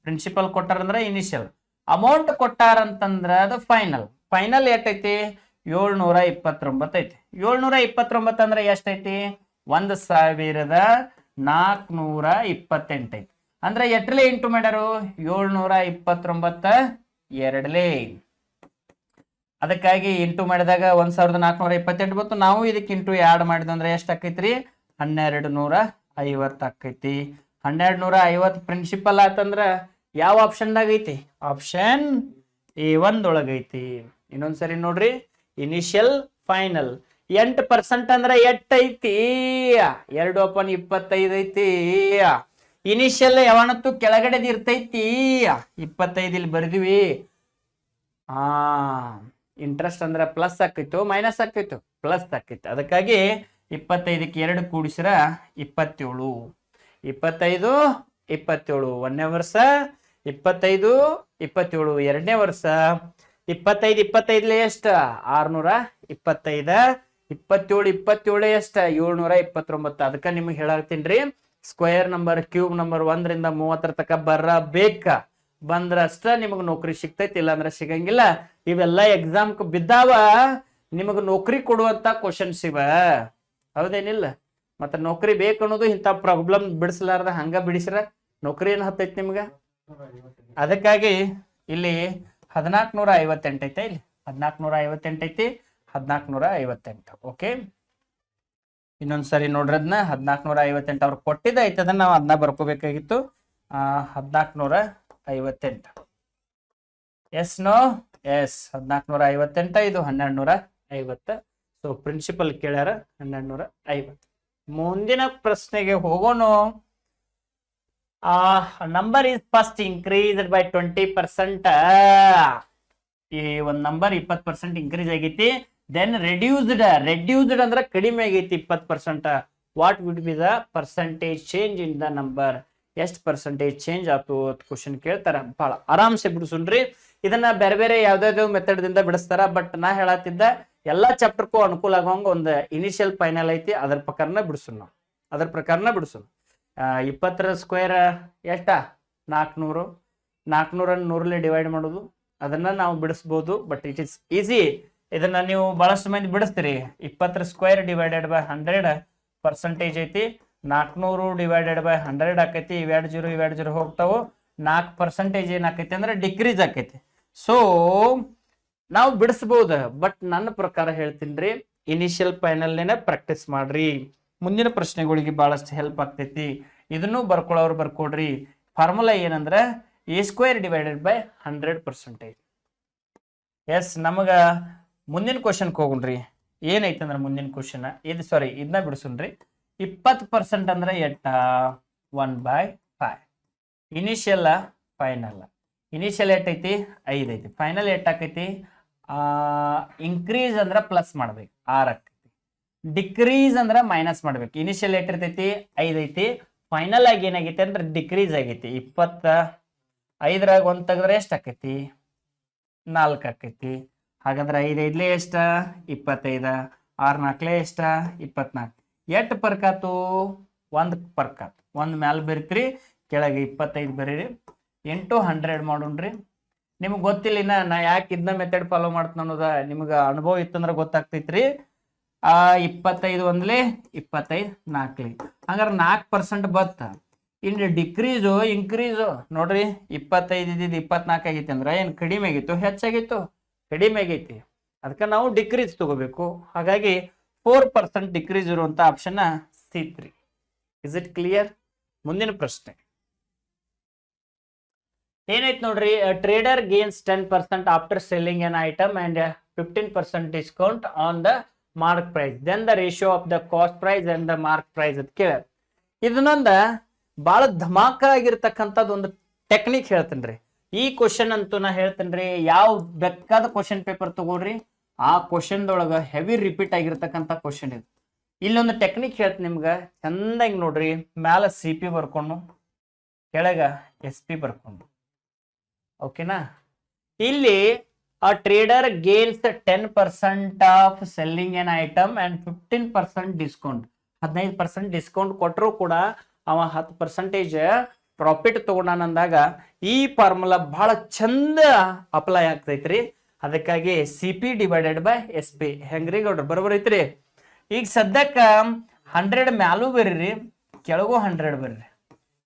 ಪ್ರಿನ್ಸಿಪಲ್ ಕೊಟ್ಟಾರಂದ್ರ ಇನಿಷಿಯಲ್, ಅಮೌಂಟ್ ಕೊಟ್ಟಾರಂತಂದ್ರ ಅದು ಫೈನಲ್. ಫೈನಲ್ ಎಷ್ಟೈತಿ? 729 ಐತಿ. 729 ಅಂದ್ರೆ ಎಷ್ಟೈತಿ? 1428 ಐತಿ. ಅಂದ್ರೆ ಎಟ್ರಲೆ ಇಂಟು ಮಾಡ್ಯಾರು? 729 2ಲೇ. ಅದಕ್ಕಾಗಿ ಇಂಟು ಮಾಡಿದಾಗ 1428 ಬಂತು. ನಾವು ಇದಕ್ಕೆ ಇಂಟು ಆ್ಯಡ್ ಮಾಡಿದ್ವಿ ಅಂದ್ರೆ ಎಷ್ಟು ಆಕೈತ್ರಿ? 1250 ಆಕೈತಿ. 1250 ಪ್ರಿನ್ಸಿಪಲ್ ಆತಂದ್ರ ಯಾವ ಆಪ್ಷನ್ದಾಗ ಐತಿ? Option A1 ಒಳಗೈತಿ. ಇನ್ನೊಂದ್ಸರಿ ನೋಡ್ರಿ. ಇನಿಷಿಯಲ್ ಫೈನಲ್ 8% ಅಂದ್ರೆ ಎಟ್ಟೈತಿ? 2/25 ಐತಿ. ಇನಿಷಿಯಲ್ ಯಾವಣತ್ತು ಕೆಳಗಡೆದ ಇರ್ತೈತಿ. 25 ಇಲ್ಲಿ ಬರ್ದಿವಿ. ಇಂಟ್ರೆಸ್ಟ್ ಅಂದ್ರೆ ಪ್ಲಸ್ ಆಕೈತು, ಮೈನಸ್ ಆಕೈತು? ಪ್ಲಸ್ ಆಕೈತು. ಅದಕ್ಕಾಗಿ 25ಕ್ಕೆ 2 ಕೂಡಿಸಿರ 27. 25 27 1ನೇ ವರ್ಷ, 25 27 ಎರಡನೇ ವರ್ಷ 25 25 ಎಷ್ಟ 625 27 27 ಎಷ್ಟ 729 ಅದಕ್ಕ ನಿಮ್ಗೆ ಹೇಳಾಕತ್ತೀನ್ರಿ ಸ್ಕ್ವೇರ್ ನಂಬರ್ ಕ್ಯೂಬ್ ನಂಬರ್ 1 ರಿಂದ 30 ತನಕ ಬರಬೇಕ ಬಂದ್ರಷ್ಟ ನಿಮಗ್ ನೌಕರಿ ಸಿಗ್ತೈತಿ ಇಲ್ಲ ಅಂದ್ರೆ ಸಿಗಂಗಿಲ್ಲ ಇವೆಲ್ಲ ಎಕ್ಸಾಮ್ ಬಿದ್ದಾವ ನಿಮಗ್ ನೌಕರಿ ಕೊಡುವಂತ ಕ್ವಶನ್ಸ್ ಇವ ಹೌದೇನಿಲ್ಲ ಮತ್ತೆ ನೌಕರಿ ಬೇಕು ಅನ್ನೋದು ಇಂಥ ಪ್ರಾಬ್ಲಮ್ ಬಿಡಿಸಲಾರ್ದ ಹಂಗ ಬಿಡಿಸ್ರ ನೌಕರಿ ಏನ್ ಹತ್ತೈತಿ ನಿಮ್ಗ ಅದಕ್ಕಾಗಿ ಇಲ್ಲಿ 1458 ಐತೆ ಇಲ್ಲಿ 1458 ಐತಿ 1458 ಓಕೆ ಇನ್ನೊಂದ್ಸರಿ ನೋಡ್ರದ್ನ 1458 ಅವ್ರು ಕೊಟ್ಟಿದ್ದ ಐತೆ ಅದನ್ನ ನಾವು ಅದನ್ನ ಬರ್ಕೋಬೇಕಾಗಿತ್ತು 1458 ಎಸ್ ನೋ ಎಸ್ 1458 ಇದು 1250 ಸೊ ಪ್ರಿನ್ಸಿಪಲ್ ಕೇಳ್ಯಾರ 1250 ಮುಂದಿನ ಪ್ರಶ್ನೆಗೆ ಹೋಗೋಣ number is first increased by 20% ಈ ಒಂದ್ ನಂಬರ್ 20% ಇನ್ಕ್ರೀಸ್ ಆಗೈತಿ ದೆನ್ ರೆಡ್ಯೂಸ್ಡ್ ಅಂದ್ರೆ ಕಡಿಮೆ ಆಗೈತಿ 20%. What would be the percentage change in the number ಎಷ್ಟು ಪರ್ಸೆಂಟೇಜ್ ಚೇಂಜ್ ಆಯ್ತು ಕ್ವಶನ್ ಕೇಳ್ತಾರ ಬಹಳ ಆರಾಮ್ಸೆ ಬಿಡಿಸುನ್ರಿ ಇದನ್ನ ಬೇರೆ ಬೇರೆ ಯಾವ್ದಾವ್ದು ಮೆಥಡ್ ದಿಂದ ಬಿಡಿಸ್ತಾರ ಬಟ್ ನಾ ಹೇಳತ್ತಿದ್ದ ಎಲ್ಲಾ ಚಾಪ್ಟರ್ಗೂ ಅನುಕೂಲ ಆಗೋಂಗ ಒಂದು ಇನಿಷಿಯಲ್ ಫೈನಲ್ ಐತಿ ಅದ್ರ ಪ್ರಕಾರನ ಬಿಡಿಸೋಣ 20 ಸ್ಕ್ವೇರ್ ಎಷ್ಟ 400 100 ಡಿವೈಡ್ ಮಾಡೋದು ಅದನ್ನ ನಾವು ಬಿಡಿಸಬಹುದು ಬಟ್ ಇಟ್ ಇಸ್ ಈಸಿ ಇದನ್ನ ನೀವು ಬಹಳಷ್ಟು ಮಂದಿ ಬಿಡಿಸ್ತೀರಿ 20 ಸ್ಕ್ವೇರ್ ಡಿವೈಡೆಡ್ ಬೈ 100 ಪರ್ಸೆಂಟೇಜ್ ಐತಿ 400 ಡಿವೈಡೆಡ್ ಬೈ 100 ಆಕೈತಿ ಇವೆರಡು ಜೀರೋ ಹೋಗ್ತಾವು 4% ಏನಾಕೈತಿ ಅಂದ್ರೆ ಡಿಕ್ರೀಸ್ ಆಕೈತಿ ಸೊ ನಾವು ಬಿಡಿಸಬಹುದು ಬಟ್ ನನ್ನ ಪ್ರಕಾರ ಹೇಳ್ತೀನಿ ಇನಿಷಿಯಲ್ ಫೈನಲ್ನೇನೆ ಪ್ರಾಕ್ಟೀಸ್ ಮಾಡ್ರಿ ಮುಂದಿನ ಪ್ರಶ್ನೆಗಳಿಗೆ ಬಹಳಷ್ಟು ಹೆಲ್ಪ್ ಆಗ್ತೈತಿ ಇದನ್ನು ಬರ್ಕೊಳ್ಳೋರು ಬರ್ಕೊಡ್ರಿ ಫಾರ್ಮುಲಾ ಏನಂದ್ರೆ a square divided by 100%. Yes ನಮಗ ಮುಂದಿನ ಕ್ವಶನ್ ಹೋಗುಣ್ರಿ ಏನೈತೆ ಅಂದ್ರೆ ಮುಂದಿನ ಕ್ವಶನ್ ಇದು ಸಾರಿ ಇದನ್ನ ಬಿಡಿಸುನ್ರಿ 20% ಅಂದ್ರೆ ಎಟ್ಟ 1/5 ಇನಿಷಿಯಲ್ ಫೈನಲ್ ಇನಿಷಿಯಲ್ ಎಟ್ಟೈತಿ 5 ಐತಿ ಫೈನಲ್ ಎಟ್ ಆಕೈತಿ ಇನ್ಕ್ರೀಸ್ ಅಂದ್ರೆ ಪ್ಲಸ್ ಮಾಡ್ಬೇಕು 6 ಆಕೈತಿ ಡಿಕ್ರೀಸ್ ಅಂದ್ರೆ ಮೈನಸ್ ಮಾಡ್ಬೇಕು ಇನಿಷಿಯಲ್ ಎಟ್ ಇರ್ತೈತಿ 5 ಐತಿ ಫೈನಲ್ ಆಗಿ ಏನಾಗೈತಿ ಅಂದ್ರೆ ಡಿಕ್ರೀಸ್ ಆಗೈತಿ 25 ಒಂದ್ ತೆಗೆದ್ರೆ ಎಷ್ಟ್ ಆಕೈತಿ 4 ಆಕೈತಿ ಹಾಗಾದ್ರೆ 5 5 ಎಷ್ಟ 25 6 4 ಎಷ್ಟ 24 ಎಟ್ ಪರ್ಕಾತು 1 ಪರ್ಕಾತು 1 ಮ್ಯಾಲ ಬರೀತ್ರಿ ಕೆಳಗೆ 25 ಬರೀರಿ 100 ಮಾಡೋಣ್ರಿ ನಿಮ್ಗೆ ಗೊತ್ತಿಲ್ಲ ಇನ್ನ ನಾ ಯಾಕೆ ಇದನ್ನ ಮೆಥಡ್ ಫಾಲೋ ಮಾಡ್ತೀನಿ ಅನ್ನೋದ ನಿಮ್ಗ ಅನುಭವ ಇತ್ತಂದ್ರೆ ಗೊತ್ತಾಗ್ತೈತ್ರಿ 25 ಒಂದ್ಲೆ 25 4 ಹಂಗಾರೆ 4% ಬತ್ತ ಇನ್ನು ಡಿಕ್ರೀಸು ಇನ್ಕ್ರೀಸು ನೋಡ್ರಿ 25 ಇದ್ದಿದ್ದು 24 ಆಗೈತಿ ಅಂದ್ರೆ ಏನ್ ಕಡಿಮೆ ಆಗಿತ್ತು ಹೆಚ್ಚಾಗಿತ್ತು ಕಡಿಮೆ ಆಗೈತಿ ಅದಕ್ಕೆ ನಾವು ಡಿಕ್ರೀಸ್ ತಗೋಬೇಕು ಹಾಗಾಗಿ 4% ಡಿಕ್ರೀಸ್ ಇರುವಂತ option C3 is it clear ಮುಂದಿನ ಪ್ರಶ್ನೆ ಏನೈತ್ ನೋಡ್ರಿ trader gains 10% after selling an item and 15% discount on the mark price then the ratio of the cost price and the mark price ಅಂತ ಕೇಳ ಇದನ್ನೊಂದ ಬಹಳ ಧಮಾಕ ಆಗಿರ್ತಕ್ಕಂಥದ್ದು ಒಂದು ಟೆಕ್ನಿಕ್ ಹೇಳ್ತೇನ್ರಿ ಈ ಕ್ವಶನ್ ಅಂತೂ ನಾ ಹೇಳ್ತೇನ್ರಿ ಯಾವ ಬೇಕಾದ ಕ್ವಶನ್ ಪೇಪರ್ ತಗೋರಿ ಆ ಕ್ವಶನ್ ದೊಳಗ ಹೆವಿ ರಿಪೀಟ್ ಆಗಿರ್ತಕ್ಕಂಥ ಕ್ವಶನ್ ಇದು ಇಲ್ಲೊಂದು ಟೆಕ್ನಿಕ್ ಹೇಳ್ತೀನಿ ನಿಮ್ಗ ಚಂದಾಗಿ ನೋಡ್ರಿ ಮ್ಯಾಲ CP ಬರ್ಕೊಂಡು ಕೆಳಗ SP ಬರ್ಕೊಂಡು ಓಕೆನಾ ಇಲ್ಲಿ a trader gains 10% of selling an item and 15% discount 15% discount ಕೊಟ್ಟರು ಕೂಡ ಅವ 10% ಪ್ರಾಫಿಟ್ ತಗೊಂಡಾನಂದಾಗ ಈ ಫಾರ್ಮುಲಾ ಬಹಳ ಚಂದ ಅಪ್ಲೈ ಆಗ್ತೈತ್ರಿ ಅದಕ್ಕಾಗಿ CP ಡಿವೈಡೆಡ್ ಬೈ SP ಹೆಂಗ್ರಿ ಗೌಡ್ರ ಬರೋಬರ್ ಐತ್ರಿ ಈಗ ಸದ್ಯಕ್ಕ 100 ಮ್ಯಾಲೂ ಬರೀರಿ ಕೆಳಗೂ 100 ಬರ್ರಿ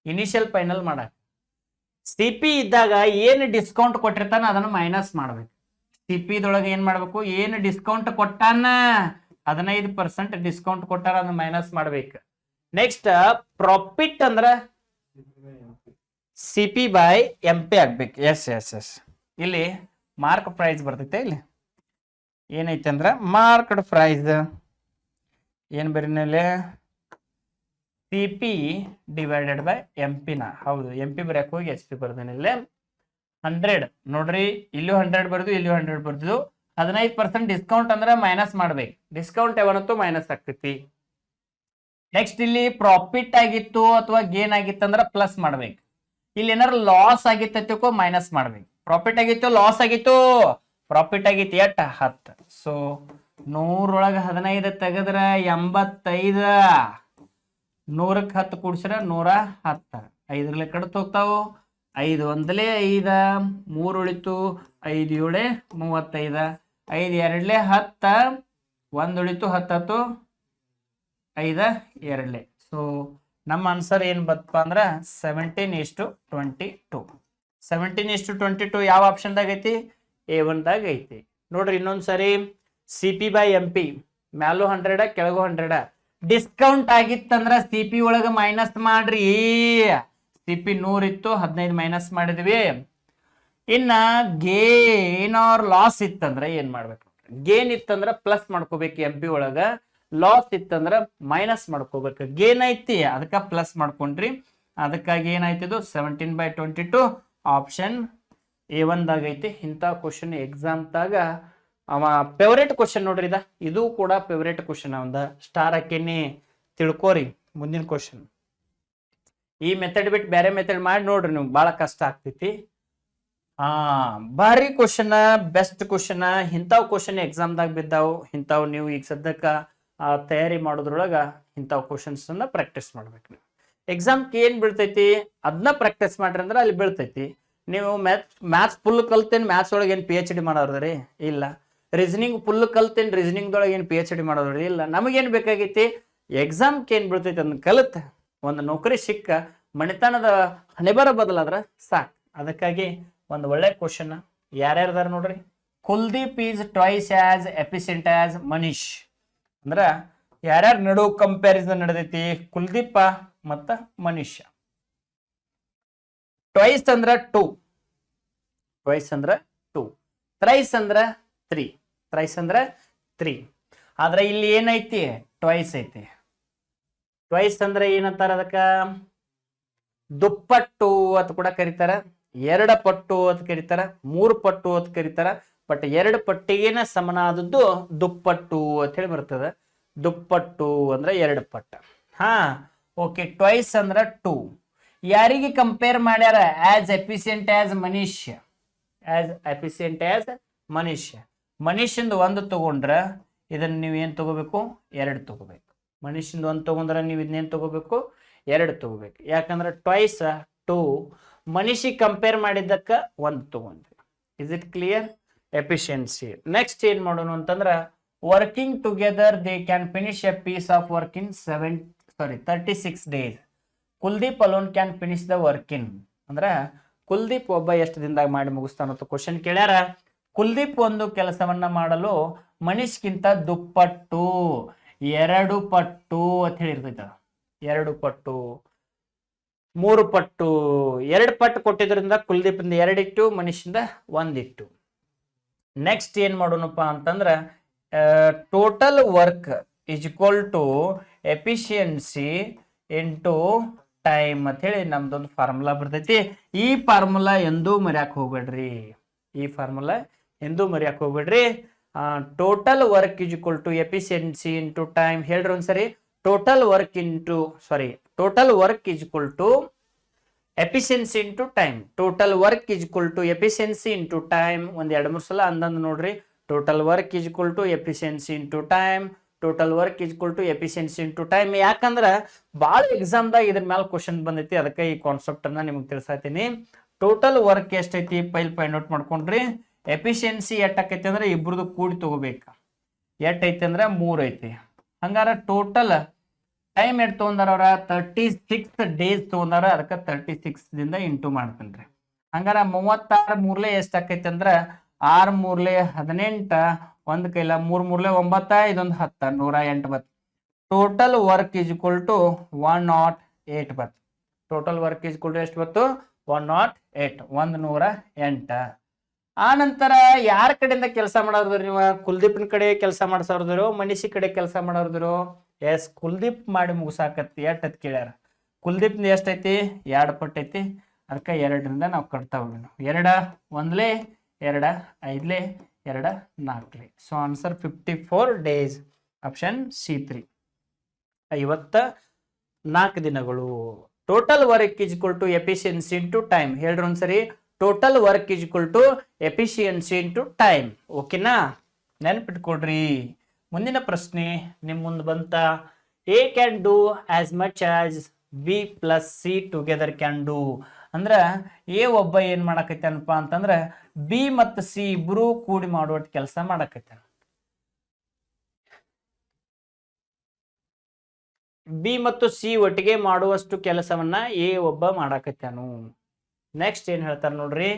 ಇನಿಷಿಯಲ್ ಫೈನಲ್ ಮಾಡಕ್ CP ಇದ್ದಾಗ ಏನು ಡಿಸ್ಕೌಂಟ್ ಕೊಟ್ಟಿರ್ತಾನ ಅದನ್ನ ಮೈನಸ್ ಮಾಡ್ಬೇಕು CP ದೊಳಗೆ ಏನ್ ಮಾಡ್ಬೇಕು ಏನು ಡಿಸ್ಕೌಂಟ್ ಕೊಟ್ಟಾನ 15% ಡಿಸ್ಕೌಂಟ್ ಕೊಟ್ಟಾರ ಅದನ್ನ ಮೈನಸ್ ಮಾಡ್ಬೇಕು ನೆಕ್ಸ್ಟ್ ಪ್ರಾಫಿಟ್ ಅಂದ್ರ CP ಬೈ MP ಆಗ್ಬೇಕು ಎಸ್ ಇಲ್ಲಿ ಮಾರ್ಕ್ ಪ್ರೈಸ್ ಬರ್ತೈತೆ ಇಲ್ಲಿ ಏನೈತೆ ಅಂದ್ರ ಮಾರ್ಕ್ಡ್ ಪ್ರೈಸ್ ಏನ್ ಬರೀನಲ್ಲಿ CP ಡಿವೈಡೆಡ್ ಬೈ MP ನ ಹೌದು MP ಬರೆಯಕ್ ಹೋಗಿ SP ಬರ್ದೇನೆ ಇಲ್ಲಿ 100 ನೋಡ್ರಿ ಇಲ್ಲೂ 100 ಬರ್ದು ಇಲ್ಲೂ 100 ಬರ್ದು 15% ಡಿಸ್ಕೌಂಟ್ ಅಂದ್ರೆ ಮೈನಸ್ ಮಾಡ್ಬೇಕು ಡಿಸ್ಕೌಂಟ್ ಯಾವತ್ತೂ ಮೈನಸ್ ಆಗ್ತೈತಿ ನೆಕ್ಸ್ಟ್ ಇಲ್ಲಿ ಪ್ರಾಫಿಟ್ ಆಗಿತ್ತು ಅಥವಾ ಗೇನ್ ಆಗಿತ್ತು ಅಂದ್ರೆ ಪ್ಲಸ್ ಮಾಡ್ಬೇಕು ಇಲ್ಲಿ ಏನಾರು ಲಾಸ್ ಆಗಿತ್ತೋ ಮೈನಸ್ ಮಾಡ್ಬೇಕು. ಪ್ರಾಫಿಟ್ ಆಗಿತ್ತು ಲಾಸ್ ಆಗಿತ್ತು, ಪ್ರಾಫಿಟ್ ಆಗಿತ್ತು ಎಟ್ 10. ಸೊ 100 15 ತೆಗದ್ರ 85, 100ಕ್ಕೆ 10 ಕೂಡ್ಸ್ರ 110. 5 ಕಡತ್ ಹೋಗ್ತಾವು. 5 ಒಂದಲೇ 5, 3 ಉಳಿತು, 5 7 35, 5 2 10, 1 ಉಳಿತು 10 5 2. ಸೊ ನಮ್ಮ ಆನ್ಸರ್ ಏನ್ ಬತ್ತಪ್ಪ ಅಂದ್ರ 17:22. 17:22 ಯಾವ ಆಪ್ಷನ್ದಾಗ ಐತಿ? A1 ದಾಗ ಐತಿ. ನೋಡ್ರಿ ಇನ್ನೊಂದ್ಸರಿ CP/MP ಮ್ಯಾಲೂ 100 ಕೆಳಗೂ 100 ಡಿಸ್ಕೌಂಟ್ ಆಗಿತ್ತಂದ್ರ CP ಒಳಗ ಮೈನಸ್ ಮಾಡ್ರಿ. CP 100 ಇತ್ತು, 15 ಮೈನಸ್ ಮಾಡಿದ್ವಿ. ಇನ್ನ ಗೇನ್ ಆರ್ ಲಾಸ್ ಇತ್ತಂದ್ರ ಏನ್ ಮಾಡ್ಬೇಕು? ಗೇನ್ ಇತ್ತಂದ್ರ ಪ್ಲಸ್ ಮಾಡ್ಕೋಬೇಕು MP ಒಳಗ, ಲಾಸ್ ಇತ್ತಂದ್ರ ಮೈನಸ್ ಮಾಡ್ಕೋಬೇಕು. ಗೇನ್ ಐತಿ ಅದಕ್ಕ ಪ್ಲಸ್ ಮಾಡ್ಕೊಂಡ್ರಿ, ಅದಕ್ಕಾಗಿ ಏನಾಯ್ತಿದು 17/22 ಆಪ್ಷನ್ A1 ದಾಗ ಐತಿ. ಇಂಥ ಕ್ವಶನ್ ಎಕ್ಸಾಮ್ ದಾಗ ಅವ ಫೇವ್ರೇಟ್ ಕ್ವಶನ್ ನೋಡ್ರಿ. ಇದು ಕೂಡ ಫೇವ್ರೇಟ್ ಕ್ವಶನ್ ಅವಂದ. ಸ್ಟಾರ್ ಹಾಕಿನಿ ತಿಳ್ಕೋರಿ. ಮುಂದಿನ ಕ್ವಶನ್ ಈ ಮೆಥಡ್ ಬಿಟ್ಟು ಬೇರೆ ಮೆಥಡ್ ಮಾಡಿ ನೋಡ್ರಿ, ನೀವು ಬಹಳ ಕಷ್ಟ ಆಗ್ತೈತಿ. ಭಾರಿ ಕ್ವಶನ್, ಬೆಸ್ಟ್ ಕ್ವಶನ್. ಇಂಥವ್ ಕ್ವಶನ್ ಎಕ್ಸಾಮ್ದಾಗ ಬಿದ್ದಾವು. ಇಂಥವ್ ನೀವು ಈಗ ಸದ್ಯಕ್ಕ ತಯಾರಿ ಮಾಡೋದ್ರೊಳಗ ಇಂಥವ್ ಕ್ವಶನ್ಸ್ ಅನ್ನ ಪ್ರಾಕ್ಟೀಸ್ ಮಾಡ್ಬೇಕು. ನೀವು ಎಕ್ಸಾಮ್ಗೆ ಏನ್ ಬೀಳ್ತೈತಿ ಅದನ್ನ ಪ್ರಾಕ್ಟೀಸ್ ಮಾಡ್ರಿ ಅಂದ್ರೆ ಅಲ್ಲಿ ಬೀಳ್ತೈತಿ. ನೀವು ಮ್ಯಾಥ್ಸ್ ಫುಲ್ ಕಲ್ತೇನೆ, ಮ್ಯಾಥ್ಸ್ ಒಳಗೆ ಏನು PhD ಮಾಡೋದ್ರಿ ಇಲ್ಲ. ರೀಸನಿಂಗ್ ಫುಲ್ ಕಲ್ತೇನೆ, ರೀಸನಿಂಗ್ದೊಳಗೆ ಏನು PhD ಮಾಡೋದ್ರಿ ಇಲ್ಲ. ನಮಗೇನು ಬೇಕಾಗೈತಿ? ಎಕ್ಸಾಮ್ಗೆ ಏನು ಬೀಳ್ತೈತಿ ಅದನ್ನ ಕಲಿತ ಒಂದು ನೌಕರಿ ಸಿಕ್ಕ ಮಣಿತನದ ಹಣೆಬರ ಬದಲಾದ್ರ ಸಾಕು. ಅದಕ್ಕಾಗಿ ಒಂದು ಒಳ್ಳೆ ಕ್ವಶನ್ ಯಾರ್ಯಾರದಾರ ನೋಡ್ರಿ. Kuldeep is twice as efficient as Manish. ಅಂದ್ರ ಯಾರ್ಯಾರ ನಡು ಕಂಪ್ಯಾರಿಸನ್ ನಡೆದೈತಿ? ಕುಲ್ದೀಪ ಮತ್ತ ಮನೀಶ್. ಟ್ವೈಸ್ ಅಂದ್ರ 2, ಟ್ವೈಸ್ ಅಂದ್ರ 2, ಥ್ರೈಸ್ ಅಂದ್ರ 3, ಥ್ರೈಸ್ ಅಂದ್ರ 3. ಆದ್ರೆ ಇಲ್ಲಿ ಏನೈತಿ? ಟ್ವೈಸ್ ಐತಿ. ಟ್ವೈಸ್ ಅಂದ್ರ ಏನಂತಾರ ಅದಕ್ಕ? ದುಪ್ಪಟ್ಟು ಅಂತ ಕೂಡ ಕರೀತಾರ, 2 ಪಟ್ಟು ಅಂತ ಕರೀತಾರ, 3 ಪಟ್ಟು ಅಂತ ಕರೀತಾರ. ಬಟ್ 2 ಪಟ್ಟಿಗೇನ ಸಮನಾದದ್ದು ದುಪ್ಪಟ್ಟು ಅಂತ ಹೇಳಿ ಬರ್ತದ. ದುಪ್ಪಟ್ಟು ಅಂದ್ರೆ 2 ಪಟ್ಟ. ಓಕೆ. ಟ್ವೈಸ್ ಅಂದ್ರ 2. ಯಾರಿಗೆ ಕಂಪೇರ್ ಮಾಡ್ಯಾರ? As efficient as Manish. As efficient as Manish. ಮನೀಶಿಂದ 1 ತಗೊಂಡ್ರ ಇದನ್ನ ನೀವು ಏನ್ ತಗೋಬೇಕು? 2 ತಗೋಬೇಕು. ಮನೀಶಿಂದ 1 ತಗೊಂಡ್ರ ನೀವು ಇದನ್ನೇನ್ ತಗೋಬೇಕು? 2 ತಗೋಬೇಕು. ಯಾಕಂದ್ರೆ ಟ್ವೈಸ್ 2, ಮನೀಶಿಗೆ ಕಂಪೇರ್ ಮಾಡಿದ್ದಕ್ಕ 1 ತಗೊಂಡ್ರಿ. Is it clear? Efficiency. Next ಏನ್ ಮಾಡೋಣ ಅಂತಂದ್ರ working together they can finish a piece of work in 36 days. Kuldeep alone can finish the work in. ಅಂದ್ರ ಕುಲ್ದೀಪ್ ಒಬ್ಬ ಎಷ್ಟು ದಿನದಾಗ ಮಾಡಿ ಮುಗಿಸ್ತಾನ ಅಂತ ಕ್ವಶನ್ ಕೇಳ್ಯಾರ. ಕುಲ್ದೀಪ್ ಒಂದು ಕೆಲಸವನ್ನ ಮಾಡಲು ಮನೀಶ್ಗಿಂತ ದುಪ್ಪಟ್ಟು, 2 ಪಟ್ಟು ಅಂತ ಹೇಳಿರ್ತೈತ. 2 ಪಟ್ಟು, 3 ಪಟ್ಟು, 2 ಪಟ್ಟು ಕೊಟ್ಟಿದ್ರಿಂದ ಕುಲ್ದೀಪಿಂದ 2 ಇಟ್ಟು, ಮನೀಶಿಂದ 1 ಇಟ್ಟು. ನೆಕ್ಸ್ಟ್ ಏನ್ ಮಾಡೋಣಪ್ಪ ಅಂತಂದ್ರ total work is equal to efficiency into time ಅಂತ ಹೇಳಿ ನಮ್ದೊಂದು ಫಾರ್ಮುಲಾ ಬರ್ತೈತಿ. ಈ ಫಾರ್ಮುಲಾ ಎಂದೂ ಮರ್ಯಾಕ್ ಹೋಗ್ಬೇಡ್ರಿ. ಈ ಫಾರ್ಮುಲಾ ಎಂದೂ ಮರ್ಯಾಕ್ ಹೋಗ್ಬೇಡ್ರಿ. Total work is equal to efficiency into time. ಹೇಳ್ರಿ ಒಂದ್ಸರಿ. Total work is equal to efficiency into time. Total work is equal to efficiency into time. ಒಂದ್ 2-3 ಸಲ ಅಂದಂದು ನೋಡ್ರಿ. Total work is equal to efficiency into time. Total work is equal to efficiency into time. ಯಾಕಂದ್ರ ಭಾಳ ಎಕ್ಸಾಮ್ದಾಗ ಇದ್ರ ಮೇಲೆ question ಬಂದೈತಿ, ಅದಕ್ಕೆ ಈ ಕಾನ್ಸೆಪ್ಟ್ ಅನ್ನ ನಿಮ್ಗೆ ತಿಳಿಸಾತೀನಿ. ಟೋಟಲ್ ವರ್ಕ್ ಎಷ್ಟೈತಿ ಫೈಂಡ್ ಔಟ್ ಮಾಡ್ಕೊಂಡ್ರಿ. ಎಫಿಷಿಯನ್ಸಿ ಎಷ್ಟಾಕೈತಿ ಅಂದ್ರೆ ಇಬ್ರದ್ದು ಕೂಡಿ ತಗೋಬೇಕು. ಎಷ್ಟೈತಿ ಅಂದ್ರೆ 3 ಐತಿ. ಹಂಗಾರ ಟೋಟಲ್ ಟೈಮ್ ಎಷ್ಟು ತಗೊಂಡಾರ ಅವ್ರ? 36 days ತಗೊಂಡಾರ. ಅದಕ್ಕೆ 36 ದಿಂದ ಇಂಟು ಮಾಡ್ತೇನ್ರಿ. ಹಂಗಾರ 36 ಮೂರ್ಲೆ ಎಷ್ಟಾಕೈತಿ ಅಂದ್ರ 6 ಮೂರ್ಲೆ 18, 1 ಕೈಲ 3 ಮೂರ್ಲೆ 9, ಇದೊಂದು 10, 108 ಬತ್. Total work is equal to 108 ಬತ್. Total work is equal to ಎಷ್ಟು ಬತ್ತು? 108, 108. ಆ ನಂತರ ಯಾರ ಕಡೆಯಿಂದ ಕೆಲಸ ಮಾಡೋದ್ರು ನೀವು? ಕುಲ್ದೀಪ್ನ ಕಡೆ ಕೆಲಸ ಮಾಡ್ಸೋರ್ದಿರೋ, ಮನೀಶಿ ಕಡೆ ಕೆಲಸ ಮಾಡೋರ್ದಿರೋ? ಎಸ್, ಕುಲ್ದೀಪ್ ಮಾಡಿ ಮುಗಿಸಾಕತ್ತಿ. ಎಷ್ಟತ್ ಕೇಳ್ಯಾರ? ಕುಲ್ದೀಪ್ನ ಎಷ್ಟೈತಿ? 2 ಪಟ್ಟು ಐತಿ. ಅದಕ್ಕೆ 2ರಿಂದ ನಾವು ಕಟ್ತಾ ಹೋಗೋಣ. 2 1 2 5 2 4. So answer 54 days. Option C3. 54 ದಿನಗಳು. Total work is equal to efficiency into time. ಹೇಳ್ರಿ ಒಂದ್ಸರಿ, total work is equal to efficiency into time. ಓಕೆನಾ? ನೆನ್ಪಿಟ್ಕೊಡ್ರಿ. ಮುಂದಿನ ಪ್ರಶ್ನೆ ನಿಮ್ಮ ಮುಂದೆ ಬಂತ. A can do as much as B plus C together can do. ಅಂದ್ರ ಎ ಒಬ್ಬ ಏನ್ ಮಾಡಕೈತನಪ್ಪ ಅಂತಂದ್ರ ಬಿ ಮತ್ತು ಸಿ ಇಬ್ರು ಕೂಡಿ ಮಾಡುವಟ್ ಕೆಲಸ ಮಾಡಕೈತ. ಬಿ ಮತ್ತು ಸಿ ಒಟ್ಟಿಗೆ ಮಾಡುವಷ್ಟು ಕೆಲಸವನ್ನ ಎ ಒಬ್ಬ ಮಾಡಕತ್ತಾನು. ನೆಕ್ಸ್ಟ್ ಏನ್ ಹೇಳ್ತಾರ ನೋಡ್ರಿ.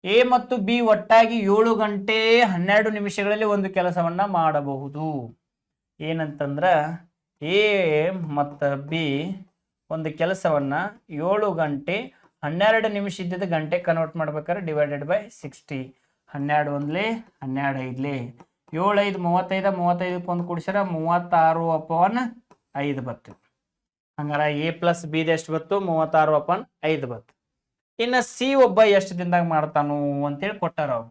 ಎ ಮತ್ತು ಬಿ ಒಟ್ಟಾಗಿ 7 ಗಂಟೆ 12 ನಿಮಿಷಗಳಲ್ಲಿ ಒಂದು ಕೆಲಸವನ್ನ ಮಾಡಬಹುದು. ಏನಂತಂದ್ರ ಎ ಮತ್ತು ಬಿ ಒಂದು ಕೆಲಸವನ್ನ 7 ಗಂಟೆ 12 ನಿಮಿಷ ಇದ್ದಿದ್ದ ಗಂಟೆ ಕನ್ವರ್ಟ್ ಮಾಡ್ಬೇಕಾದ್ರೆ ಡಿವೈಡೆಡ್ ಬೈ 60. 12 ಒಂದ್ಲೆ 12 ಐದ್ಲೆ 7 5 35 35 ಒಂದು ಕೂಡಿಸ್ಯಾರ 36/5 ಬತ್ತು. ಹಂಗಾರ ಎ ಪ್ಲಸ್ ಬಿ ಎಷ್ಟು ಬತ್ತು? 36/5 ಬತ್ತು. ಇನ್ನ ಸಿ ಒಬ್ಬ ಎಷ್ಟು ದಿನದಾಗ ಮಾಡ್ತಾನು ಅಂತೇಳಿ ಕೊಟ್ಟಾರ ಅವ್ರು.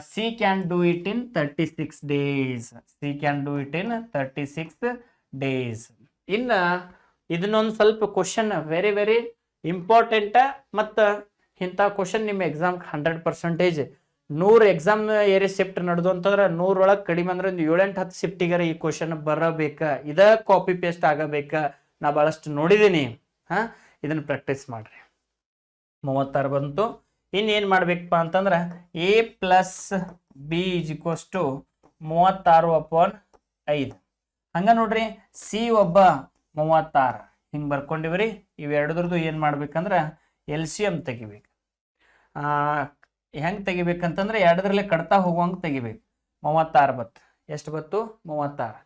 C can do it in 36 days. C can do it in 36 days. ಇನ್ನ ಇದನ್ನೊಂದು ಸ್ವಲ್ಪ ಕ್ವಶನ್ ವೆರಿ ವೆರಿ ಇಂಪಾರ್ಟೆಂಟ್. ಮತ್ತು ಇಂಥ ಕ್ವಶನ್ ನಿಮ್ಮ ಎಕ್ಸಾಮ್ 100% 100 ಎಕ್ಸಾಮ್ ಏರಿಯಾ ಶಿಫ್ಟ್ ನಡೆದು ಅಂತಂದ್ರೆ 100 ಒಳಗೆ ಕಡಿಮೆ ಅಂದ್ರೆ ಒಂದು 7-8-10 ಶಿಫ್ಟಿಗಾರ ಈ ಕ್ವಶನ್ ಬರಬೇಕ. ಇದ ಕಾಪಿ ಪೇಸ್ಟ್ ಆಗಬೇಕ. ನಾ ಬಹಳಷ್ಟು ನೋಡಿದ್ದೀನಿ. ಇದನ್ನ ಪ್ರಾಕ್ಟೀಸ್ ಮಾಡ್ರಿ. 36 ಬಂತು. ಇನ್ನೇನ್ ಮಾಡ್ಬೇಕಪ್ಪ ಅಂತಂದ್ರ A plus B is equals to 36/5. ಹಂಗ ನೋಡ್ರಿ, ಸಿ ಒಬ್ಬ 36 ಹಿಂಗ್ ಬರ್ಕೊಂಡಿವ್ರಿ. ಇವೆರಡರದ್ದು ಏನ್ ಮಾಡ್ಬೇಕಂದ್ರ LCM ತೆಗಿಬೇಕು. ಹೆಂಗ್ ತೆಗಿಬೇಕಂತಂದ್ರೆ ಎರಡದ್ರಲ್ಲೇ ಕಡ್ತಾ ಹೋಗುವಂಗ ತೆಗಿಬೇಕು. 36 ಬತ್ತು. ಎಷ್ಟು ಬತ್ತು? 36.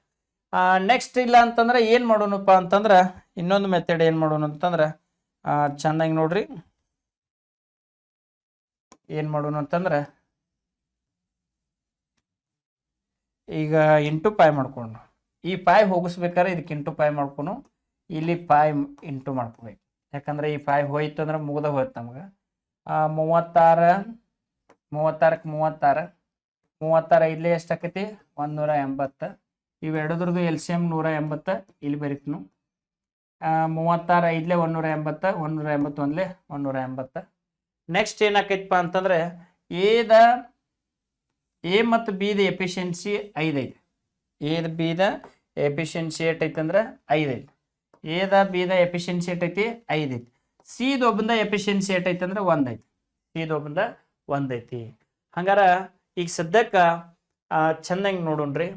ನೆಕ್ಸ್ಟ್ ಇಲ್ಲ ಅಂತಂದ್ರೆ ಏನ್ ಮಾಡೋಣಪ್ಪ ಅಂತಂದ್ರ ಇನ್ನೊಂದು ಮೆಥಡ್ ಏನ್ ಮಾಡೋಣ ಅಂತಂದ್ರ ಚೆನ್ನಾಗಿ ನೋಡ್ರಿ. ಏನ್ ಮಾಡೋಣ ಅಂತಂದ್ರ ಈಗ ಇಂಟು ಪೈ ಮಾಡ್ಕೊಂಡು ಈ ಪೈ ಹೋಗಿಸ್ಬೇಕಾದ್ರೆ ಇದಕ್ಕೆ ಇಂಟು ಪೈ ಮಾಡ್ಕೊಂಡು ಇಲ್ಲಿ ಪೈ ಇಂಟು ಮಾಡ್ಕೋಬೇಕು. ಯಾಕಂದ್ರೆ ಈ ಪೈ ಹೋಯ್ತು ಅಂದ್ರೆ ಮುಗ್ದ ಹೋಯ್ತು ನಮ್ಗೆ. 36 36ಕ್ಕೆ 36 ಇಲ್ಲೇ ಎಷ್ಟಾಕೈತಿ? 180. ಇವೆರಡದ್ರದ್ದು LCM 180 ಇಲ್ಲಿ ಬರೀತನು. 36 ಇಲ್ಲೇ 180 180 ಒಂದ್ಲೆ 180. ನೆಕ್ಸ್ಟ್ ಏನಾಕೈತಪ್ಪ ಅಂತಂದ್ರೆ ಎ ಮತ್ತು ಬಿ ದ ಎಫಿಷಿಯನ್ಸಿ 5 ಐತಿ. ಎ ಬಿ ದ ಎಫಿಷಿಯನ್ಸಿ ಏಟೈತಿ ಅಂದ್ರೆ 5 ಐತಿ. A the B the efficiency ಏಟೈತಿ? 5 ಐತಿ. ಸಿ ದೊಬ್ಬಂದ ಎಫಿಷಿಯನ್ಸಿ ಏಟೈತಿ ಅಂದ್ರೆ 1 ಐತಿ. ಸಿ ದೊಬ್ಬಂದ 1 ಐತಿ. ಹಂಗಾರ ಈಗ ಸದ್ಯಕ್ಕ ಚೆನ್ನಾಗಿ ನೋಡೋಣ್ರಿ.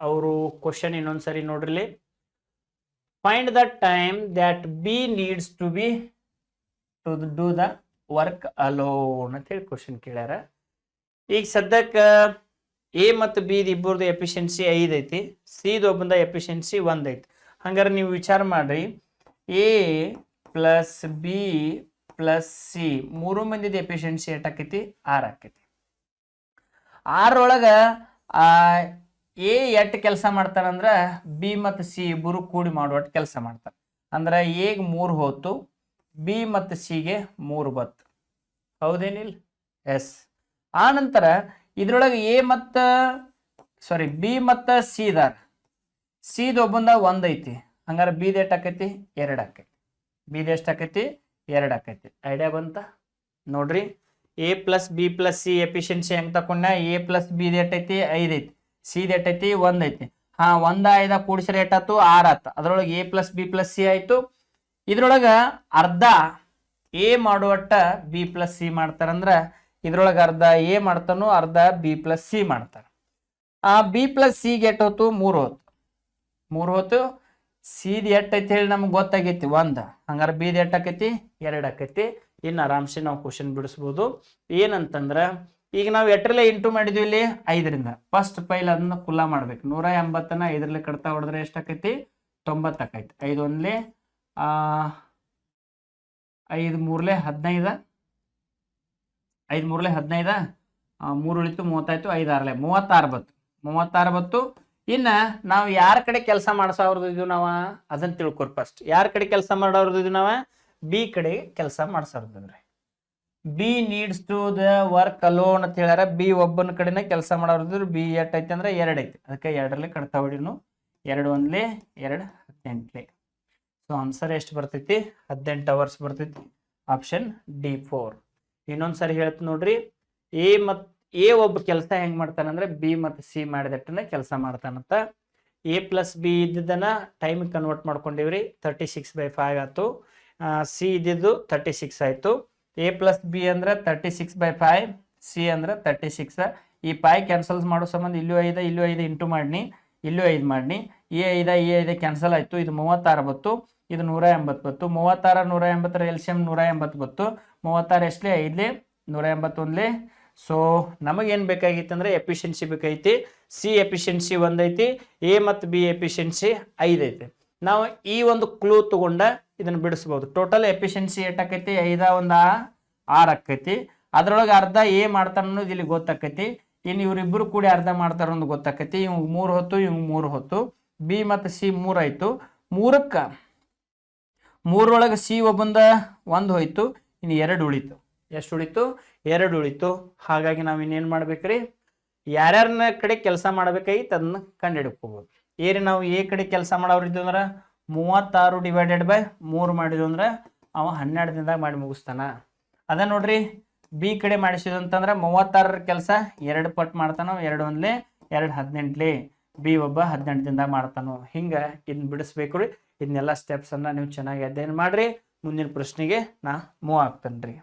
ಅವರು ಕ್ವಶನ್ ಇನ್ನೊಂದ್ಸರಿ ನೋಡ್ರಿ. Find the time that B needs to be to do the work alone ಅಂತ ಹೇಳಿ ಕ್ವಶನ್ ಕೇಳ್ಯಾರ. ಈಗ ಸದ್ಯಕ್ಕೆ ಎ ಮತ್ತು ಬಿ ಇಬ್ಬರದು ಎಫಿಷಿಯನ್ಸಿ 5 ಐತಿ. ಸಿ ಒಬ್ಬಂದ ಎಫಿಷಿಯನ್ಸಿ 1 ಐತಿ. ಹಂಗಾರೆ ನೀವು ವಿಚಾರ ಮಾಡ್ರಿ, A plus B plus C 3 ಮಂದಿದ ಎಫಿಷಿಯನ್ಸಿ ಎಷ್ಟಾಕೈತಿ? 6 ಆಕೈತಿ. 6 ಎ ಎಷ್ಟು ಕೆಲಸ ಮಾಡ್ತಾರಂದ್ರ ಬಿ ಮತ್ತು ಸಿ ಇಬ್ಬರು ಕೂಡಿ ಮಾಡುವಟ್ಟು ಕೆಲಸ ಮಾಡ್ತಾರೆ. ಅಂದ್ರೆ ಎಗೆ 3 ಹೋತು, ಬಿ ಮತ್ತು ಸಿಗೆ 3 ಬತ್ತು. ಹೌದೇನಿಲ್ಲ? ಎಸ್. ಆ ನಂತರ ಇದ್ರೊಳಗೆ ಬಿ ಮತ್ತು ಸಿ ದಾರ. ಸಿದ ಒಬ್ಬಂದ 1 ಐತಿ. ಹಂಗಾರೆ ಬಿದ ಎಷ್ಟು ಆಕೈತಿ? 2 ಆಕೈತಿ. ಬಿದ ಎಷ್ಟು ಆಕೈತಿ? 2 ಆಕೈತಿ. ಐಡಿಯಾ ಬಂತ ನೋಡ್ರಿ. A plus B plus C efficiency ಹೆಂಗ್ ತಕೊಂಡ? ಎ ಪ್ಲಸ್ ಬಿ ಎಷ್ಟೈತಿ? 5 ಐತಿ. ಸಿ ಎಷ್ಟೈತಿ? 1 ಐತಿ. 1 5 ಕೂಡಿಸ್ರೆ ಎಷ್ಟಾಯ್ತು? 6 ಆಯ್ತು. ಅದ್ರೊಳಗೆ A plus B plus C ಆಯ್ತು. ಇದ್ರೊಳಗ ಅರ್ಧ ಎ ಮಾಡುವಟ್ಟ ಬಿ ಪ್ಲಸ್ ಸಿ ಮಾಡ್ತಾರಂದ್ರ ಇದ್ರೊಳಗೆ ಅರ್ಧ ಎ ಮಾಡ್ತಾನು, ಅರ್ಧ ಬಿ ಪ್ಲಸ್ ಸಿ ಮಾಡ್ತಾರ. ಬಿ ಪ್ಲಸ್ ಸಿಗೆ ಎಷ್ಟು ಹೋತು? 3 ಹೋತು. 3 ಹೋತು. ಸಿದ್ ಎಷ್ಟೈತಿ ಹೇಳಿ ನಮ್ಗೆ ಗೊತ್ತಾಗೈತಿ 1. ಹಂಗಾರೆ ಬಿದ್ ಎಷ್ಟಾಕೈತಿ? 2 ಆಕೈತಿ. ಇನ್ನು ಆರಾಮ್ಸೆ ನಾವು ಕ್ವಶನ್ ಬಿಡಿಸ್ಬೋದು. ಏನಂತಂದ್ರ ಈಗ ನಾವು ಎಷ್ಟರಲ್ಲೇ ಇಂಟು ಮಾಡಿದ್ವಿ ಇಲ್ಲಿ? 5ರಿಂದ. ಫಸ್ಟ್ ಪೈಲ್ ಅದನ್ನ ಕುಲ್ಲ ಮಾಡ್ಬೇಕು. 180ನ 5ರಲ್ಲಿ ಕಡ್ತಾ ಹೊಡೆದ್ರೆ ಎಷ್ಟಾಕೈತಿ? 90 ಆಕೈತಿ. 5 ಒಂದ್ಲೆ 5 3ಲೆ 15. 5 3ಲೆ 15. 3 ಉಳಿತು 30 ಆಯ್ತು. 5 6ಲೆ 36 ಬತ್ತು. 36 ಬತ್ತು. ಇನ್ನ ನಾವು ಯಾರ ಕಡೆ ಕೆಲಸ ಮಾಡ್ಸೋರ್ದು ಇದೀವಿ ನಾವ ಅದನ್ನ ತಿಳ್ಕೊರ್. ಫಸ್ಟ್ ಯಾರ ಕಡೆ ಕೆಲಸ ಮಾಡೋರ್ದು ಇದೀವಿ ನಾವ? ಬಿ ಕಡೆ ಕೆಲಸ ಮಾಡ್ಸೋರ್ದ್ರಿ. B needs to the work alone ಅಂತ ಹೇಳ್ಯಾರ. ಬಿ ಒಬ್ಬನ ಕಡೆನೇ ಕೆಲಸ ಮಾಡೋರ್ದು. ಬಿ ಎಷ್ಟೈತಿ ಅಂದ್ರೆ 2 ಐತಿ. ಅದಕ್ಕೆ 2ರಲ್ಲಿ ಕಡ್ತಾ ಹೊಡಿನು. 2 ಒಂದ್ಲೆ 2 18ಲೆ. ಸೊ ಆನ್ಸರ್ ಎಷ್ಟು ಬರ್ತೈತಿ 18 ಅವರ್ಸ್ ಬರ್ತೈತಿ ಆಪ್ಷನ್ D4. ಇನ್ನೊಂದ್ಸರಿ ಹೇಳ್ತೀನಿ ನೋಡ್ರಿ, ಎ ಒಬ್ಬ ಕೆಲಸ ಹೆಂಗ್ ಮಾಡ್ತಾನಂದ್ರೆ ಬಿ ಮತ್ತು ಸಿ ಮಾಡಿದಟ್ಟನ ಕೆಲಸ ಮಾಡ್ತಾನಂತ. A+B ಇದ್ದದನ್ನ ಟೈಮ್ ಕನ್ವರ್ಟ್ ಮಾಡ್ಕೊಂಡಿವ್ರಿ, 36/5 ಆಯ್ತು. ಸಿ ಇದ್ದಿದ್ದು 36 ಆಯ್ತು. A+B ಅಂದ್ರೆ 36/5, ಸಿ ಅಂದ್ರೆ 36. ಈ ಪೈ ಕ್ಯಾನ್ಸಲ್ಸ್ ಮಾಡೋ ಸಂಬಂಧ ಇಲ್ಲೂ 5 ಇಲ್ಲೂ 5 ಇಂಟು ಮಾಡಿನಿ, ಇಲ್ಲೂ 5 ಮಾಡಿನಿ. ಈ 5 ಕ್ಯಾನ್ಸಲ್ ಆಯ್ತು. ಇದು 36 ಬತ್ತು, ಇದು 180 ಬತ್ತು. 36 180 LCM 180 ಬತ್ತು. 36 ಎಷ್ಟಲೇ 5 181. ಸೊ ನಮಗೇನು ಬೇಕಾಗಿತ್ತು ಅಂದ್ರೆ ಎಫಿಷಿಯನ್ಸಿ ಬೇಕೈತಿ. ಸಿ ಎಫಿಷಿಯನ್ಸಿ 1 ಐತಿ, ಎ ಮತ್ತು ಬಿ ಎಫಿಷಿಯನ್ಸಿ 5 ಐತಿ. ನಾವು ಈ ಒಂದು ಕ್ಲೂ ತಗೊಂಡ ಇದನ್ನ ಬಿಡಿಸ್ಬೋದು. Total efficiency ಎಷ್ಟಾಕೈತಿ? 5 1 6 ಆಕೈತಿ. ಅದ್ರೊಳಗೆ ಅರ್ಧ ಎ ಮಾಡ್ತಾರ ಅನ್ನೋದು ಇಲ್ಲಿ ಗೊತ್ತಾಕೈತಿ. ಇನ್ನು ಇವ್ರಿಬ್ರು ಕೂಡಿ ಅರ್ಧ ಮಾಡ್ತಾರ ಅನ್ನೋದು ಗೊತ್ತಾಕೈತಿ. ಇವ್ 3 ಹೊತ್ತು, ಇವ್ 3 ಹೊತ್ತು. ಬಿ ಮತ್ತು ಸಿ 3 ಆಯ್ತು. 3 ಸಿ ಒಬ್ಬಂದ 1 ಹೋಯ್ತು, ಇನ್ನು 2 ಉಳಿತು. ಎಷ್ಟು ಉಳಿತು? 2 ಉಳಿತು. ಹಾಗಾಗಿ ನಾವು ಇನ್ನೇನು ಮಾಡ್ಬೇಕ್ರಿ, ಯಾರ್ಯಾರನ್ನ ಕಡೆ ಕೆಲಸ ಮಾಡ್ಬೇಕಾಗಿತ್ತು ಅದನ್ನ ಕಂಡು ಹಿಡ್ಕೋಬೋದು. ಏರಿ ನಾವು ಎ ಕಡೆ ಕೆಲಸ ಮಾಡೋರಿದ್ದು ಅಂದ್ರೆ 36 / 3 ಮಾಡಿದ್ವು ಅಂದ್ರೆ ಅವ 12 ದಿನದಾಗ ಮಾಡಿ ಮುಗಿಸ್ತಾನ. ಅದ ನೋಡ್ರಿ ಬಿ ಕಡೆ ಮಾಡಿಸಿದ್ವು ಅಂತಂದ್ರೆ 36 ಕೆಲಸ 2 ಪಟ್ಟು ಮಾಡ್ತಾನೋ, 2 1 2 18 ಬಿ ಒಬ್ಬ 18 ದಿನದಾಗ ಮಾಡ್ತಾನೋ. ಹಿಂಗೆ ಇದನ್ನ ಬಿಡಿಸ್ಬೇಕು ರೀ. ಇದನ್ನೆಲ್ಲ ಸ್ಟೆಪ್ಸ್ ಅನ್ನ ನೀವು ಚೆನ್ನಾಗಿ ಅಧ್ಯಯನ ಮಾಡ್ರಿ. ಮುಂದಿನ ಪ್ರಶ್ನೆಗೆ ನಾ ಮೂವ್ ಆಗ್ತೇನೆ.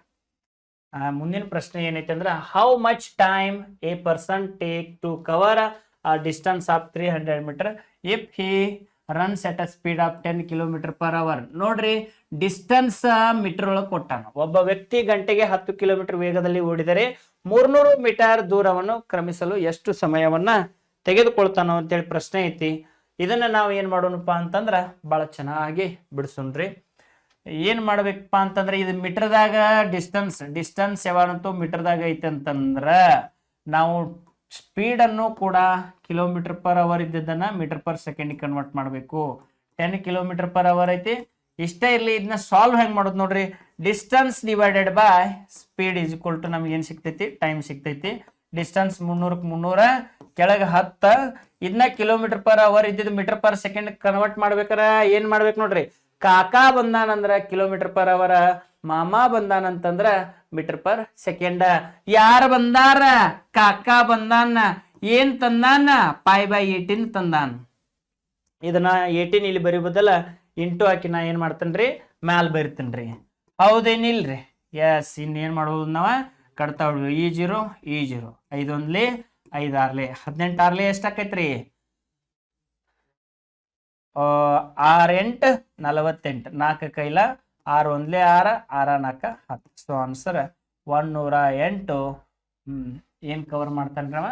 ಮುಂದಿನ ಪ್ರಶ್ನೆ ಏನೈತೆ ಅಂದ್ರೆ, how much time a person take to cover a distance of 300 meter if he runs at a speed of 10 km/h. ನೋಡ್ರಿ, ಡಿಸ್ಟೆನ್ಸ್ ಮೀಟರ್ ಒಳಗೆ ಕೊಟ್ಟಾನ. ಒಬ್ಬ ವ್ಯಕ್ತಿ ಗಂಟೆಗೆ 10 ಕಿಲೋಮೀಟರ್ ವೇಗದಲ್ಲಿ ಓಡಿದರೆ 300 ಮೀಟರ್ ದೂರವನ್ನು ಕ್ರಮಿಸಲು ಎಷ್ಟು ಸಮಯವನ್ನ ತೆಗೆದುಕೊಳ್ತಾನೋ ಅಂತೇಳಿ ಪ್ರಶ್ನೆ ಐತಿ. ಇದನ್ನ ನಾವು ಏನ್ ಮಾಡೋಣಪ್ಪ ಅಂತಂದ್ರ ಬಹಳ ಚೆನ್ನಾಗಿ ಬಿಡಿಸೋಣ್ರಿ. ಏನ್ ಮಾಡ್ಬೇಕಪ್ಪ ಅಂತಂದ್ರೆ, ಇದು ಮೀಟರ್ದಾಗ ಡಿಸ್ಟೆನ್ಸ್ ಯಾವಾಗಂತೂ ಮೀಟರ್ದಾಗ ಐತೆ ಅಂತಂದ್ರ ನಾವು ಸ್ಪೀಡ್ ಅನ್ನು ಕೂಡ km/h ಇದ್ದದನ್ನ m/s ಕನ್ವರ್ಟ್ ಮಾಡಬೇಕು. 10 km/h ಐತಿ. ಇಷ್ಟೇ ಇರ್ಲಿ, ಇದನ್ನ ಸಾಲ್ವ್ ಹೆಂಗ್ ಮಾಡೋದು ನೋಡ್ರಿ. Distance divided by speed is equal to ನಮ್ಗೆ ಏನ್ ಸಿಗ್ತೈತಿ? ಟೈಮ್ ಸಿಗ್ತೈತಿ. ಡಿಸ್ಟೆನ್ಸ್ 300ಕ್ಕೆ 300 ಕೆಳಗೆ 10. ಇದನ್ನ km/h ಇದ್ದಿದ್ದು m/s ಕನ್ವರ್ಟ್ ಮಾಡ್ಬೇಕಾರ ಏನ್ ಮಾಡ್ಬೇಕು ನೋಡ್ರಿ, ಕಾಕಾ ಬಂದಾನಂದ್ರ km/h, ಮಾಮ ಬಂದಾನಂತಂದ್ರ m/s. ಯಾರ ಬಂದಾರ? ಕಾಕಾ ಬಂದಾನ. ಏನ್ ತಂದಾನ? π/18 ತಂದಾನ. ಇದನ್ನ 18 ಇಲ್ಲಿ ಬರಿಬೋದಲ್ಲ, ಇಂಟು ಹಾಕಿ ನಾ ಏನ್ ಮಾಡ್ತೇನ್ರಿ, ಮ್ಯಾಲ್ ಬರಿತೇನ್ರಿ. ಹೌದೇನಿಲ್ರಿ? ಎಸ್. ಇನ್ನೇನ್ ಮಾಡ್ಬೋದು ನಾವ? ಕಡ್ತಾ ಹೊಡ್ಬೋದು. ಈ 0 5 1 5 6 18 6 ಎಷ್ಟಾಕೈತ್ರಿ? 6 8 48. 4 ಕೈಲ 6 1 6 6 4 10. So answer 108. ಏನ್ ಕವರ್ ಮಾಡ್ತಾನ್ರವ?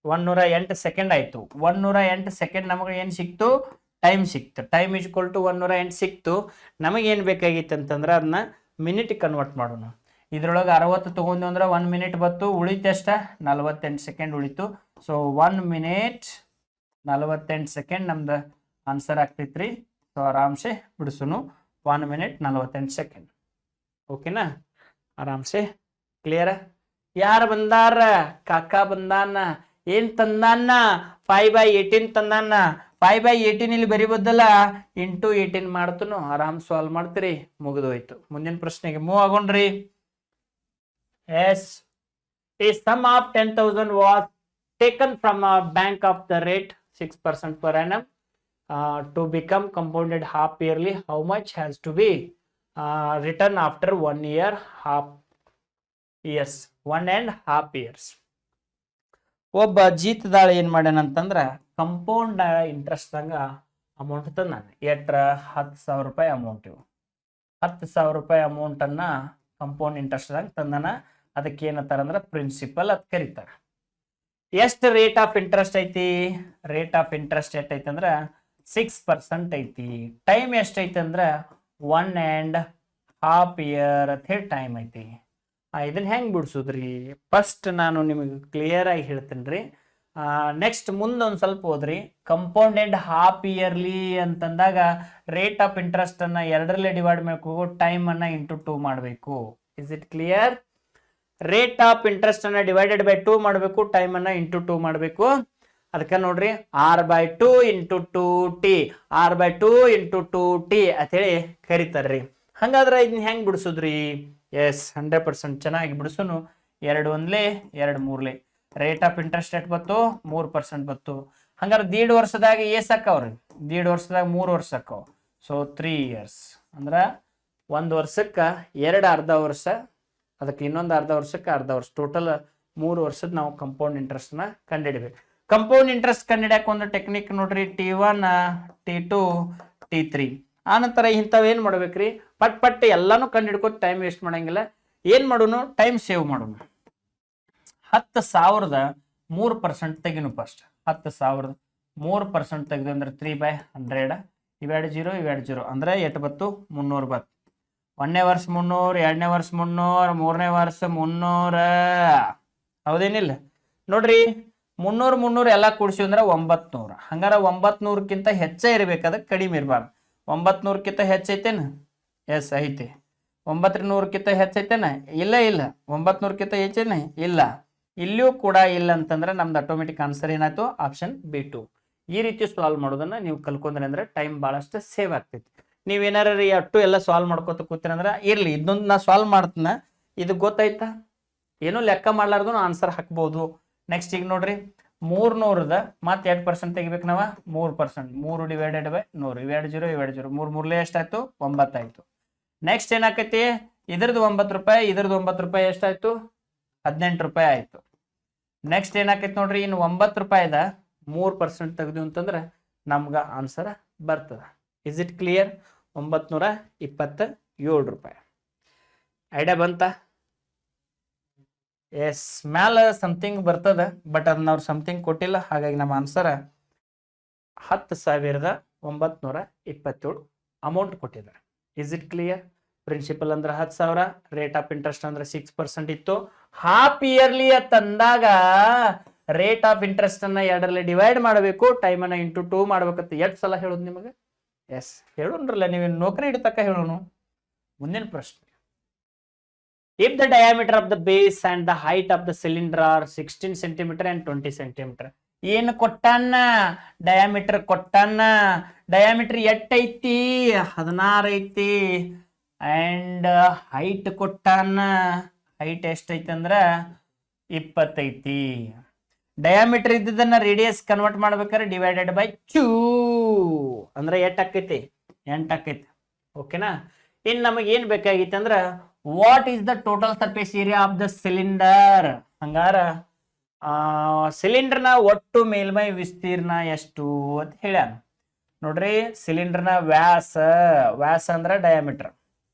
108 ಸೆಕೆಂಡ್ ಆಯ್ತು. 108 ಸೆಕೆಂಡ್ ನಮಗೆ ಏನ್ ಸಿಕ್ತು? ಟೈಮ್ ಸಿಕ್ತು. ಟೈಮ್ ಈಸ್ ಈಕ್ವಲ್ ಟು 108 ಸಿಕ್ತು. ನಮಗೇನು ಬೇಕಾಗಿತ್ತು ಅಂತಂದ್ರೆ ಅದನ್ನ ಮಿನಿಟ್ ಕನ್ವರ್ಟ್ ಮಾಡೋಣ. ಇದ್ರೊಳಗೆ 60 ತಗೊಂಡು ಅಂದ್ರೆ 1 ಮಿನಿಟ್ ಬತ್ತು. ಉಳಿತು ಎಷ್ಟ? 48 ಸೆಕೆಂಡ್ ಉಳಿತು. ಸೊ 1 ಮಿನಿಟ್ 48 ಸೆಕೆಂಡ್ ನಮ್ದು ಆನ್ಸರ್ ಆಗ್ತೈತ್ರಿ. ಸೊ ಆರಾಮ್ಸೆ ಬಿಡಿಸುನು. 1 ಮಿನಿಟ್ 48 ಸೆಕೆಂಡ್. ಓಕೆನಾ? ಆರಾಮ್ಸೆ ಕ್ಲಿಯರ್. ಯಾರು ಬಂದಾರ? ಕಾಕಾ ಬಂದಾನ. ಏನ್ ತಂದಾನ? 5/18 ತಂದಾನ. 5/18 ಇಲ್ಲಿ ಬರಿಬೋದಲ್ಲ, ಇಂಟು 18 ಮಾಡ್ತನು. ಆರಾಮ್ ಸಾಲ್ವ್ ಮಾಡ್ತೀರಿ, ಮುಗಿದೋಯ್ತು. ಮುಂದಿನ ಪ್ರಶ್ನೆಗೆ ಮೂವ್ ಆಗೋಣ್ರಿ. Yes. A sum of 10,000 was taken from a bank of the rate 6% per annum to become compounded half yearly. How much has to be written after 1 year half? Yes, 1.5 years. ಒಬ್ಬ ಜೀತದಾಳ ಏನ್ ಮಾಡ್ಯಾನಂತಂದ್ರ compound interest ದಂಗ amount ತಂದಾನ. ಎಟ್ರ? 10,000 ರೂಪಾಯಿ amount. ಇವು 10,000 ರೂಪಾಯಿ amount ಅನ್ನ compound interest ದಂಗ ತಂದಾನ. ಅದಕ್ಕೆ ಏನಂತಾರ ಅಂದ್ರ ಪ್ರಿನ್ಸಿಪಲ್ ಅಂತ ಕರೀತಾರ. ಎಷ್ಟು ರೇಟ್ ಆಫ್ ಇಂಟ್ರೆಸ್ಟ್ ಐತಿ? ರೇಟ್ ಆಫ್ ಇಂಟ್ರೆಸ್ಟ್ ಎಷ್ಟೈತಿ ಅಂದ್ರ 6% ಐತಿ. ಟೈಮ್ ಎಷ್ಟೈತಿ ಅಂದ್ರ 1.5 year ಅಂತ ಹೇಳಿ ಟೈಮ್ ಐತಿ. ಇದನ್ನ ಹೆಂಗ್ ಬಿಡ್ಸುದ್ರಿ? ಫಸ್ಟ್ ನಾನು ನಿಮಗೆ ಕ್ಲಿಯರ್ ಆಗಿ ಹೇಳ್ತೇನೆ ರೀ. ನೆಕ್ಸ್ಟ್ ಮುಂದೊಂದು ಸ್ವಲ್ಪ ಹೋದ್ರಿ. ಕಂಪೌಂಡೆಡ್ ಹಾಫ್ ಇಯರ್ಲಿ ಅಂತಂದಾಗ ರೇಟ್ ಆಫ್ ಇಂಟ್ರೆಸ್ಟ್ ಅನ್ನ 2ರಲ್ಲಿ ಡಿವೈಡ್ ಮಾಡಬೇಕು, ಟೈಮ್ ಅನ್ನ ಇಂಟು 2 ಮಾಡಬೇಕು. Is it clear? Rate of interest ಅನ್ನ ಡಿವೈಡೆಡ್ ಬೈ 2 ಮಾಡಬೇಕು, ಟೈಮ್ ಅನ್ನ ಇಂಟು 2 ಮಾಡಬೇಕು. ಅದಕ್ಕೆ ನೋಡ್ರಿ r/2 into 2t r/2 into 2t ಅಂತೇಳಿ ಕರಿತಾರ್ರಿ. ಹಂಗಾದ್ರೆ ಇದನ್ನ ಹೆಂಗ್ ಬಿಡಿಸೋದ್ರಿ? ಎಸ್ 100% ಚೆನ್ನಾಗಿ ಬಿಡಿಸೋನು. 2 1 2 3 ರೇಟ್ ಆಫ್ ಇಂಟ್ರೆಸ್ಟ್ ಎಟ್ ಬತ್ತು 3% ಬತ್ತು. ಹಂಗಾರೆ 1.5 ವರ್ಷದಾಗ ಏಸ್ ಅಕ್ಕವ್ರಿ? 1.5 ವರ್ಷದಾಗ 3 ವರ್ಷ ಅಕ್ಕವ್. ಸೊ 3 years ಅಂದ್ರ 1 ವರ್ಷಕ್ಕೆ 2 ಅರ್ಧ ವರ್ಷ, ಅದಕ್ಕೆ ಇನ್ನೊಂದು ಅರ್ಧ ವರ್ಷಕ್ಕೆ ಅರ್ಧ ವರ್ಷ, ಟೋಟಲ್ 3 ವರ್ಷದ ನಾವು ಕಂಪೌಂಡ್ ಇಂಟ್ರೆಸ್ಟ್ ನ ಕಂಡುಹಿಡಿಬೇಕು. ಕಂಪೌಂಡ್ ಇಂಟ್ರೆಸ್ಟ್ ಕಂಡುಹಿಡಿಯಕ್ಕೆ ಒಂದು ಟೆಕ್ನಿಕ್ ನೋಡ್ರಿ, T1 T2 T3. ಆನಂತರ ಇಂಥವ್ ಏನ್ ಮಾಡ್ಬೇಕ್ರಿ, ಪಟ್ ಎಲ್ಲಾನು ಕಂಡುಹಿಡ್ಕೋತ ಟೈಮ್ ವೇಸ್ಟ್ ಮಾಡಂಗಿಲ್ಲ. ಏನ್ ಮಾಡೋನು, ಟೈಮ್ ಸೇವ್ ಮಾಡೋನು. 10,000 3% ತೆಗಿನು ಫಸ್ಟ್. 10,000 3% ತೆಗೆದು ಅಂದ್ರೆ 3/100. ಇವೆರಡು 0 ಇವೆರಡು 0 ಅಂದ್ರೆ ಎಷ್ಟು ಬತ್ತು? 300 ಬತ್ತು. 1ನೇ ವರ್ಷ 300, 2ನೇ ವರ್ಷ 300, 3ನೇ ವರ್ಷ 300. ಹೌದೇನಿಲ್ಲ? ನೋಡ್ರಿ 300 ಎಲ್ಲ ಕೂಡಿಸಿ ಅಂದ್ರೆ 900. ಹಂಗಾರ 900ಕ್ಕಿಂತ ಹೆಚ್ಚೇ ಇರ್ಬೇಕು, ಅದಕ್ಕೆ ಕಡಿಮೆ ಇರಬಾರ್ದು. 900ಕ್ಕಿಂತ ಹೆಚ್ಚೈತೇನ? ಎಸ್ ಐತೆ. 900ಕ್ಕಿಂತ ಹೆಚ್ಚೈತೇನ? ಇಲ್ಲ. 900ಕ್ಕಿಂತ ಹೆಚ್ಚೇನ? ಇಲ್ಲ. ಇಲ್ಲಿಯೂ ಕೂಡ ಇಲ್ಲ ಅಂತಂದ್ರೆ ನಮ್ದು ಆಟೋಮೆಟಿಕ್ ಆನ್ಸರ್ ಏನಾಯ್ತು? Option B2. ಈ ರೀತಿ ಸಾಲ್ವ್ ಮಾಡೋದನ್ನ ನೀವು ಕಲ್ಕೊಂಡ್ರೆ ಅಂದ್ರೆ ಟೈಮ್ ಬಹಳಷ್ಟು ಸೇವ್ ಆಗ್ತೈತಿ. ನೀವೇನಾರ ಅಟ್ಟು ಎಲ್ಲ ಸಾಲ್ವ್ ಮಾಡ್ಕೋತ ಕೂತೀರ ಅಂದ್ರೆ ಇರ್ಲಿ, ಇದೊಂದು ನಾ ಸಾಲ್ವ್ ಮಾಡ್ತೀನ, ಇದು ಗೊತ್ತಾಯ್ತಾ? ಏನೋ ಲೆಕ್ಕ ಮಾಡ್ಲಾರ್ದು ಆನ್ಸರ್ ಹಾಕ್ಬೋದು. ನೆಕ್ಸ್ಟ್ ಈಗ ನೋಡ್ರಿ 300ದ ಮತ್ತೆ 2% ತೆಗಿಬೇಕು ನಾವ? 3%. 3 ಡಿವೈಡೆಡ್ ಬೈ 100. ಇವೆರಡು 0 ಇವೆರಡು 0. 3 3 ಎಷ್ಟಾಯ್ತು? 9 ಆಯ್ತು. ನೆಕ್ಸ್ಟ್ ಏನಾಕೈತಿ? ಇದ್ರದ್ದು 9 ರೂಪಾಯಿ, ಇದ್ರದ್ದು 9 ರೂಪಾಯಿ ಎಷ್ಟಾಯ್ತು? 18 ರೂಪಾಯಿ ಆಯ್ತು. ನೆಕ್ಸ್ಟ್ ಏನಾಕೈತಿ ನೋಡ್ರಿ, ಇನ್ನು 9 ರೂಪಾಯಿದ 3% ತೆಗೆದು ಅಂತಂದ್ರೆ ನಮ್ಗ ಆನ್ಸರ್ ಬರ್ತದ. Is it clear? 927 ರೂಪಾಯಿ. ಐಡಿಯಾ ಬಂತ? ಎಸ್, ಮ್ಯಾಲ ಸಮಥಿಂಗ್ ಬರ್ತದ, ಬಟ್ ಅದನ್ನ ಅವ್ರು ಸಮಥಿಂಗ್ ಕೊಟ್ಟಿಲ್ಲ. ಹಾಗಾಗಿ ನಮ್ಮ ಆನ್ಸರ್ 10,927 ಅಮೌಂಟ್ ಕೊಟ್ಟಿದ್ದಾರೆ. Is it clear? ಪ್ರಿನ್ಸಿಪಲ್ ಅಂದ್ರೆ 10,000, ರೇಟ್ ಆಫ್ ಇಂಟ್ರೆಸ್ಟ್ ಅಂದ್ರೆ 6% ಇತ್ತು. ಹಾಫ್ ಇಯರ್ಲಿ ತಂದಾಗ ರೇಟ್ ಆಫ್ ಇಂಟ್ರೆಸ್ಟ್ ಅನ್ನ 2ರಲ್ಲಿ ಡಿವೈಡ್ ಮಾಡಬೇಕು, ಟೈಮ್ ಅನ್ನ ಇಂಟು 2 ಮಾಡ್ಬೇಕಂತ ಎಷ್ಟು ಸಲ ಹೇಳೋದು ನಿಮಗೆ? ಎಸ್ ಹೇಳೋಣ್ರಲ್ಲ, ನೀವು ನೌಕರಿ ಹಿಡಿತಕ್ಕ ಹೇಳೋನು. ಮುಂದಿನ ಪ್ರಶ್ನೆ, if the diameter of the base and the height of the cylinder are 16 cm and 20 cm. ಏನು ಕೊಟ್ಟಾನ? ಡಯಾಮೀಟರ್ ಕೊಟ್ಟಾನ. ಡಯಾಮೀಟರ್ ಎಟ್ಟೈತಿ? 16 ಐತಿ. ಅಂಡ್ ಹೈಟ್ ಕೊಟ್ಟಾನ. ಹೈಟ್ ಎಷ್ಟೈತಿ ಅಂದ್ರ 20 ಐತಿ. ಡಯಾಮೀಟರ್ ಇದ್ದದನ್ನ ರೇಡಿಯಸ್ ಕನ್ವರ್ಟ್ ಮಾಡ್ಬೇಕಾದ್ರೆ ಡಿವೈಡೆಡ್ ಬೈ 2 ಅಂದ್ರೆ ಎಷ್ಟು ಆಕೈತಿ? 8 ಆಕೈತಿ. ಓಕೆನಾ? ಇನ್ ನಮಗೆ ಏನ್ ಬೇಕಾಗಿತ್ತು ಅಂದ್ರ what is the total surface area of the cylinder. ಹಂಗಾರ ಸಿಲಿಂಡರ್ನ ಒಟ್ಟು ಮೇಲ್ಮೈ ವಿಸ್ತೀರ್ಣ ಎಷ್ಟು ಅಂತ ಹೇಳ್ಯಾನ. ನೋಡ್ರಿ, ಸಿಲಿಂಡರ್ನ ವ್ಯಾಸ ಅಂದ್ರ ಡಯಾಮೀಟರ್,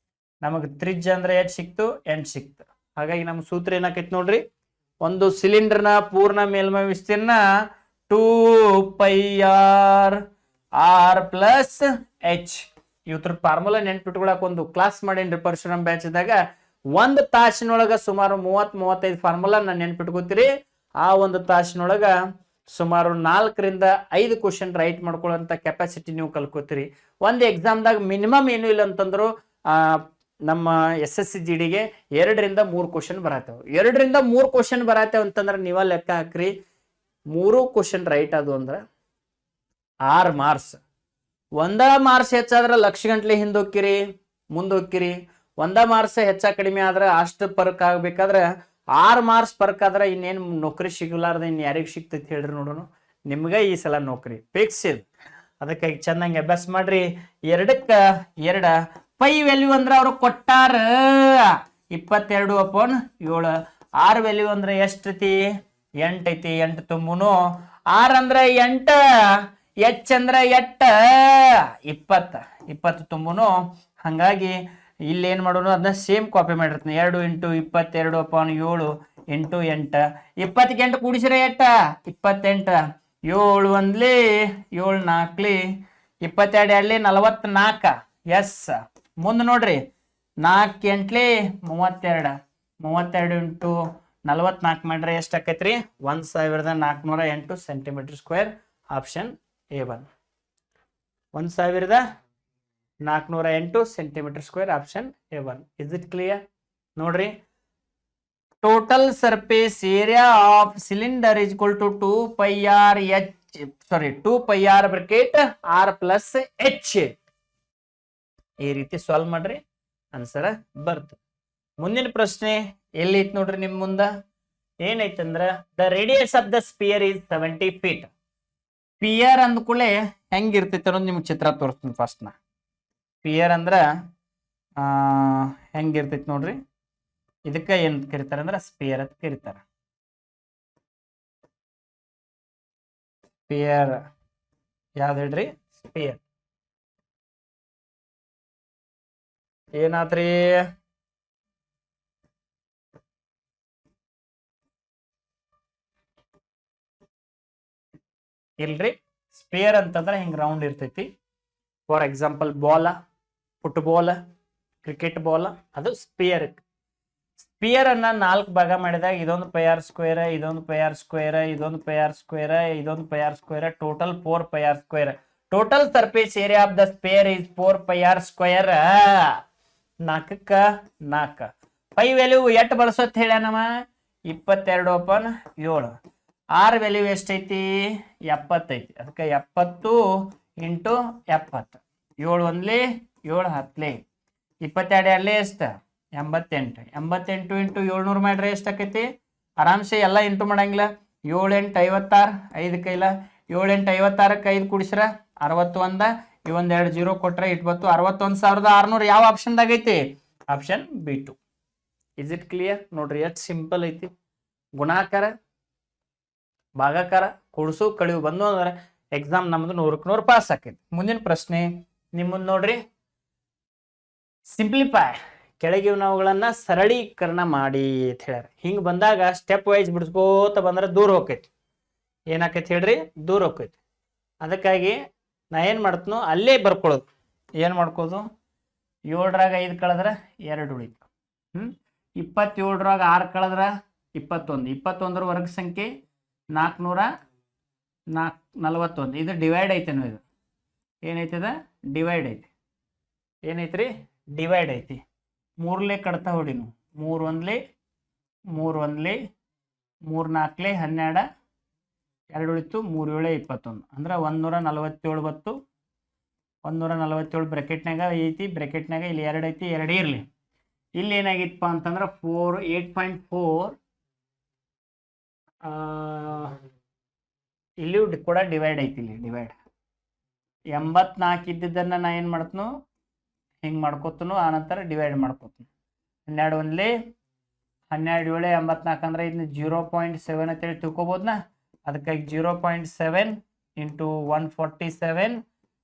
ನಮಗ್ ತ್ರಿಜ್ಯ ಅಂದ್ರೆ ಎಷ್ಟು ಸಿಕ್ತು? 8 ಸಿಕ್ತು. ಹಾಗಾಗಿ ನಮ್ ಸೂತ್ರ ಏನಾಕೈತಿ ನೋಡ್ರಿ, ಒಂದು ಸಿಲಿಂಡರ್ನ ಪೂರ್ಣ ಮೇಲ್ಮೈ ವಿಸ್ತೀರ್ಣ 2πr r+h. ಇವತ್ರ ಫಾರ್ಮುಲಾ ನೆನ್ಪಿಟ್ಕೊಳಕ್ ಒಂದು ಕ್ಲಾಸ್ ಮಾಡೇನ್ರಿ ಪರಶುರಾಮ್ ಬ್ಯಾಚ್ದಾಗ. 1 ತಾಸಿನೊಳಗ ಸುಮಾರು 30-35 ಫಾರ್ಮುಲಾ ನಾನು ನೆನ್ಪಿಟ್ಕೋತೀರಿ. ಆ 1 ತಾಸಿನೊಳಗ ಸುಮಾರು 4ರಿಂದ 5 ಕ್ವಶನ್ ರೈಟ್ ಮಾಡ್ಕೊಳ್ಳೋಂಥ ಕೆಪಾಸಿಟಿ ನೀವು ಕಲ್ಕೋತೀರಿ. ಒಂದು ಎಕ್ಸಾಮ್ದಾಗ ಮಿನಿಮಮ್ ಏನು ಇಲ್ಲ ಅಂತಂದ್ರು ನಮ್ಮ SSC GDಗೆ 2ರಿಂದ 3 ಕ್ವಶನ್ ಬರತ್ತೇವೆ. 2ರಿಂದ 3 ಕ್ವಶನ್ ಬರತ್ತೇವೆ ಅಂತಂದ್ರೆ ನೀವ ಲೆಕ್ಕ ಹಾಕ್ರಿ. 3 ಕ್ವಶನ್ ರೈಟ್ ಅದು ಅಂದ್ರೆ 6 ಮಾರ್ಕ್ಸ್. 1 ಮಾರ್ಕ್ಸ್ ಹೆಚ್ಚಾದ್ರೆ ಲಕ್ಷ ಗಂಟ್ಲೆ ಹಿಂದೋಕ್ಕಿರಿ, ಮುಂದೋಕ್ಕಿರಿ. 1 ಮಾರ್ಕ್ಸ್ ಹೆಚ್ಚ ಕಡಿಮೆ ಆದ್ರೆ ಅಷ್ಟು ಪರ್ಕ್ ಆಗ್ಬೇಕಾದ್ರೆ 6 ಮಾರ್ಕ್ಸ್ ಪರ್ಕ್ ಆದ್ರೆ ಇನ್ನೇನು ನೌಕರಿ ಸಿಗಲಾರ್ದ ಇನ್ ಯಾರಿಗೆ ಸಿಗ್ತೈತಿ ಹೇಳ್ರಿ ನೋಡೋಣ. ನಿಮ್ಗೆ ಈ ಸಲ ನೌಕರಿ ಫಿಕ್ಸ್ ಇದೆ. ಅದಕ್ಕಾಗಿ ಚೆನ್ನಾಗಿ ಅಭ್ಯಾಸ ಮಾಡ್ರಿ. 2ಕ್ಕೆ 2 ಪೈ ವ್ಯಾಲ್ಯೂ ಅಂದ್ರೆ ಅವ್ರು ಕೊಟ್ಟಾರ 22/7. R ವ್ಯಾಲ್ಯೂ ಅಂದ್ರೆ ಎಷ್ಟು ಐತಿ? 8 ಐತಿ. 8 ತುಂಬುನು. R ಅಂದ್ರೆ 8, H ಅಂದ್ರೆ 8 20. 20 ತುಂಬುನು. ಹಂಗಾಗಿ ಇಲ್ಲಿ ಏನ್ ಮಾಡೋಣ, ಅದನ್ನ ಸೇಮ್ ಕಾಪಿ ಮಾಡಿರ್ತೀನಿ. 2 × 22/7 × 8. 20ಕ್ಕೆ 8 ಕೂಡಿಸಿದ್ರೆ 8 28. 7 1 7 4 22 44. ಎಸ್, ಮುಂದೆ ನೋಡ್ರಿ, 4 8 32. 32 × 44 ಮಾಡ್ರೆ ಎಷ್ಟು ಆಕೈತ್ರಿ? 1408 cm². Option A1. 1408 cm². Option A1. Is it clear? ನೋಡ್ರಿ, total surface area of cylinder is equal to 2 pi r h, sorry, 2 pi r bracket r plus h. ಈ ರೀತಿ ಸಾಲ್ವ್ ಮಾಡ್ರಿ, answer ಬರ್ತದೆ. ಮುಂದಿನ ಪ್ರಶ್ನೆ ಎಲ್ಲೈತ್ ನೋಡ್ರಿ ನಿಮ್ ಮುಂದ. ಏನೈತಂದ್ರ the radius of the sphere is 70 feet. Sphere ಅಂದ ಕೂಡಲೇ ಹೆಂಗಿರ್ತೈತೆ ಅನ್ನೋದು ನಿಮ್ಗೆ ಚಿತ್ರ ತೋರಿಸ್ತೀನಿ ಫಸ್ಟ್ ನಾ. ಸ್ಪಿಯರ್ ಅಂದ್ರ ಹೆಂಗಿರ್ತೈತಿ ನೋಡ್ರಿ. ಇದಕ್ಕೆ ಏನ್ ಕರೀತಾರ ಅಂದ್ರ ಸ್ಪಿಯರ್ ಅಂತ ಕರೀತಾರ. ಸ್ಪಿಯರ್ ಯಾವ್ದು ಹೇಳ್ರಿ? ಸ್ಪಿಯರ್. ಏನಾದ್ರಿ? ಇಲ್ರಿ, ಸ್ಪಿಯರ್ ಅಂತಂದ್ರೆ ಹಿಂಗ್ ರೌಂಡ್ ಇರ್ತೈತಿ. For example ball, football, cricket ball, ಅದು ಸ್ಪಿಯರ್. ಸ್ಪಿಯರ್ ಅನ್ನ 4 ಭಾಗ ಮಾಡಿದಾಗ ಇದೊಂದು ಪೈ ಆರ್ ಸ್ಕ್ವೇರ್, ಇದೊಂದು ಪೈ ಆರ್ ಸ್ಕ್ವೇರ್, ಇದೊಂದು ಪೈ ಆರ್ ಸ್ಕ್ವೇರ್, ಇದೊಂದು pi r square, total 4 pi r square. Total surface area of the sphere is 4 pi r square. 4ಕ್ಕ 4 pi value ಎಟ್ ಬಳಸೋತ್ ಹೇಳ್ಯಾನವ? 22 ಓಪನ್ 7. ಆರ್ ವ್ಯಾಲ್ಯೂ ಎಷ್ಟೈತಿ? 70 ಐತಿ. ಅದಕ್ಕೆ 70 ಇಂಟು 70. 7 ಒಂದ್ಲಿ 7 ಹತ್ಲಿ 22 ಅಲ್ಲೇ ಎಷ್ಟ? 88. 88 ಇಂಟು 700 ಮಾಡ್ರೆ ಎಷ್ಟು ಆಕೈತಿ? ಆರಾಮ್ಸೆ ಎಲ್ಲ ಇಂಟು ಮಾಡಂಗಿಲ್ಲ. 7 8 56, 5 ಕೈಲ 7 8 56ಕ್ಕೆ 5 ಕುಡಿಸ್ರ 61. ಇವೊಂದ್ 2 0 ಕೊಟ್ರೆ ಇಟ್ಬತ್ತು 61,600. ಯಾವ ಆಪ್ಷನ್ದಾಗ ಐತಿ? Option B2. Is it clear? ನೋಡ್ರಿ ಎಷ್ಟು ಸಿಂಪಲ್ ಐತಿ. ಗುಣಾಕಾರ, ಭಾಗಾಕಾರ, ಕೂಡಿಸು ಕಳಿವು ಬಂದು ಅಂದ್ರೆ ಎಕ್ಸಾಮ್ ನಮ್ದು 100ಕ್ಕೆ 100 ಪಾಸ್ ಆಕೈತಿ. ಮುಂದಿನ ಪ್ರಶ್ನೆ ನಿಮ್ ಮುಂದ್ ನೋಡ್ರಿ. ಸಿಂಪ್ಲಿಫೈ, ಕೆಳಗೆ ನಾವುಗಳನ್ನ ಸರಳೀಕರಣ ಮಾಡಿ ಅಂತ ಹೇಳ್ಯಾರ. ಹಿಂಗ್ ಬಂದಾಗ ಸ್ಟೆಪ್ ವೈಸ್ ಬಿಡಿಸ್ಕೋತ ಬಂದ್ರೆ ದೂರ ಹೋಗೈತಿ. ಏನಾಕೈತಿ ಹೇಳ್ರಿ? ದೂರ ಹೋಗೈತಿ. ಅದಕ್ಕಾಗಿ ನಾ ಏನ್ ಮಾಡ್ತನೋ ಅಲ್ಲೇ ಬರ್ಕೊಳ್ಳೋದು. ಏನ್ ಮಾಡ್ಕೋದು? 7ರಾಗ 5 ಕಳೆದ್ರ 2 ಉಳಿತು. 27ರಾಗ 6 ಕಳೆದ್ರ 21. 21ರ ವರ್ಗ ಸಂಖ್ಯೆ 441. ಇದು ಡಿವೈಡ್ ಐತೇನು? ಇದು ಏನೈತದ? ಡಿವೈಡ್ ಐತಿ. ಏನೈತ್ರಿ? ಡಿವೈಡ್ ಐತಿ. 3ಲೇ ಕಡ್ತಾ ಹೊಡಿನು. 3 1 3 1 3 4 12, 2 ಉಳಿತು 3 7 21. ಅಂದ್ರೆ 147 ಬತ್ತು. 147 ಬ್ರಾಕೆಟ್ನಾಗ ಐತಿ. ಬ್ರಾಕೆಟ್ನಾಗ ಇಲ್ಲಿ 2 ಐತಿ, 2 ಇರ್ಲಿ. ಇಲ್ಲಿ ಏನಾಗಿತ್ತಪ್ಪ ಅಂತಂದ್ರೆ 8.4. ಇಲ್ಲಿ ಕೂಡ ಡಿವೈಡ್ ಐತಿ. ಇಲ್ಲಿ ಡಿವೈಡ್ 84 ಇದ್ದಿದ್ದನ್ನ ನಾ ಏನ್ ಮಾಡ್ತನು? ಹಿಂಗ್ ಮಾಡ್ಕೋತನು. ಆನಂತರ ಡಿವೈಡ್ ಮಾಡ್ಕೋತನು. 12 1 12 7 84 ಅಂದ್ರೆ ಇದನ್ನ 0.7 ಅಂತೇಳಿ ತಿಳ್ಕೊಬೋದ್ನ. ಅದಕ್ಕಾಗಿ 0.7 ಇಂಟು 147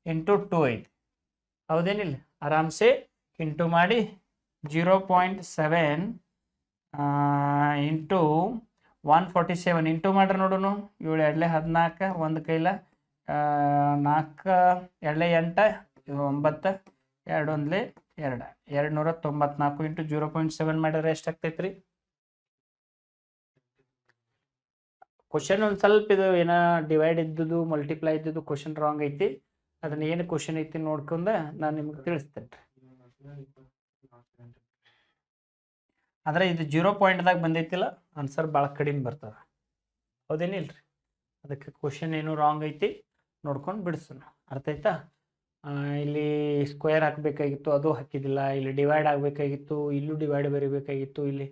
ಇಂಟು 2 ಐತಿ. ಹೌದೇನಿಲ್ಲ? ಆರಾಮ್ಸೆ ಇಂಟು ಮಾಡಿ 0.7 ಇಂಟು 147 ಇಂಟು ಮಾಡ್ರಿ ನೋಡೋನು. 7 2 14, 1 ಕೈಲ 4 2 8, 9, 2 1 2, 294 ಇಂಟು 0.7 ಮಾಡಿದ್ರೆ ಎಷ್ಟಾಗ್ತೈತ್ರಿ? ಕ್ವಶನ್ ಒಂದು ಸ್ವಲ್ಪ ಇದು ಏನೋ ಡಿವೈಡ್ ಇದ್ದುದು ಮಲ್ಟಿಪ್ಲೈ ಇದ್ದುದು ಕ್ವಶನ್ ರಾಂಗ್ ಐತಿ. ಅದನ್ನ ಏನು ಕ್ವಶನ್ ಐತಿ ನೋಡ್ಕೊಂಡ ನಾನು ನಿಮ್ಗೆ ತಿಳಿಸ್ತೇನೆ. ಆದ್ರೆ ಇದು 0 ಪಾಯಿಂಟ್ದಾಗ ಬಂದೈತಿಲ್ಲ, ಆನ್ಸರ್ ಭಾಳ ಕಡಿಮೆ ಬರ್ತದ. ಹೌದೇನಿಲ್ರಿ? ಅದಕ್ಕೆ ಕ್ವಶನ್ ಏನು ರಾಂಗ್ ಐತಿ ನೋಡ್ಕೊಂಡು ಬಿಡಿಸೋಣ. ಅರ್ಥ ಆಯ್ತಾ? ಇಲ್ಲಿ ಸ್ಕ್ವೇರ್ ಹಾಕಬೇಕಾಗಿತ್ತು, ಅದು ಹಾಕಿದಿಲ್ಲ. ಇಲ್ಲಿ ಡಿವೈಡ್ ಆಗಬೇಕಾಗಿತ್ತು, ಇಲ್ಲೂ ಡಿವೈಡ್ ಬರೀಬೇಕಾಗಿತ್ತು. ಇಲ್ಲಿ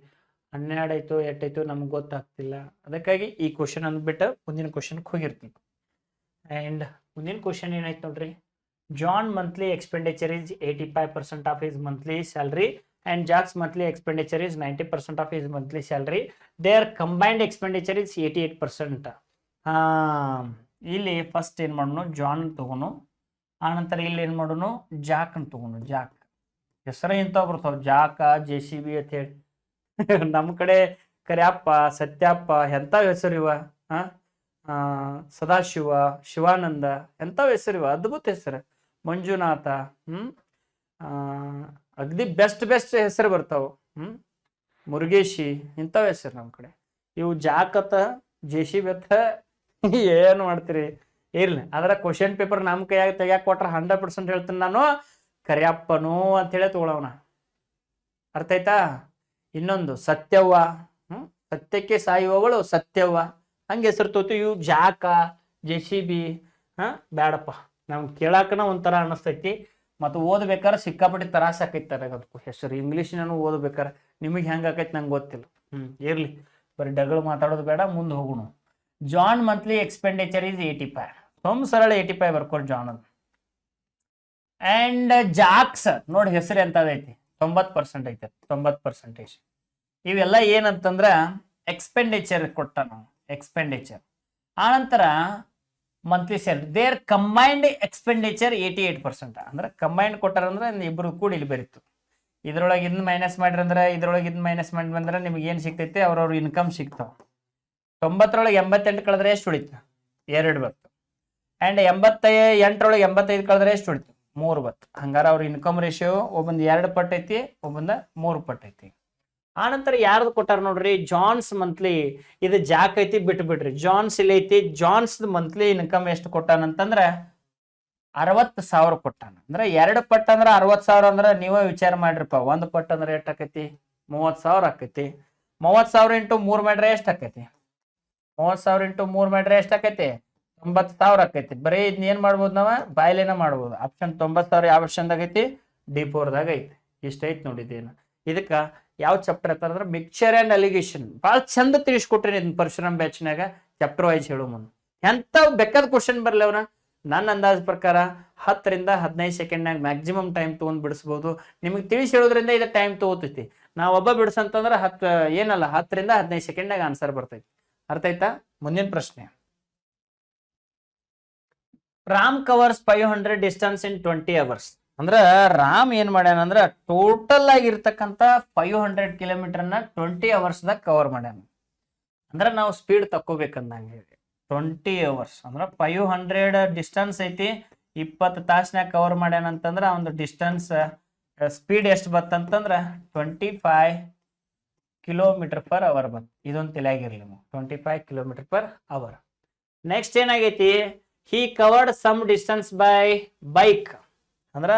12 ಆಯ್ತು 8 ಆಯ್ತು ನಮ್ಗೆ ಗೊತ್ತಾಗ್ತಿಲ್ಲ. ಅದಕ್ಕಾಗಿ ಈ ಕ್ವಶನ್ ಅಂದ್ಬಿಟ್ಟು ಮುಂದಿನ ಕ್ವಶನ್ಗೆ ಹೋಗಿರ್ತೀವಿ. ಆ್ಯಂಡ್ ಮುಂದಿನ ಕ್ವಶನ್ ಏನಾಯ್ತು ನೋಡ್ರಿ. John monthly expenditure is 85% of his monthly salary and Jack's monthly expenditure is 90% of his monthly salary. Their combined expenditure is 88%. ಇಲ್ಲಿ ಫಸ್ಟ್ ಏನು ಮಾಡೋಣ? ಜಾನ್ ತಗೋನು. ಆನಂತರ ಇಲ್ಲಿ ಏನು ಮಾಡೋಣ? ಜಾಕ್ ಅಂತ ತಗೋನು. ಜಾಕ್ ಹೆಸರು ಇಂಥ ಬರ್ತಾವ, ಜಾಕ, JCB ಅಂತ ಹೇಳಿ. ನಮ್ಮ ಕಡೆ ಕರ್ಯಪ್ಪ, ಸತ್ಯಪ್ಪ ಎಂಥವು ಹೆಸರು ಇವ. ಸದಾಶಿವ, ಶಿವಾನಂದ ಎಂಥವು ಹೆಸರು ಇವ. ಅದ್ಭುತ ಹೆಸರು. ಮಂಜುನಾಥ, ಅಗದಿ ಬೆಸ್ಟ್ ಹೆಸರು ಬರ್ತಾವ. ಮುರುಗೇಶಿ ಇಂಥವ್ ಹೆಸರು ನಮ್ಮ ಕಡೆ. ಇವು ಜಾಕತ್ತ, JCB ಅತ್ತ ಏನು ಮಾಡ್ತೀರಿ? ಇರ್ಲಿ. ಅದರ ಕ್ವಶನ್ ಪೇಪರ್ ನಮ್ಮ ಕೈಯಾಗ ತೆಗಿಯಾಕ ಕೊಟ್ರೆ 100% ಹೇಳ್ತೀನಿ ನಾನು, ಕರಿಯಪ್ಪನು ಅಂತೇಳಿ ತಗೊಳವನ. ಅರ್ಥ ಆಯ್ತಾ? ಇನ್ನೊಂದು ಸತ್ಯವ್ವ, ಸತ್ಯಕ್ಕೆ ಸಾಯುವವಳು ಸತ್ಯವ್ವ ಹಂಗೆ ಹೆಸರು ತೋತು. ಇವು ಜಾಕ JCB ಬ್ಯಾಡಪ್ಪ, ನಮ್ಗೆ ಕೇಳಾಕನ ಒಂಥರ ಅನಿಸ್ತೈತಿ, ಮತ್ತು ಓದ್ಬೇಕಾದ್ರೆ ಸಿಕ್ಕಾಪಟ್ಟಿ ತ್ರಾಸ ಆಕೈತಿ ಅದಕ್ಕೂ ಹೆಸರು. ಇಂಗ್ಲೀಷ್ನೂ ಓದ್ಬೇಕಾರೆ ನಿಮಗೆ ಹೆಂಗೆ ಆಕೈತಿ ನಂಗೆ ಗೊತ್ತಿಲ್ಲ. ಇರ್ಲಿ, ಬರೀ ಡಗಳು ಮಾತಾಡೋದು ಬೇಡ, ಮುಂದೆ ಹೋಗೋಣ. John monthly expenditure is 85. ಸರಳ 85 ಬರ್ಕೊಡಿ ಜಾನ್ ಅಂತ. ಅಂಡ್ ಜಾಕ್ಸ್ ನೋಡಿ ಹೆಸರು ಎಂತದೈತಿ, 90% ಐತೆ, 90%. ಇವೆಲ್ಲ ಏನಂತಂದ್ರ ಎಕ್ಸ್ಪೆಂಡಿಚರ್ ಕೊಟ್ಟ ನಾವು, ಎಕ್ಸ್ಪೆಂಡಿಚರ್. ಆನಂತರ monthly salary, their combined expenditure 88%. ಅಂದ್ರೆ ಕಂಬೈನ್ಡ್ ಕೊಟ್ಟಾರಂದ್ರೆ ಇಬ್ರು ಕೂಡಿ ಇಲ್ಲಿ ಬರೀತು. ಇದ್ರೊಳಗೆ ಇದನ್ನ ಮೈನಸ್ ಮಾಡಿರಂದ್ರೆ ಇದ್ರೊಳಗೆ ಇದನ್ನ ಮೈನಸ್ ಮಾಡಿ ಬಂದ್ರೆ ನಿಮ್ಗೆ ಏನು ಸಿಗ್ತೈತಿ, ಅವ್ರವ್ರ ಇನ್ಕಮ್ ಸಿಗ್ತಾವ. 90ರೊಳಗೆ 88 ಕಳೆದ್ರೆ ಎಷ್ಟು ಉಳಿತು, 2 ಬತ್ತು. ಅಂಡ್ 88ರೊಳಗೆ 85 ಕಳೆದ್ರೆ ಎಷ್ಟು ಉಳಿತು, 3 ಬತ್ತು. ಹಂಗಾರ ಅವ್ರ ಇನ್ಕಮ್ ರೇಷಿಯೋ ಒಬ್ಬಂದು 2 ಪಟ್ಟು ಐತಿ, ಒಬ್ಬಂದ 3 ಪಟ್ಟು ಐತಿ. ಆನಂತರ ಯಾರ್ದು ಕೊಟ್ಟಾರ ನೋಡ್ರಿ, ಜಾನ್ಸ್ ಮಂತ್ಲಿ. ಇದು ಜಾಕ್ ಐತಿ, ಬಿಟ್ಟು ಬಿಡ್ರಿ. ಜಾನ್ಸ್ ಇಲ್ಲಿ ಐತಿ. ಜಾನ್ಸ್ ಮಂತ್ಲಿ ಇನ್ಕಮ್ ಎಷ್ಟು ಕೊಟ್ಟಾನಂತಂದ್ರ 60,000 ಕೊಟ್ಟಾನ. ಅಂದ್ರೆ 2 ಪಟ್ಟು ಅಂದ್ರೆ 60,000 ಅಂದ್ರೆ ನೀವೇ ವಿಚಾರ ಮಾಡ್ರಿಪ್ಪ. 1 ಪಟ್ಟು ಅಂದ್ರೆ ಎಷ್ಟು ಆಕೈತಿ, 30,000 ಆಕೈತಿ. 30,000 ಇಂಟು 3 ಮಾಡ್ರೆ ಎಷ್ಟು ಆಕೈತಿ, 30,000 ಇಂಟು 3 ಮಾಡ್ರೆ ಎಷ್ಟು ಆಕೈತಿ, 90,000 ಆಕೈತಿ. ಬರೀ ಇದನ್ನ ಏನ್ ಮಾಡ್ಬೋದು, ನಾವ ಬಾಯ್ಲೇನ ಮಾಡ್ಬೋದು. ಆಪ್ಷನ್ 90,000 ಯಾವ ಆಪ್ಷನ್ದಾಗ ಐತಿ, D4ದಾಗ ಐತಿ. ಇಷ್ಟ ಐತಿ ನೋಡಿದ್ದೇನು. ಇದಕ್ಕ ಯಾವ ಚಾಪ್ಟರ್ ಅಂತಾರಂದ್ರೆ ಮಿಕ್ಚರ್ ಅಂಡ್ ಅಲಿಗೇಷನ್. ಭಾಳ ಚಂದ ತಿಳಿಸ್ಕೊಟ್ರಿ ಇದನ್ನ ಪರಶುರಾಮ್ ಬ್ಯಾಚ್ನಾಗ. ಚಾಪ್ಟರ್ ವೈಸ್ ಹೇಳೋ ಮುಂದೆ ಎಂತ ಬೇಕಾದ ಕ್ವಶನ್ ಬರಲಿ ಅವ್ರ. ನನ್ನ ಅಂದಾಜ್ ಪ್ರಕಾರ 10 ರಿಂದ 15 ಸೆಕೆಂಡ್ನಾಗ ಮ್ಯಾಕ್ಸಿಮಮ್ ಟೈಮ್ ತೊಗೊಂಡ್ ಬಿಡಿಸ್ಬೋದು. ನಿಮಗೆ ತಿಳಿಸಿ ಹೇಳೋದ್ರಿಂದ ಇದು ಟೈಮ್ ತಗೋತೈತಿ. ನಾವು ಒಬ್ಬ ಬಿಡಿಸಂತಂದ್ರೆ 10 ರಿಂದ 15 ಸೆಕೆಂಡ್ನಾಗ ಆನ್ಸರ್ ಬರ್ತೈತಿ. ಅರ್ಥ ಆಯ್ತಾ? ಮುಂದಿನ ಪ್ರಶ್ನೆ. ರಾಮ್ ಕವರ್ಸ್ 500 ಡಿಸ್ಟೆನ್ಸ್ ಇನ್ 20 hours. ಅಂದ್ರ ರಾಮ್ ಏನ್ ಮಾಡ್ಯಾನ ಅಂದ್ರ ಟೋಟಲ್ ಆಗಿರ್ತಕ್ಕಂಥ 500 ಕಿಲೋಮೀಟರ್ನ 20 hours ಕವರ್ ಮಾಡ್ಯಾನ. ಅಂದ್ರ ನಾವು ಸ್ಪೀಡ್ ತಕ್ಕೋಬೇಕಂದಂಗೆ. 20 hours ಅಂದ್ರ 500 ಡಿಸ್ಟೆನ್ಸ್ ಐತಿ, 20 ತಾಸ್ನಾಗ ಕವರ್ ಮಾಡ್ಯಾನ ಅಂತಂದ್ರ ಒಂದು ಡಿಸ್ಟೆನ್ಸ್ ಸ್ಪೀಡ್ ಎಷ್ಟು ಬತ್ತಂತಂದ್ರ 25 km/h ಬಂತ. ಇದೊಂದು ತಲೆಯಾಗಿರ್ಲಿ ನೀವು, 25 km/h. ನೆಕ್ಸ್ಟ್ ಏನಾಗೈತಿ, he covered some distance by bike. ಅಂದ್ರ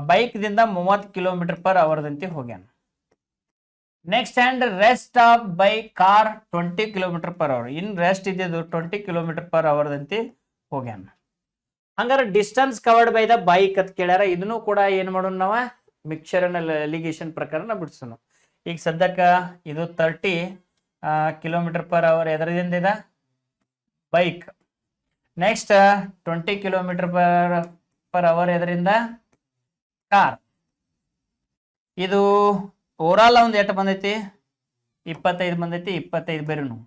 ಬೈಕ್ ದಿಂದ 30 km/h ದಂತೆ ಹೋಗ್ಯಾನ. Next and rest of by car 20 km/h. In rest ಇದ್ದಿದ್ದು 20 km/h ದಂತೆ ಹೋಗ್ಯಾನ. ಹಂಗಾರ distance covered by the bike ಅಂತ ಕೇಳ್ಯಾರ. ಇದನ್ನು ಕೂಡ ಏನ್ ಮಾಡೋಣ ನಾವ, ಮಿಕ್ಚರ್ ಅಂಡ್ ಅಲಿಗೇಷನ್ ಪ್ರಕಾರ ಬಿಡಿಸೋಣ. ಈಗ ಸದ್ಯಕ್ಕ ಇದು 30 km/h ಎದರದಿಂದ ಇದೆ, ಬೈಕ್. ನೆಕ್ಸ್ಟ್ 20 km/h ಎದರಿಂದ, ಕಾರ್. ಇದು ಓವರಾಲ್ ಒಂದು ಎಷ್ಟು ಬಂದೈತಿ, 25 ಬಂದೈತಿ. 25 ಬೇರೆನು.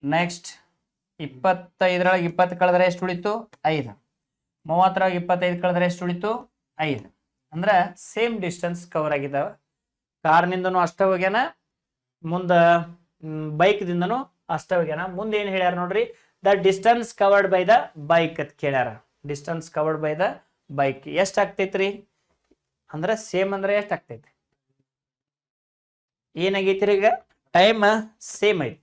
ನೆಕ್ಸ್ಟ್ 25ರೊಳಗೆ 20 ಕಳೆದ್ರೆ ಎಷ್ಟು ಉಳಿತು, 5. 30ರೊಳಗೆ 25 ಕಳೆದ್ರೆ ಎಷ್ಟು ಉಳಿತು, 5. ಅಂದ್ರ ಸೇಮ್ ಡಿಸ್ಟೆನ್ಸ್ ಕವರ್ ಆಗಿದಾವ. ಕಾರ್ನಿಂದನೂ ಅಷ್ಟ ಹೋಗ್ಯಾನ, ಮುಂದ ಬೈಕ್ ದಿಂದನೂ ಅಷ್ಟ ಹೋಗ್ಯಾನ. ಮುಂದೆ ಏನ್ ಹೇಳ್ಯಾರ ನೋಡ್ರಿ, the distance covered by the bike ಅಂತ ಕೇಳ್ಯಾರ. Distance covered by the bike ಎಷ್ಟು ಆಗ್ತೈತ್ರಿ ಅಂದ್ರೆ ಸೇಮ್ ಅಂದ್ರೆ ಎಷ್ಟು ಆಗ್ತೈತಿ, ಏನಾಗೈತ್ರಿ ಈಗ ಟೈಮ್ ಸೇಮ್ ಐತಿ.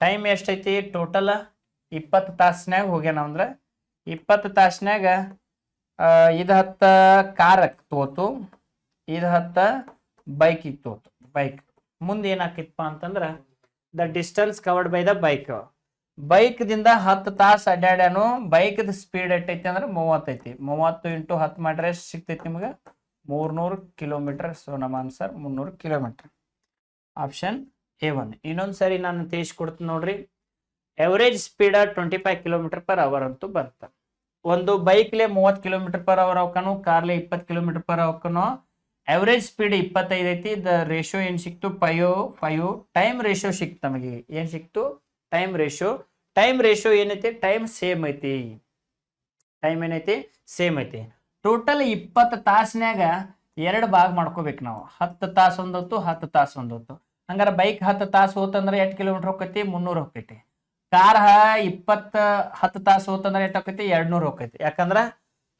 ಟೈಮ್ ಎಷ್ಟೈತಿ ಟೋಟಲ್ 20 ತಾಸ್ನ್ಯಾಗ ಹೋಗ್ಯಾನ. ಅಂದ್ರ 20 ತಾಸ್ನ್ಯಾಗ ಇದು 10 ಕಾರ್ ತೋತು, ಇದು 10 ಬೈಕ್ ತೋತು. ಬೈಕ್ ಮುಂದೆ ಏನಾಕಿತ್ಪ ಅಂತಂದ್ರ the distance covered by the bike. Bike ದಿಂದ 10 ತಾಸು ಅಡ್ಡಾಡ್ಯಾನು. ಬೈಕ್ ಸ್ಪೀಡ್ ಎಟ್ಟೈತಿ ಅಂದ್ರೆ 30 ಐತಿ. 30 ಇಂಟು 10 ಮಾಡ್ರೆ ಎಷ್ಟು ಸಿಗ್ತೈತಿ ನಿಮ್ಗೆ, 300 ಕಿಲೋಮೀಟರ್. ಸೊ ನಮ್ಮ ಆನ್ಸರ್ 300 ಕಿಲೋಮೀಟರ್. Option A1. ಇನ್ನೊಂದ್ಸರಿ ನಾನು ತಿಳಿಸ್ಕೊಡ್ತೀನಿ ನೋಡ್ರಿ. ಎವರೇಜ್ ಸ್ಪೀಡ್ 25 km/h ಅಂತೂ ಬಂತ. ಒಂದು ಬೈಕ್ಲೆ 30 km/h ಹೋಗ್ಕನು, ಕಾರ್ಲೆ 20 km/h ಹೋಗ್ಕನು. ಎವರೇಜ್ ಸ್ಪೀಡ್ 25 ಐತಿ. ದ ರೇಷಿಯೋ ಏನ್ ಸಿಕ್ತು, 5. ಟೈಮ್ ರೇಷಿಯೋ ಸಿಕ್ತು ನಮಗೆ. ಏನ್ ಸಿಕ್ತು, ಟೈಮ್ ರೇಷಿಯೋ. ಟೈಮ್ ರೇಷಿಯೋ ಏನೈತಿ, ಟೈಮ್ ಸೇಮ್ ಐತಿ. ಟೈಮ್ ಏನೈತಿ, ಸೇಮ್ ಐತಿ. ಟೋಟಲ್ 20 ತಾಸ್ನ್ಯಾಗ 2 ಭಾಗ ಮಾಡ್ಕೋಬೇಕು ನಾವು. 10 ತಾಸು ಒಂದೊತ್ತು, 10 ತಾಸು ಒಂದೊತ್ತು. ಹಂಗಾರ ಬೈಕ್ 10 ತಾಸು ಹೋತಂದ್ರೆ 8 ಕಿಲೋಮೀಟರ್ ಹೋಗ್ತೈತಿ, 300 ಹೋಗ್ತೈತಿ. ಕಾರ್ 10 ತಾಸು ಹೋತಂದ್ರೆ ಎಷ್ಟು ಹೋಗ್ತೈತಿ, 200 ಹೋಗ್ತೈತಿ. ಯಾಕಂದ್ರ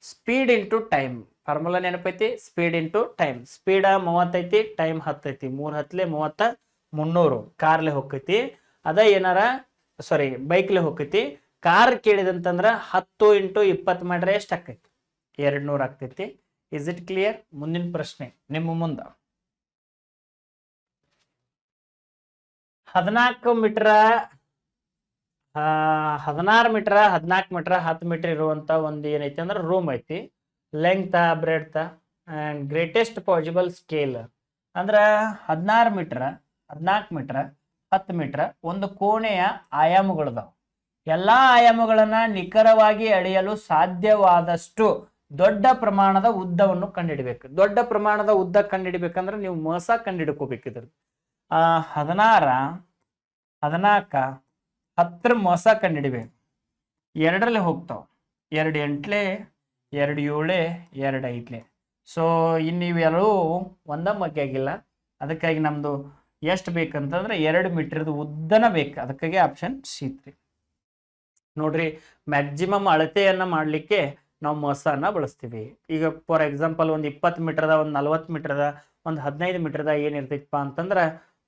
ಸ್ಪೀಡ್ ಇಂಟು ಟೈಮ್ ಫಾರ್ಮುಲಾ ನೆನಪೈತಿ, ಸ್ಪೀಡ್ ಇಂಟು ಟೈಮ್. ಸ್ಪೀಡ್ 30 ಐತಿ, ಟೈಮ್ 10 ಐತಿ. 3 10 30, 300 ಕಾರ್ಲೆ ಹೋಗ್ತೈತಿ. ಅದ ಏನಾರ ಬೈಕ್ಲೆ ಹೋಗ್ತೈತಿ. ಕಾರ್ ಕೇಳಿದಂತಂದ್ರ 10 ಇಂಟು 20 ಮಾಡ್ರೆ ಎಷ್ಟು ಆಕೈತಿ, 200 ಆಗ್ತೈತಿ. Is it clear? ಮುಂದಿನ ಪ್ರಶ್ನೆ ನಿಮ್ಮ ಮುಂದ 14 ಮೀಟರ್ 16 ಮೀಟರ್ 14 ಮೀಟರ್ 10 ಮೀಟರ್ ಇರುವಂತ ಒಂದು ಏನೈತಿ ಅಂದ್ರೆ ರೂಮ್ ಐತಿ. Length breadth and greatest possible scale ಅಂದ್ರ 16 ಮೀಟರ್ 14 ಮೀಟರ್ 10 ಮೀಟರ್ ಒಂದು ಕೋಣೆಯ ಆಯಾಮಗಳದಾವ. ಎಲ್ಲಾ ಆಯಾಮಗಳನ್ನ ನಿಖರವಾಗಿ ಅಳೆಯಲು ಸಾಧ್ಯವಾದಷ್ಟು ದೊಡ್ಡ ಪ್ರಮಾಣದ ಉದ್ದವನ್ನು ಕಂಡುಹಿಡಬೇಕು. ದೊಡ್ಡ ಪ್ರಮಾಣದ ಉದ್ದ ಕಂಡುಹಿಡಿಬೇಕಂದ್ರೆ ನೀವು ಮಸ ಕಂಡುಹಿಡ್ಕೋಬೇಕಿದ್ರ 16 14 10 ಮಸ ಕಂಡುಹಿಡಿಬೇಕು. ಎರಡರಲ್ಲಿ ಹೋಗ್ತಾವ, 2 ಎಂಟ್ಲೆ 2 ಏಳೆ 2 ಐದ್ಲೆ. ಸೊ ಇನ್ನು ಇವೆಲ್ಲೂ ಒಂದ ಮಗ್ಗೆ ಆಗಿಲ್ಲ. ಅದಕ್ಕಾಗಿ ನಮ್ದು ಎಷ್ಟು ಬೇಕಂತಂದ್ರೆ 2 ಮೀಟರ್ದು ಉದ್ದನ ಬೇಕು. ಅದಕ್ಕಾಗಿ ಆಪ್ಷನ್ C3 ನೋಡ್ರಿ. ಮ್ಯಾಕ್ಸಿಮಮ್ ಅಳತೆಯನ್ನ ಮಾಡ್ಲಿಕ್ಕೆ ನಾವು ಮಸನ ಬಳಸ್ತೀವಿ. ಈಗ ಫಾರ್ ಎಕ್ಸಾಂಪಲ್ ಒಂದು 20 ಮೀಟರ್ದ, ಒಂದು 40 ಮೀಟರ್ದ, ಒಂದು 15 ಮೀಟರ್ದ ಏನಿರ್ತೈತಪ್ಪ ಅಂತಂದ್ರ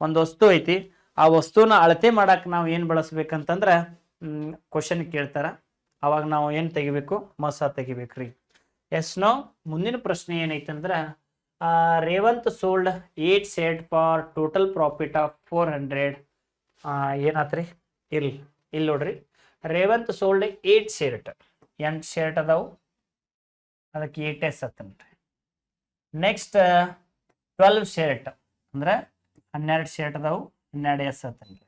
ಒಂದು ವಸ್ತು ಐತಿ. ಆ ವಸ್ತುನ ಅಳತೆ ಮಾಡಕ್ ನಾವು ಏನ್ ಬಳಸ್ಬೇಕಂತಂದ್ರ ಕ್ವಶನ್ ಕೇಳ್ತಾರ. ಅವಾಗ ನಾವು ಏನ್ ತೆಗಿಬೇಕು? ಮಸ ತೆಗಿಬೇಕ್ರಿ. S no. ಮುಂದಿನ ಪ್ರಶ್ನೆ ಏನೈತಂದ್ರ Revanth sold 8 shirt for total profit of 400. ಏನಾತ್ರಿ? ಇಲ್ಲಿ ನೋಡ್ರಿ, ರೇವಂತ್ ಸೋಲ್ಡ್ 8 ಶರ್ಟ್. 8 ಶರ್ಟ್ ಅದಾವು, ಅದಕ್ಕೆ 8s ಹತ್ತನ್ರಿ. ನೆಕ್ಸ್ಟ್ 12 ಶರ್ಟ್ ಅಂದ್ರೆ 12 ಶರ್ಟ್ ಅದಾವು, 12s ಹತ್ತನ್ರಿ.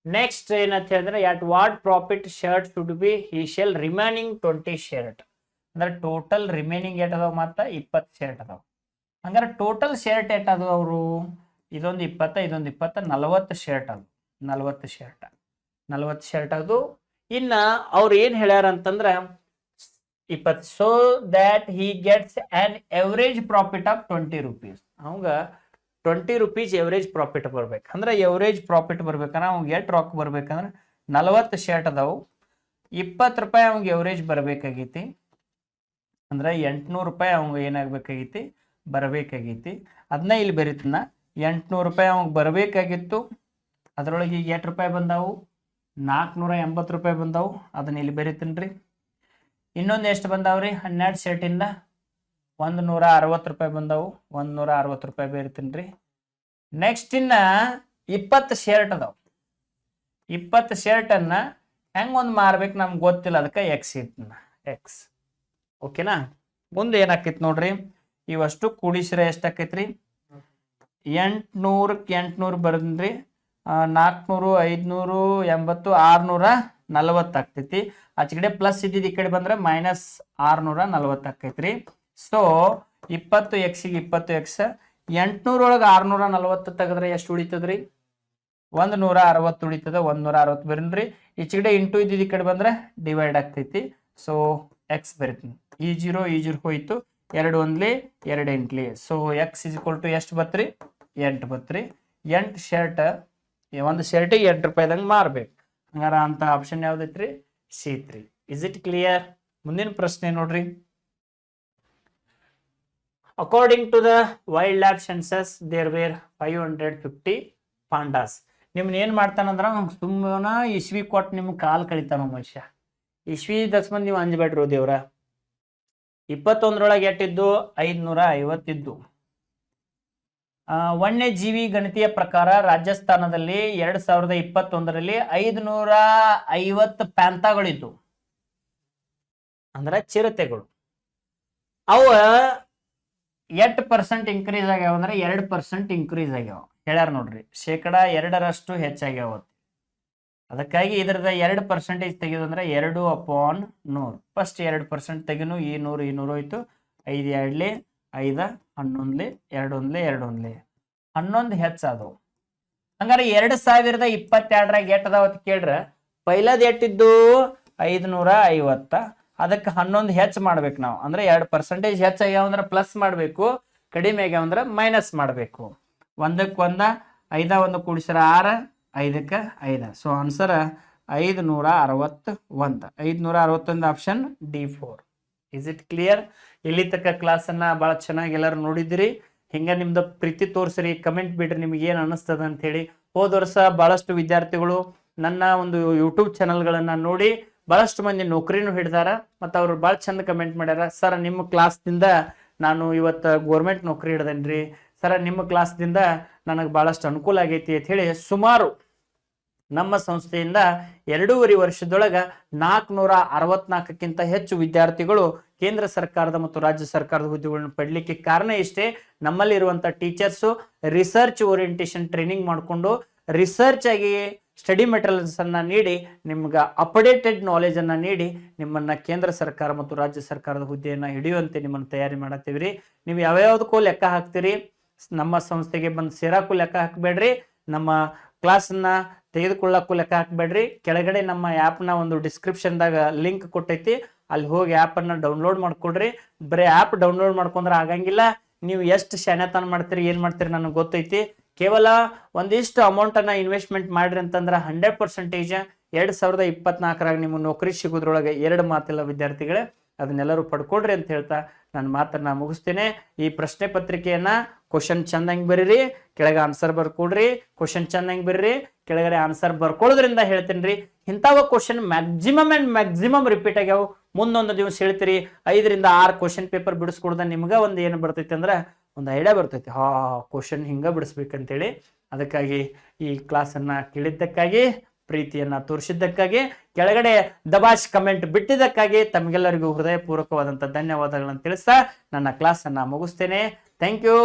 ನೆಕ್ಸ್ಟ್ ಏನಂತ ಹೇಳಿದ್ರೆ at what profit shirt should be he shell remaining 20 shirt ಅಂದ್ರೆ ಟೋಟಲ್ ರಿಮೈನಿಂಗ್ ಏಟ್ ಅದಾವ ಮತ್ತ 20 ಶರ್ಟ್ ಅದಾವ. ಹಂಗಾರೆ ಟೋಟಲ್ ಶರ್ಟ್ ಏಟ್ ಅದು ಅವರು ಇದೊಂದು 20 ಇದೊಂದು 20 40 ಶರ್ಟ್ ಅದು 40 ಶರ್ಟ್ ಅದು. ಇನ್ನ ಅವ್ರು ಏನ್ ಹೇಳ್ಯಾರ ಅಂತಂದ್ರ 20. So that he gets on average profit of 20 rupees. ಅವಂಗ 20 rupees ಎವರೇಜ್ ಪ್ರಾಫಿಟ್ ಬರ್ಬೇಕು. ಅಂದ್ರೆ ಎವರೇಜ್ ಪ್ರಾಫಿಟ್ ಬರ್ಬೇಕಂದ್ರೆ ಅವ್ಗೆ ಎಷ್ಟು ರೊಕ್ಕ ಬರ್ಬೇಕಂದ್ರೆ 40 ಶರ್ಟ್ ಅದಾವು, 20 ರೂಪಾಯಿ ಅವ್ಗೆ ಎವರೇಜ್ ಬರ್ಬೇಕಾಗೈತಿ. ಅಂದ್ರೆ 800 ರೂಪಾಯಿ ಅವಂಗ ಏನಾಗಬೇಕಾಗೈತಿ? ಬರಬೇಕಾಗೈತಿ. ಅದನ್ನ ಇಲ್ಲಿ ಬರೀತನ 800 ರೂಪಾಯಿ ಅವಂಗ ಬರಬೇಕಾಗಿತ್ತು. ಅದರೊಳಗೆ ಈಗ ಎಷ್ಟು ರೂಪಾಯಿ ಬಂದಾವು? 480 ರೂಪಾಯಿ ಬಂದಾವು. ಅದನ್ನ ಇಲ್ಲಿ ಬರೀತೀನ್ರಿ. ಇನ್ನೊಂದು ಎಷ್ಟು ಬಂದಾವ್ರಿ? 12 ಶರ್ಟಿಂದ 160 ರೂಪಾಯಿ ಬಂದಾವು. 160 ರೂಪಾಯಿ ಬರೀತೀನ್ರಿ. ನೆಕ್ಸ್ಟ್ ಇನ್ನ 20 ಶರ್ಟ್ ಅದಾವ. 20 ಶರ್ಟ್ ಅನ್ನ ಹೆಂಗ್ ಒಂದು ಮಾರ್ಬೇಕು ನಮ್ಗೆ ಗೊತ್ತಿಲ್ಲ. ಅದಕ್ಕೆ ಎಕ್ಸ್ ಇಟ್ನ ಎಕ್ಸ್. ಓಕೆನಾ? ಮುಂದೆ ಏನಾಕೈತಿ ನೋಡ್ರಿ, ಇವಷ್ಟು ಕೂಡಿಸ್ರೆ ಎಷ್ಟಾಕೈತ್ರಿ? 800ಕ್ಕೆ 800 ಬರದ್ರಿ 400 500 80 640 ಆಗ್ತೈತಿ. ಆಚೆ ಕಡೆ ಪ್ಲಸ್ ಇದ್ದಿದ್ದು ಈ ಕಡೆ ಬಂದ್ರೆ ಮೈನಸ್ 640 ಆಕೈತ್ರಿ. ಸೊ 20x ಗೆ 20x 800 ಒಳಗೆ 640 ತೆಗೆದ್ರೆ ಎಷ್ಟು ಉಳಿತದ್ರಿ? 160 ಉಳಿತದ. 160 ಬರೀನ್ರಿ. ಈಚೆ ಕಡೆ ಇಂಟು ಇದ್ದಿದ್ದು ಈ ಕಡೆ ಬಂದ್ರೆ ಡಿವೈಡ್ ಆಗ್ತೈತಿ. ಸೊ ಎಕ್ಸ್ ಬರೀತೀನಿ. ಈ ಜೀರೋ ಹೋಯ್ತು. 2 ಒಂದ್ಲಿ 2 ಎಂಟ್ಲಿ. So x is equal to ಎಷ್ಟು ಬತ್ರಿ? 8 ಬತ್ರಿ. 8 ಶರ್ಟ್ ಒಂದು ಶರ್ಟಿಗೆ 8 ರೂಪಾಯಿದಂಗೆ ಮಾರ್ಬೇಕು. ಹಂಗಾರ ಅಂತ ಆಪ್ಷನ್ ಯಾವ್ದೈತ್ರಿ? C3. Is it clear? ಮುಂದಿನ ಪ್ರಶ್ನೆ ನೋಡ್ರಿ. According to the wildlife census there were 550 pandas. ನಿಮ್ನ ಏನ್ ಮಾಡ್ತಾನಂದ್ರ ಸುಮ್ಮನ ಇಸ್ವಿ ಕೊಟ್ಟು ನಿಮ್ಗೆ ಕಾಲ್ ಕಳಿತಾನ ಮನುಷ್ಯ. ಇಸ್ವಿ ದಸ್ಮಂದ್ ನೀವು ಅಂಜಬೇಡ್ರು ದೇವ್ರ. 21ರೊಳಗೆ ಎಷ್ಟಿದ್ದು? 550 ಇದ್ದು. ವನ್ಯಜೀವಿ ಗಣತಿಯ ಪ್ರಕಾರ ರಾಜಸ್ಥಾನದಲ್ಲಿ 2021ರಲ್ಲಿ 550 ಪ್ಯಾಂತಾಗಳಿದ್ದು ಅಂದ್ರೆ ಚಿರತೆಗಳು. ಅವ 8% ಇನ್ಕ್ರೀಸ್ ಆಗ್ಯಾವ ಅಂದ್ರೆ 2% ಇನ್ಕ್ರೀಸ್ ಆಗ್ಯಾವ ಹೇಳ್ಯಾರ ನೋಡ್ರಿ. 2% ಹೆಚ್ಚಾಗ್ಯಾವ. ಅದಕ್ಕಾಗಿ ಇದ್ರದ 2% ತೆಗೆಯೋದಂದ್ರೆ 2/100. ಫಸ್ಟ್ 2% ತೆಗಿನು. ಈ 100 ಹೋಯ್ತು. 5 2 5 11 2 11 ಹೆಚ್ಚಾದವು. ಹಂಗಾರೆ 2022ರಾಗ ಎಟ್ ಅದಾವ ಅಂತ ಕೇಳ್ರ. ಪೈಲದ್ ಎಟ್ಟಿದ್ದು 550. ಅದಕ್ಕೆ 11 ಹೆಚ್ಚು ಮಾಡ್ಬೇಕು ನಾವು. ಅಂದ್ರೆ 2% ಹೆಚ್ಚಾಗ್ಯಾವ ಅಂದ್ರೆ ಪ್ಲಸ್ ಮಾಡ್ಬೇಕು, ಕಡಿಮೆ ಆಗ್ಯಾವ ಅಂದ್ರೆ ಮೈನಸ್ ಮಾಡ್ಬೇಕು. 1ಕ್ಕೆ 1 5 1 ಕೂಡಿಸ್ರ 6 5ಕ್ಕೆ 5. So answer 561. 561 option D4. Is it clear? ಇಲ್ಲಿ ತಕ್ಕ ಕ್ಲಾಸ್ ಅನ್ನ ಬಹಳ ಚೆನ್ನಾಗಿ ಎಲ್ಲರೂ ನೋಡಿದಿರಿ. ಹಿಂಗ ನಿಮ್ದು ಪ್ರೀತಿ ತೋರಿಸ್ರಿ, ಕಮೆಂಟ್ ಬಿಡ್ರಿ ನಿಮ್ಗೆ ಏನ್ ಅನಿಸ್ತದ ಅಂತ ಹೇಳಿ. ಹೋದ ವರ್ಷ ಬಹಳಷ್ಟು ವಿದ್ಯಾರ್ಥಿಗಳು ನನ್ನ ಒಂದು ಯೂಟ್ಯೂಬ್ ಚಾನಲ್ಗಳನ್ನ ನೋಡಿ ಬಹಳಷ್ಟು ಮಂದಿ ನೌಕರಿನೂ ಹಿಡಿದಾರ. ಮತ್ತು ಅವ್ರು ಭಾಳ ಚಂದ ಕಮೆಂಟ್ ಮಾಡ್ಯಾರ. ಸರ್ ನಿಮ್ಮ ಕ್ಲಾಸ್ದಿಂದ ನಾನು ಇವತ್ತು ಗೋರ್ಮೆಂಟ್ ನೌಕರಿ ಹಿಡ್ದೇನ್ರಿ ಸರ, ನಿಮ್ಮ ಕ್ಲಾಸ್ದಿಂದ ನನಗೆ ಭಾಳಷ್ಟು ಅನುಕೂಲ ಆಗೈತಿ ಅಂತ ಹೇಳಿ ಸುಮಾರು ನಮ್ಮ ಸಂಸ್ಥೆಯಿಂದ 2.5 ವರ್ಷದೊಳಗ 464ಕ್ಕಿಂತ ಹೆಚ್ಚು ವಿದ್ಯಾರ್ಥಿಗಳು ಕೇಂದ್ರ ಸರ್ಕಾರದ ಮತ್ತು ರಾಜ್ಯ ಸರ್ಕಾರದ ಹುದ್ದೆಗಳನ್ನು ಪಡಲಿಕ್ಕೆ ಕಾರಣ ಇಷ್ಟೇ. ನಮ್ಮಲ್ಲಿ ಇರುವಂತ ಟೀಚರ್ಸು ರಿಸರ್ಚ್ ಓರಿಯೆಂಟೇಷನ್ ಟ್ರೈನಿಂಗ್ ಮಾಡಿಕೊಂಡು ರಿಸರ್ಚ್ ಆಗಿ ಸ್ಟಡಿ ಮೆಟೀರಿಯಲ್ಸ್ ಅನ್ನ ನೀಡಿ ನಿಮ್ಗೆ ಅಪ್ಡೇಟೆಡ್ ನಾಲೆಜ್ ಅನ್ನ ನೀಡಿ ನಿಮ್ಮನ್ನ ಕೇಂದ್ರ ಸರ್ಕಾರ ಮತ್ತು ರಾಜ್ಯ ಸರ್ಕಾರದ ಹುದ್ದೆಯನ್ನ ಹಿಡಿಯುವಂತೆ ನಿಮ್ಮನ್ನು ತಯಾರಿ ಮಾಡತ್ತೀವ್ರಿ. ನೀವು ಯಾವ್ಯಾವ್ದಕ್ಕೂ ಲೆಕ್ಕ ಹಾಕ್ತೀರಿ, ನಮ್ಮ ಸಂಸ್ಥೆಗೆ ಬಂದು ಸೇರಾಕು ಲೆಕ್ಕ ಹಾಕಬೇಡ್ರಿ, ನಮ್ಮ ಕ್ಲಾಸನ್ನ ತೆಗೆದುಕೊಳ್ಳಕ್ಕೂ ಲೆಕ್ಕ ಹಾಕಬೇಡ್ರಿ. ಕೆಳಗಡೆ ನಮ್ಮ ಆ್ಯಪ್ನ ಒಂದು ಡಿಸ್ಕ್ರಿಪ್ಷನ್ದಾಗ ಲಿಂಕ್ ಕೊಟ್ಟೈತಿ, ಅಲ್ಲಿ ಹೋಗಿ ಆ್ಯಪನ್ನು ಡೌನ್ಲೋಡ್ ಮಾಡ್ಕೊಡ್ರಿ. ಬರೀ ಆ್ಯಪ್ ಡೌನ್ಲೋಡ್ ಮಾಡ್ಕೊಂಡ್ರೆ ಆಗಂಗಿಲ್ಲ, ನೀವು ಎಷ್ಟು ಶಾನ್ಯತನ ಮಾಡ್ತೀರಿ ಏನು ಮಾಡ್ತೀರಿ ನನಗೆ ಗೊತ್ತೈತಿ. ಕೇವಲ ಒಂದಿಷ್ಟು ಅಮೌಂಟನ್ನು ಇನ್ವೆಸ್ಟ್ಮೆಂಟ್ ಮಾಡ್ರಿ ಅಂತಂದ್ರೆ 100% 2024ರಾಗ ನಿಮಗೆ ನೌಕರಿ ಸಿಗೋದ್ರೊಳಗೆ 2 ಮಾತಿಲ್ಲ ವಿದ್ಯಾರ್ಥಿಗಳೇ. ಅದನ್ನೆಲ್ಲರೂ ಪಡ್ಕೊಡ್ರಿ ಅಂತ ಹೇಳ್ತಾ ನನ್ನ ಮಾತನ್ನ ಮುಗಿಸ್ತೇನೆ. ಈ ಪ್ರಶ್ನೆ ಪತ್ರಿಕೆಯನ್ನ ಕ್ವಶನ್ ಚಂದಂಗೆ ಬರೀರಿ, ಕೆಳಗೆ ಆನ್ಸರ್ ಬರ್ಕೊಡ್ರಿ. ಕ್ವಶನ್ ಚಂದಂಗೆ ಬರೀರಿ, ಕೆಳಗಡೆ ಆನ್ಸರ್ ಬರ್ಕೊಳ್ಳೋದ್ರಿಂದ ಹೇಳ್ತೀನಿ ರೀ, ಇಂಥವ ಕ್ವಶನ್ ಮ್ಯಾಕ್ಸಿಮಮ್ ರಿಪೀಟ್ ಆಗ್ಯಾವ. ಮುಂದೊಂದು ದಿವಸ ಹೇಳ್ತೀರಿ 5 ರಿಂದ 6 ಕ್ವಶನ್ ಪೇಪರ್ ಬಿಡಿಸ್ಕೊಡ್ದ ನಿಮ್ಗೆ ಒಂದು ಏನು ಬರ್ತೈತಿ ಅಂದ್ರೆ ಒಂದು ಐಡಿಯಾ ಬರ್ತೈತಿ, ಕ್ವಶನ್ ಹಿಂಗ ಬಿಡಿಸ್ಬೇಕಂತೇಳಿ. ಅದಕ್ಕಾಗಿ ಈ ಕ್ಲಾಸನ್ನ ಕೇಳಿದ್ದಕ್ಕಾಗಿ, ಪ್ರೀತಿಯನ್ನ ತೋರಿಸಿದ್ದಕ್ಕಾಗಿ, ಕೆಳಗಡೆ ದಬಾಶ್ ಕಮೆಂಟ್ ಬಿಟ್ಟಿದ್ದಕ್ಕಾಗಿ ತಮಗೆಲ್ಲರಿಗೂ ಹೃದಯಪೂರ್ವಕವಾದಂಥ ಧನ್ಯವಾದಗಳನ್ನು ತಿಳಿಸ್ತಾ ನನ್ನ ಕ್ಲಾಸನ್ನು ಮುಗಿಸ್ತೇನೆ. Thank you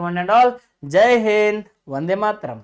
one and all. ಜೈ ಹಿಂದ್, ವಂದೇ ಮಾತರಂ.